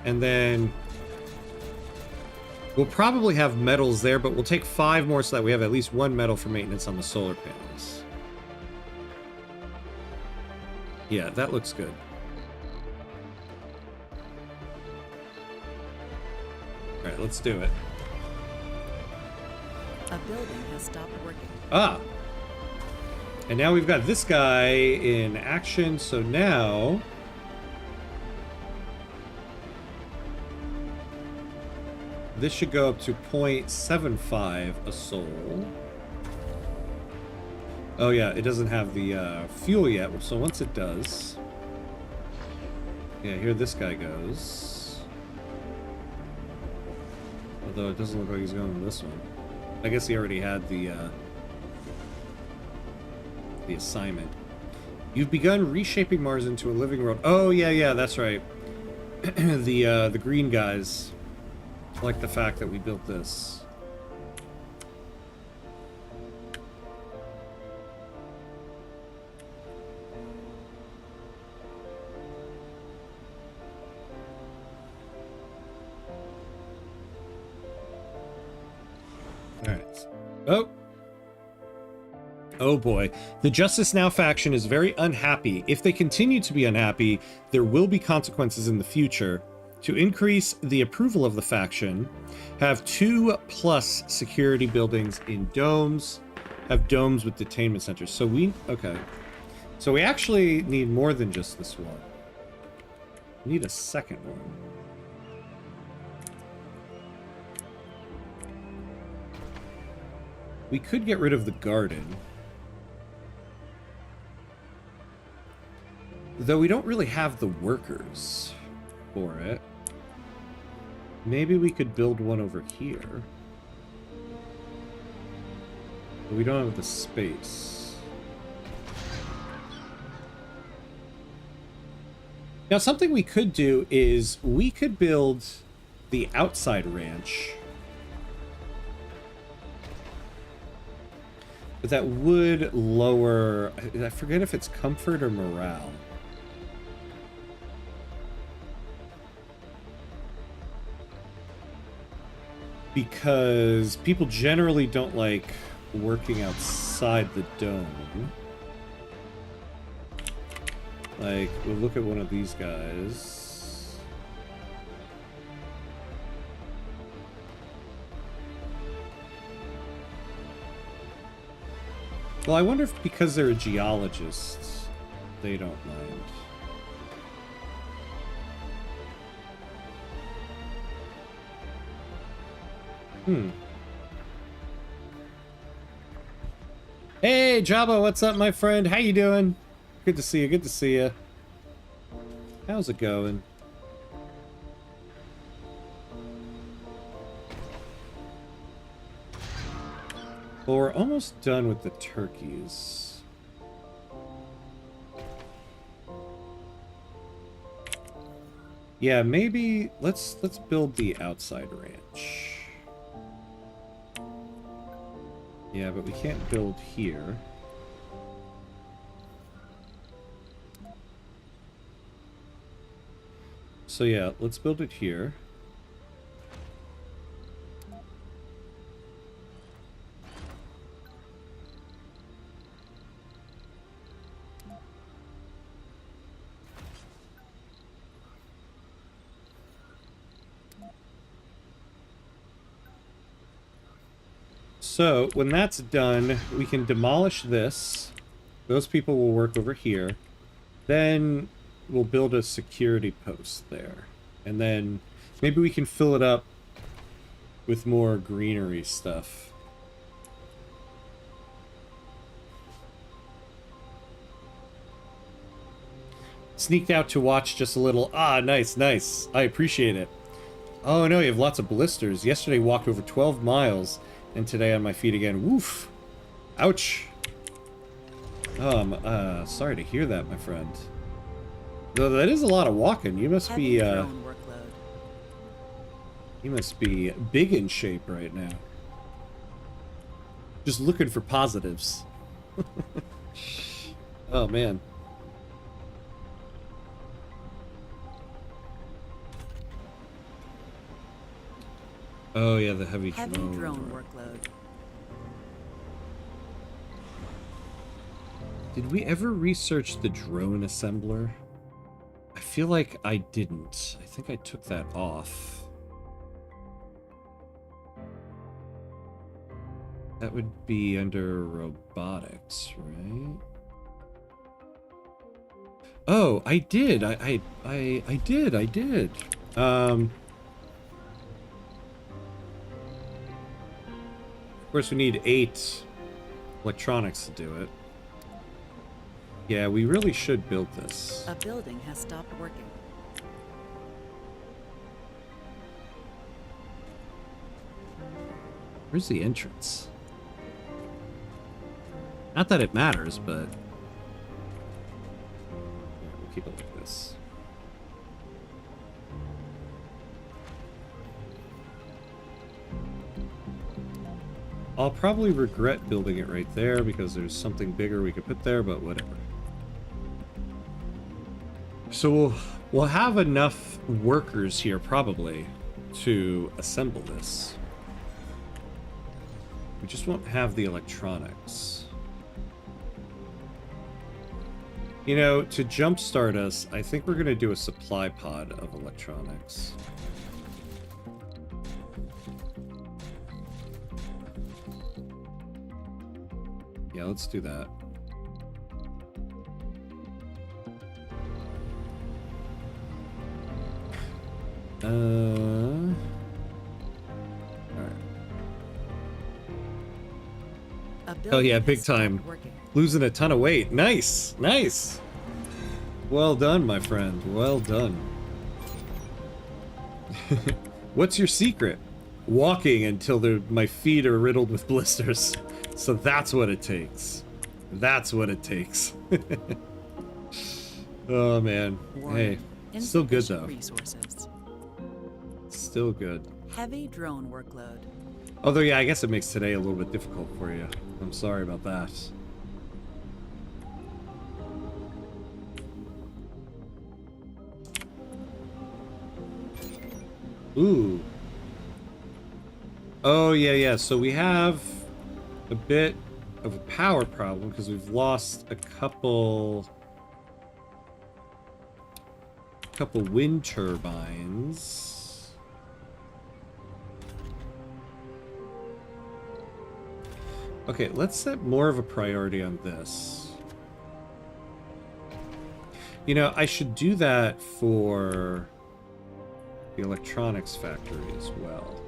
and then we'll probably have metals there, but we'll take 5 more so that we have at least 1 metal for maintenance on the solar panels. Yeah, that looks good. Alright, let's do it. A building has stopped working. Ah! And now we've got this guy in action, so now... this should go up to 0.75 a sol. Oh yeah, it doesn't have the fuel yet, so once it does... yeah, here this guy goes. Although it doesn't look like he's going to this one. I guess he already had the assignment. You've begun reshaping Mars into a living world. Oh, yeah, that's right. The green guys like the fact that we built this. Alright. Oh boy. The Justice Now faction is very unhappy. If they continue to be unhappy, there will be consequences in the future. To increase the approval of the faction, have 2+ security buildings in domes, have domes with detainment centers. So okay. So we actually need more than just this one. We need a second one. We could get rid of the garden. Though we don't really have the workers for it. Maybe we could build one over here. But we don't have the space. Now, something we could do is we could build the outside ranch. But that would lower... I forget if it's comfort or morale. Because people generally don't like working outside the dome. Like, we'll look at one of these guys. Well, I wonder if because they're a geologist, they don't mind. Hey, Jabba, what's up, my friend? How you doing? Good to see you, good to see you. How's it going? Well, we're almost done with the turkeys. Yeah, maybe let's build the outside ranch. Yeah, but we can't build here. So yeah, let's build it here. So, when that's done, we can demolish this. Those people will work over here. Then we'll build a security post there. And then maybe we can fill it up with more greenery stuff. Sneaked out to watch just a little. Ah, nice, nice. I appreciate it. Oh no, you have lots of blisters. Yesterday walked over 12 miles. And today on my feet again. Woof. Ouch. Oh, I'm sorry to hear that, my friend. Though that is a lot of walking. You must be you must be big in shape right now. Just looking for positives. Oh man. Oh yeah, the heavy drone workload. Did we ever research the drone assembler? I feel like I didn't. I think I took that off. That would be under robotics, right? Oh, I did. I did. Of course, we need 8 electronics to do it. Yeah, we really should build this. A building has stopped working. Where's the entrance? Not that it matters, but... Yeah, we'll keep it like this. I'll probably regret building it right there because there's something bigger we could put there, but whatever. So we'll have enough workers here probably to assemble this. We just won't have the electronics. You know, to jumpstart us, I think we're going to do a supply pod of electronics. Yeah, let's do that. Alright. Oh yeah, big time. Losing a ton of weight. Nice! Nice! Well done, my friend. Well done. What's your secret? Walking until my feet are riddled with blisters. So that's what it takes. That's what it takes. Oh man. Hey, still good though. Resources. Still good. Heavy drone workload. Although yeah, I guess it makes today a little bit difficult for you. I'm sorry about that. Ooh. Oh yeah, yeah. So we have a bit of a power problem because we've lost a couple wind turbines. Okay, let's set more of a priority on this. You know, I should do that for the electronics factory as well.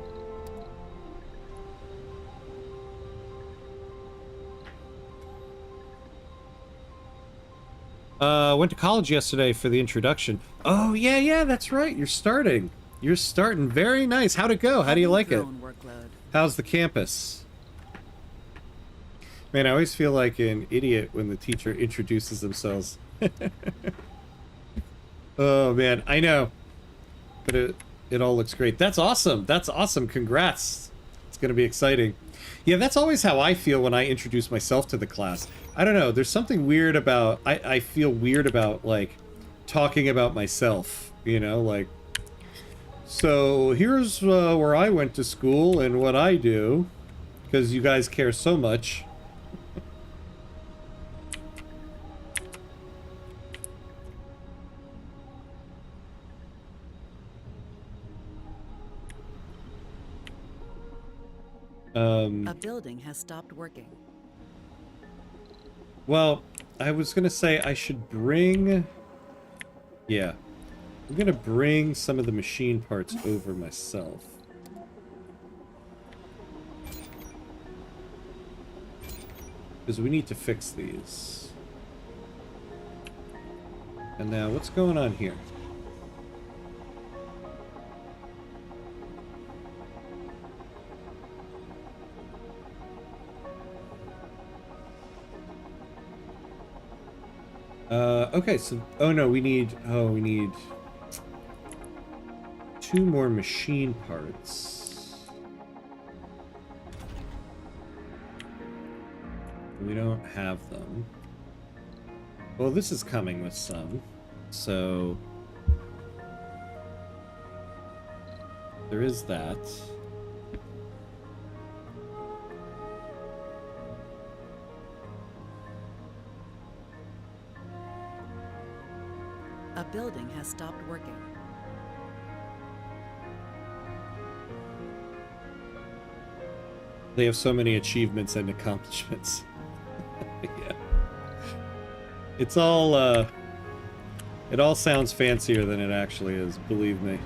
Went to college yesterday for the introduction. Oh, yeah, yeah, that's right. You're starting. You're starting. Very nice. How'd it go? How do you like it? How's the campus? Man, I always feel like an idiot when the teacher introduces themselves. Oh, man, I know. But it all looks great. That's awesome. That's awesome. Congrats. It's going to be exciting. Yeah, that's always how I feel when I introduce myself to the class. I don't know. There's something weird about... I feel weird about, like, talking about myself. You know, like... So, here's where I went to school and what I do. Because you guys care so much. A building has stopped working. Well, I was gonna say I should bring... Yeah. I'm gonna bring some of the machine parts over myself. Because we need to fix these. And now, what's going on here? Okay, so... Oh, no, we need 2 more machine parts. We don't have them. Well, this is coming with some, so... There is that. A building has stopped working. They have so many achievements and accomplishments. Yeah. It's all, it all sounds fancier than it actually is, believe me.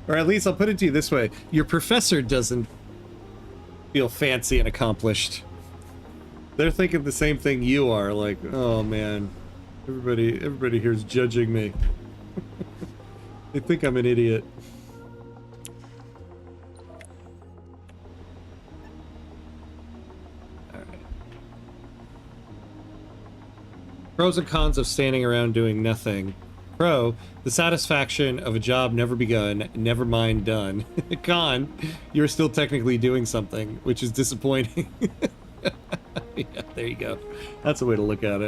Or at least I'll put it to you this way. Your professor doesn't feel fancy and accomplished. They're thinking the same thing you are, like, oh man, everybody here's judging me. They think I'm an idiot. Pros and cons of standing around doing nothing. Pro, the satisfaction of a job never begun, never mind done. Con, you're still technically doing something, which is disappointing. Yeah, there you go. That's a way to look at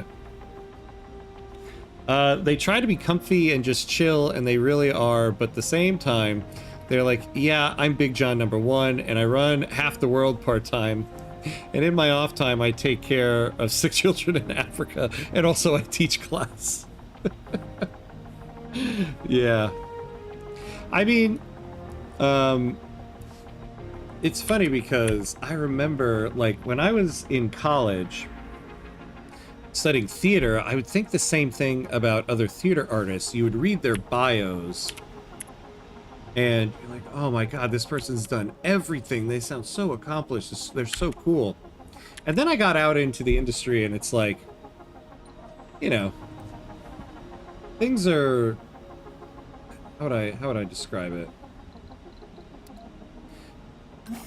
it. They try to be comfy and just chill, and they really are, but at the same time, they're like, yeah, I'm Big John #1, and I run half the world part-time, and in my off time, I take care of 6 children in Africa, and also I teach class. Yeah. I mean, it's funny because I remember, like, when I was in college studying theater, I would think the same thing about other theater artists. You would read their bios, and you're like, oh my god, this person's done everything. They sound so accomplished. They're so cool. And then I got out into the industry, and it's like, you know, things are... How would I describe it?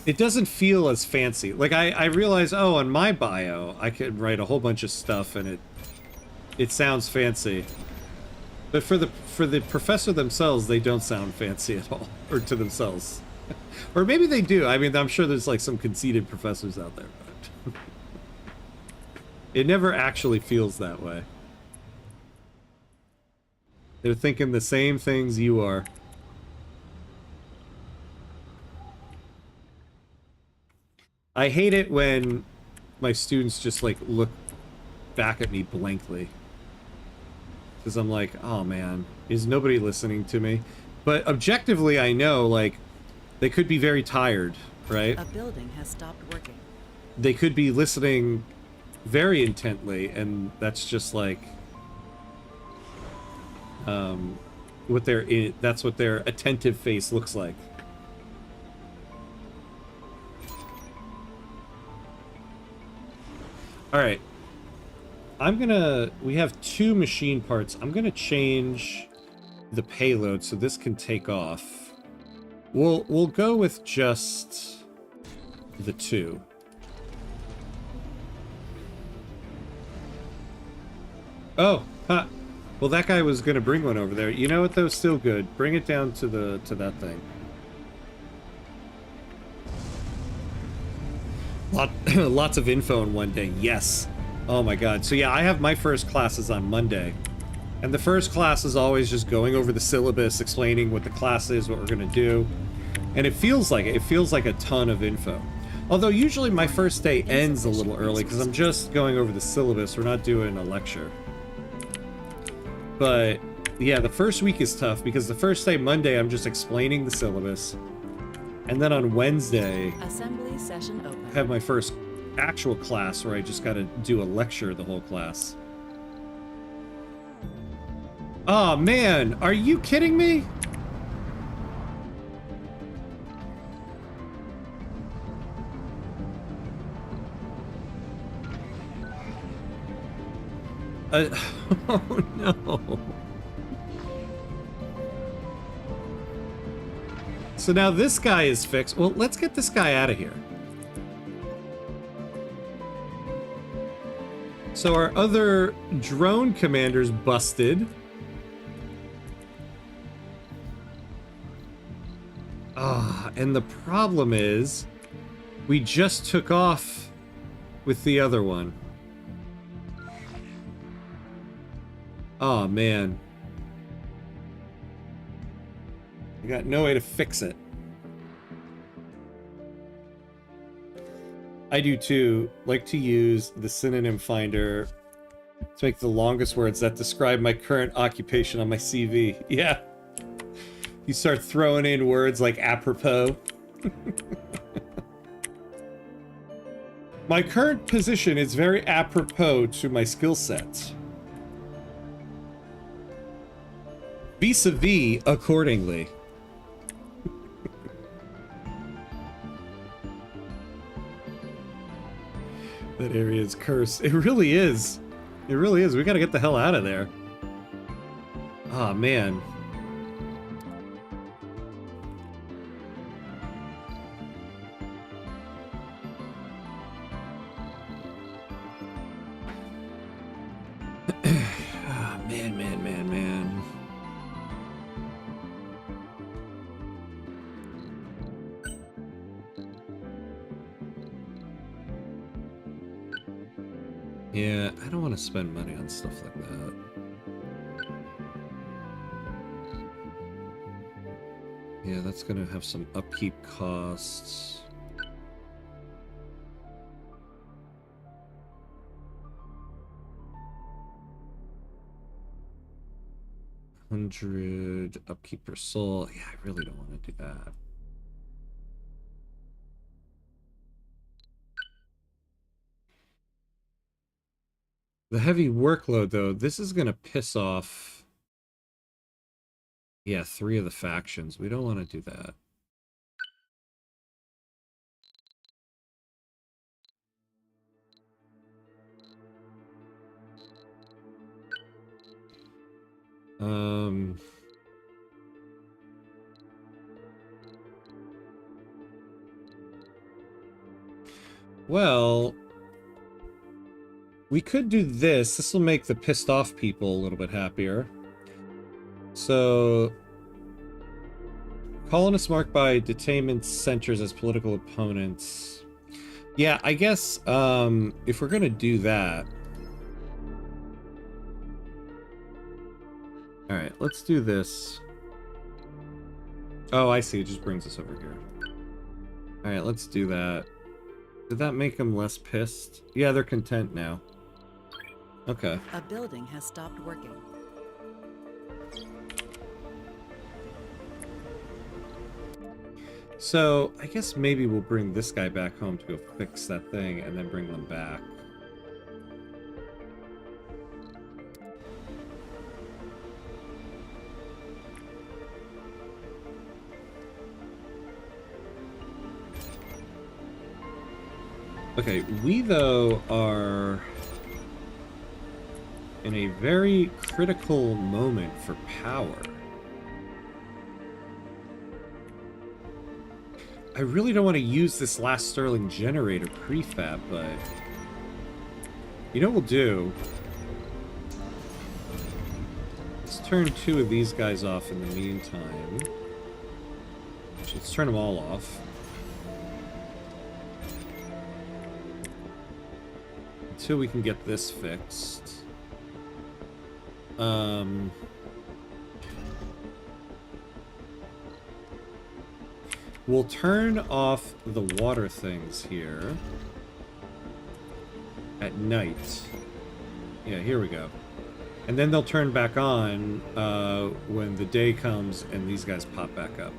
It doesn't feel as fancy. Like, I realize, oh, on my bio, I could write a whole bunch of stuff, and it sounds fancy. But for the professor themselves, they don't sound fancy at all. Or to themselves. Or maybe they do. I mean, I'm sure there's, like, some conceited professors out there, but... It never actually feels that way. They're thinking the same things you are. I hate it when my students just, like, look back at me blankly. Because I'm like, oh man, is nobody listening to me? But objectively, I know, like, they could be very tired, right? A building has stopped working. They could be listening very intently, and that's just like... that's what their attentive face looks like. Alright. we have 2 machine parts. I'm gonna change the payload so this can take off. We'll go with just the 2. Oh, huh. Well, that guy was gonna bring one over there. You know what, though? Still good. Bring it down to that thing. Lots of info in one day. Yes. Oh my god. So yeah, I have my first classes on Monday. And the first class is always just going over the syllabus, explaining what the class is, what we're gonna do. And it feels like it. It feels like a ton of info. Although usually my first day ends a little early because I'm just going over the syllabus. We're not doing a lecture. But yeah, the first week is tough because the first day, Monday, I'm just explaining the syllabus. And then on Wednesday, Assembly session open. I have my first actual class where I just gotta do a lecture the whole class. Oh man, are you kidding me? Oh no. So now this guy is fixed. Well, let's get this guy out of here. So our other drone commander's busted. Ah, and the problem is we just took off with the other one. Oh man. I got no way to fix it. I do too. Like to use the synonym finder to make the longest words that describe my current occupation on my CV. Yeah. You start throwing in words like apropos. My current position is very apropos to my skill set. Vis-a-vis accordingly. That area is cursed. It really is. It really is. We gotta get the hell out of there. Oh, man. Man. Yeah, I don't want to spend money on stuff like that. Yeah, that's gonna have some upkeep costs. $100 upkeep per soul. Yeah, I really don't want to do that. The heavy workload, though, this is gonna piss off. Yeah, 3 of the factions. We don't want to do that. Well, we could do this. This will make the pissed off people a little bit happier. So, colonists marked by detainment centers as political opponents. Yeah, I guess if we're gonna do that. All right, let's do this. Oh, I see. It just brings us over here. All right, let's do that. Did that make them less pissed? Yeah, they're content now. Okay. A building has stopped working. So, I guess maybe we'll bring this guy back home to go fix that thing and then bring them back. Okay, we, though, are in a very critical moment for power. I really don't want to use this last Sterling generator prefab, but you know what we'll do? Let's turn 2 of these guys off in the meantime. Let's turn them all off. Until we can get this fixed. We'll turn off the water things here at night. Yeah, here we go. And then they'll turn back on when the day comes and these guys pop back up.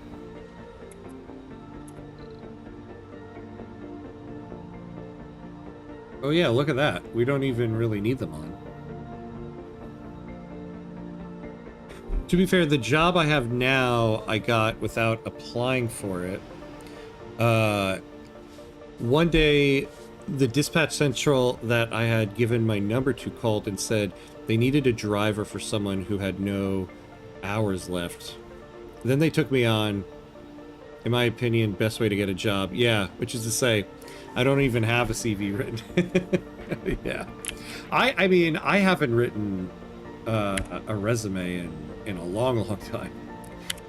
Oh yeah, look at that. We don't even really need them on. To be fair, the job I have now, I got without applying for it. One day, the dispatch central that I had given my number to called and said they needed a driver for someone who had no hours left. Then they took me on, in my opinion, best way to get a job. Yeah, which is to say, I don't even have a CV written. Yeah. I mean, I haven't written a resume in a long time.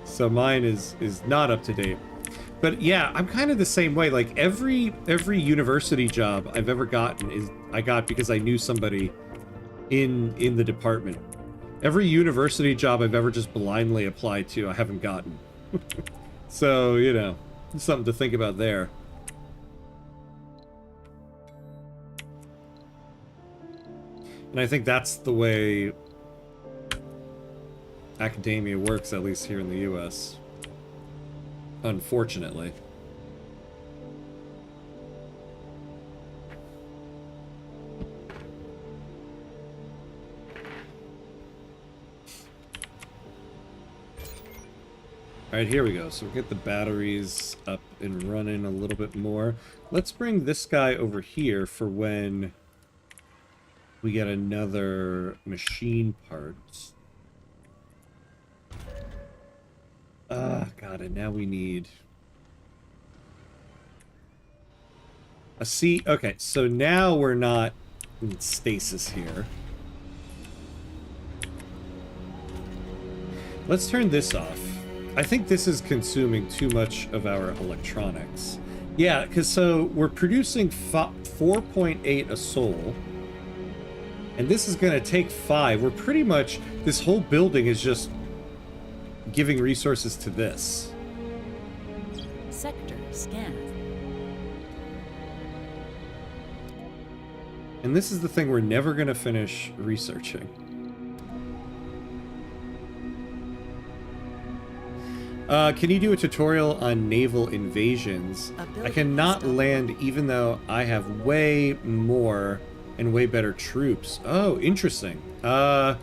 So mine is not up to date. But yeah, I'm kind of the same way. Like every university job I've ever gotten I got because I knew somebody in the department. Every university job I've ever just blindly applied to, I haven't gotten. So, you know, something to think about there. And I think that's the way academia works, at least here in the US. Unfortunately. Alright, here we go. So we'll get the batteries up and running a little bit more. Let's bring this guy over here for when we get another machine part. God, and now we need a seat. Okay, so now we're not in stasis here. Let's turn this off. I think this is consuming too much of our electronics. Yeah, because so we're producing 4.8 a soul. And this is going to take 5. We're pretty much... This whole building is just giving resources to this. Sector scan. And this is the thing we're never going to finish researching. Can you do a tutorial on naval invasions? I cannot land even though I have way more and way better troops. Oh, interesting. Yeah,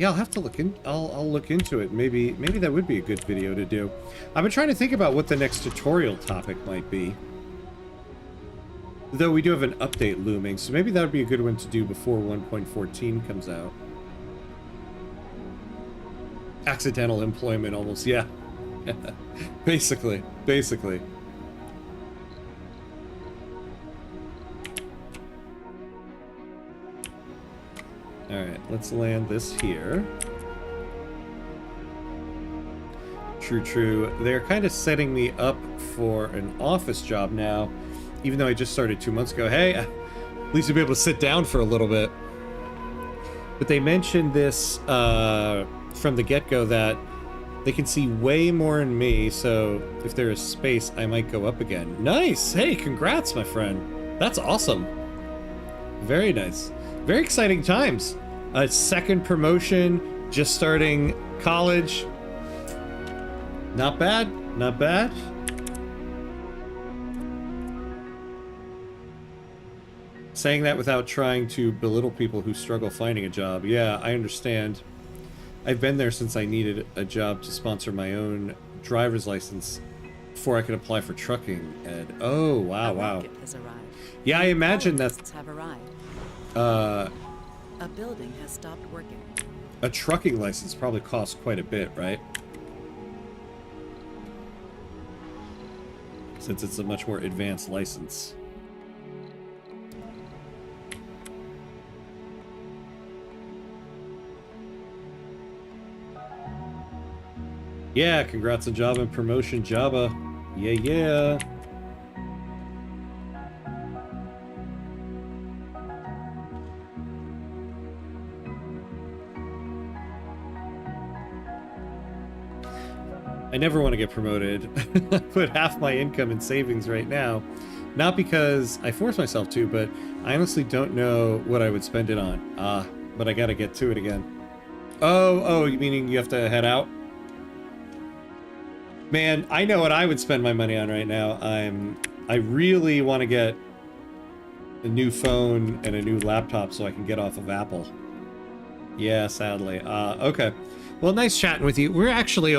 I'll have to look in. I'll look into it. Maybe that would be a good video to do. I've been trying to think about what the next tutorial topic might be. Though we do have an update looming, so maybe that would be a good one to do before 1.14 comes out. Accidental employment, almost, yeah. Basically. Alright, let's land this here. True. They're kind of setting me up for an office job now, even though I just started 2 months ago. Hey, at least you'll be able to sit down for a little bit. But they mentioned this from the get-go that they can see way more in me, so if there is space, I might go up again. Nice! Hey, congrats, my friend. That's awesome. Very nice. Very exciting times. A second promotion, just starting college. Not bad, not bad. Saying that without trying to belittle people who struggle finding a job. Yeah, I understand. I've been there since I needed a job to sponsor my own driver's license before I could apply for trucking, Ed. Oh, wow. Rocket has arrived. Yeah, I imagine that's... Have arrived. A building has stopped working. A trucking license probably costs quite a bit, right? Since it's a much more advanced license. Yeah, congrats on job and promotion, Jabba. Yeah. I never want to get promoted. I put half my income in savings right now. Not because I force myself to, but I honestly don't know what I would spend it on. But I gotta get to it again. Oh, you meaning you have to head out? Man, I know what I would spend my money on right now. I really want to get a new phone and a new laptop so I can get off of Apple. Yeah, sadly. Okay. Well, nice chatting with you. We're actually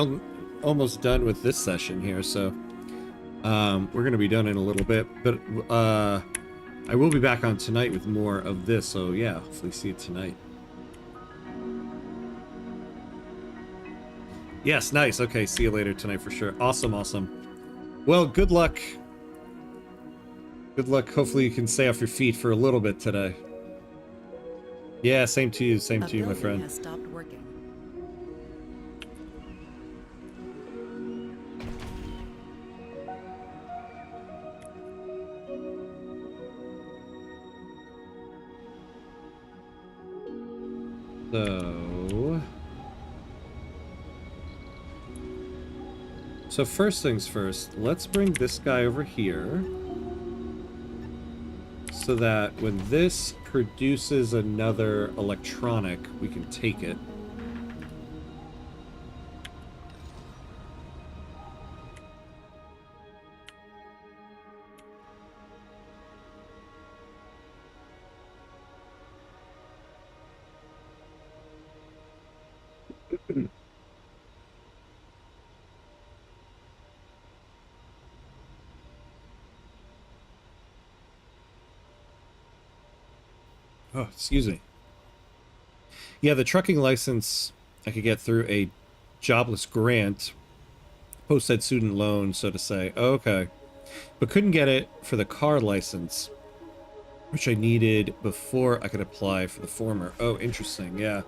almost done with this session here, so we're going to be done in a little bit. But I will be back on tonight with more of this, so yeah, hopefully see you tonight. Yes, nice. Okay, see you later tonight for sure. Awesome. Well, good luck. Good luck. Hopefully you can stay off your feet for a little bit today. Yeah, same to you, my friend. Has stopped working. So first things first, let's bring this guy over here so that when this produces another electronic, we can take it. Oh, excuse me. Yeah, the trucking license I could get through a jobless grant, post-ed student loan, so to say. Okay. But couldn't get it for the car license, which I needed before I could apply for the former. Oh, interesting, yeah.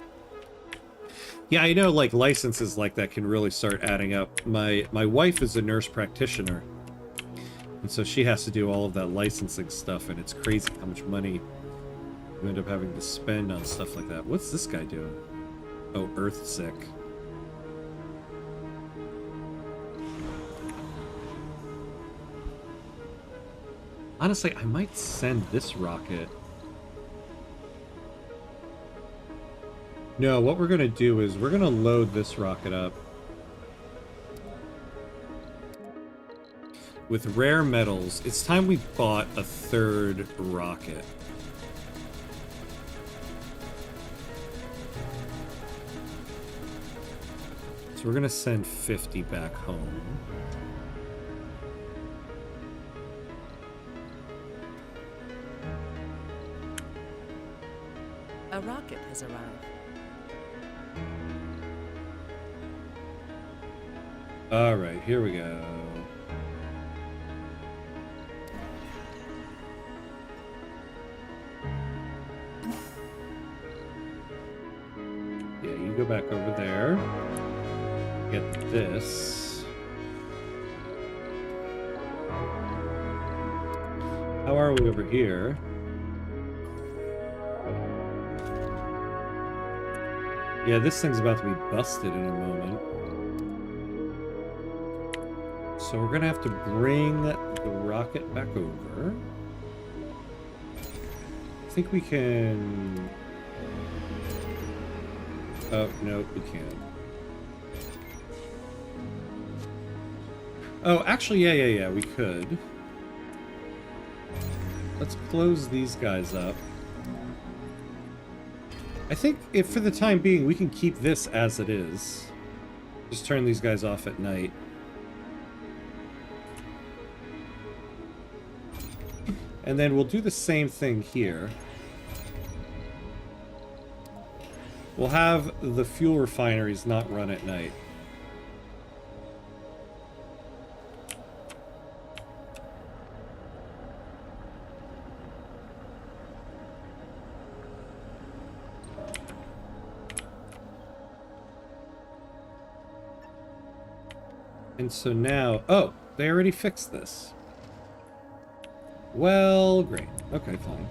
Yeah, I know, like, licenses like that can really start adding up. My wife is a nurse practitioner, and so she has to do all of that licensing stuff, and it's crazy how much money you end up having to spend on stuff like that. What's this guy doing? Oh, Earthsick. Honestly, I might send this rocket. No, what we're going to do is we're going to load this rocket up with rare metals. It's time we bought a third rocket. So we're going to send 50 back home. A rocket has arrived. All right, here we go. Yeah, you go back over there. Get this. How are we over here? Yeah, this thing's about to be busted in a moment. So we're gonna have to bring the rocket back over. I think we can... Oh, no, we can't. Oh, actually, yeah, we could. Let's close these guys up. I think if for the time being, we can keep this as it is. Just turn these guys off at night. And then we'll do the same thing here. We'll have the fuel refineries not run at night. And so now... Oh, they already fixed this. Well, great. Okay, fine.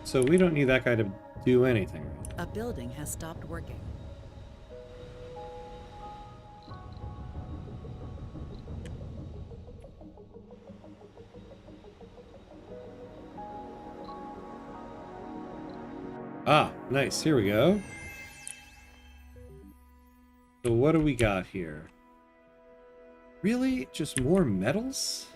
So we don't need that guy to do anything. A building has stopped working. Ah, nice. Here we go. So what do we got here? Really? Just more metals?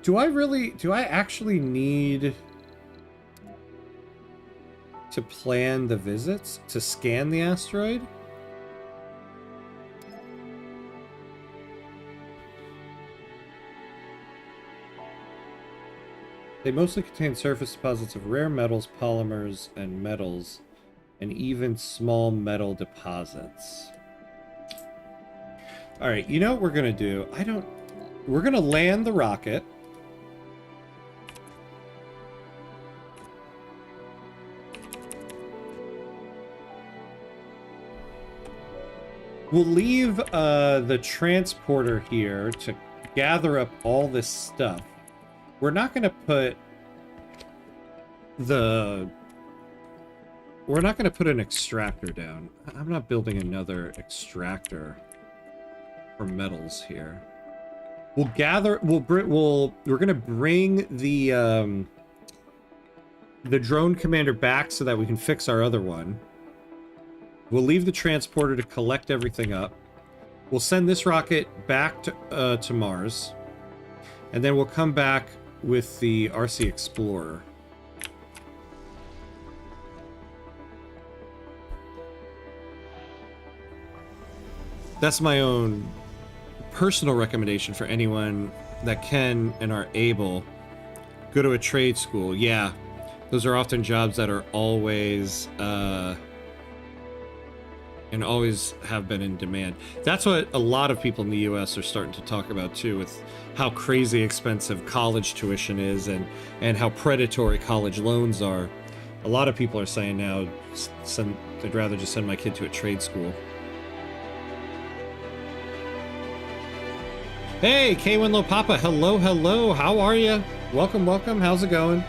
Do I actually need to plan the visits to scan the asteroid? They mostly contain surface deposits of rare metals, polymers, and metals, and even small metal deposits. Alright, you know what we're gonna do? We're gonna land the rocket. We'll leave the transporter here to gather up all this stuff. We're not going to put we're not going to put an extractor down. I'm not building another extractor for metals here. We're going to bring the drone commander back so that we can fix our other one. We'll leave the transporter to collect everything up. We'll send this rocket back to Mars. And then we'll come back with the RC Explorer. That's my own personal recommendation for anyone that can and are able. Go to a trade school. Yeah, those are often jobs that are always... and always have been in demand. That's what a lot of people in the US are starting to talk about too, with how crazy expensive college tuition is and how predatory college loans are. A lot of people are saying now they'd rather just send my kid to a trade school. Hey, K1 Low Papa, hello, hello, how are you? Welcome, welcome, how's it going?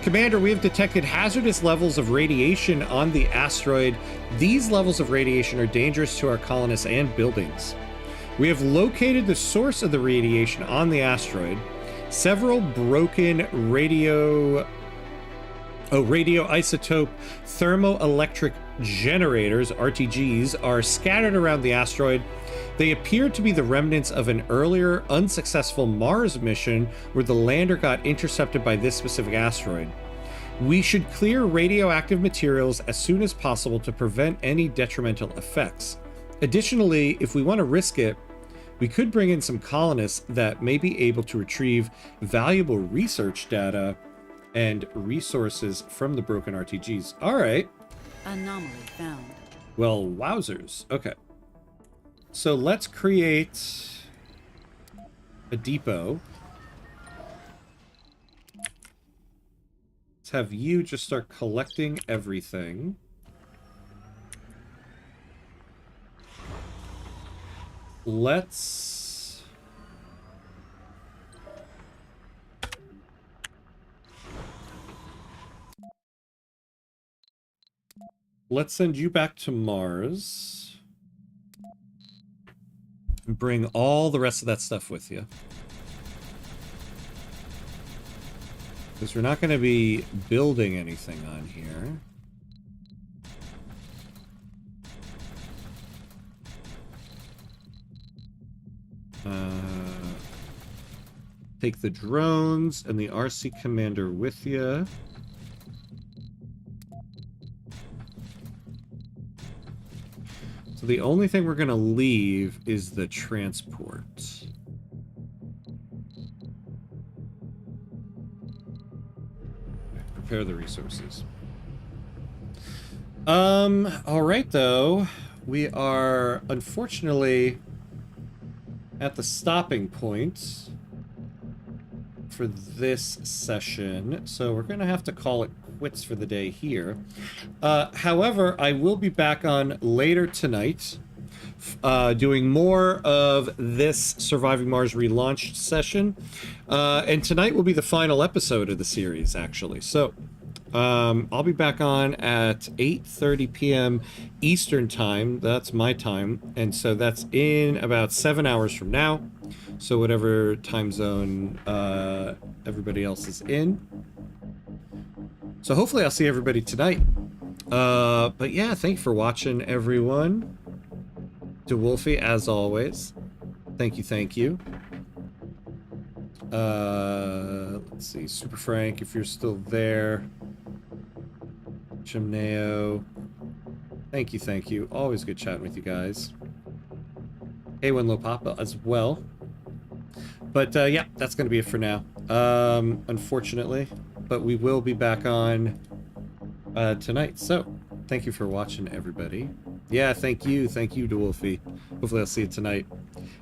Commander, we have detected hazardous levels of radiation on the asteroid. These levels of radiation are dangerous to our colonists and buildings. We have located the source of the radiation on the asteroid. Several broken radioisotope thermoelectric generators, RTGs, are scattered around the asteroid. They appear to be the remnants of an earlier unsuccessful Mars mission where the lander got intercepted by this specific asteroid. We should clear radioactive materials as soon as possible to prevent any detrimental effects. Additionally, if we want to risk it, we could bring in some colonists that may be able to retrieve valuable research data and resources from the broken RTGs. All right. Anomaly found. Well, wowzers. Okay. So let's create a depot. Let's have you just start collecting everything. Let's send you back to Mars. And bring all the rest of that stuff with you. Because we're not going to be building anything on here. Take the drones and the RC commander with you. So the only thing we're going to leave is the transport. Prepare the resources. All right, though. We are, unfortunately, at the stopping point for this session, so we're going to have to call it quits for the day here. However, I will be back on later tonight, doing more of this Surviving Mars Relaunched session, and tonight will be the final episode of the series, actually. So, I'll be back on at 8:30 p.m. Eastern Time. That's my time, and so that's in about 7 hours from now. So whatever time zone everybody else is in. So hopefully I'll see everybody tonight. But yeah, thank you for watching, everyone. DeWolfie, as always. Thank you, thank you. Let's see, Super Frank, if you're still there. Chimneo. Thank you, thank you. Always good chatting with you guys. K1 Low Papa as well. But yeah, that's going to be it for now. Unfortunately. But we will be back on tonight. So, thank you for watching, everybody. Yeah, thank you, DeWolfie. Hopefully I'll see you tonight.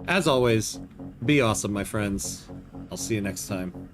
As always, be awesome, my friends. I'll see you next time.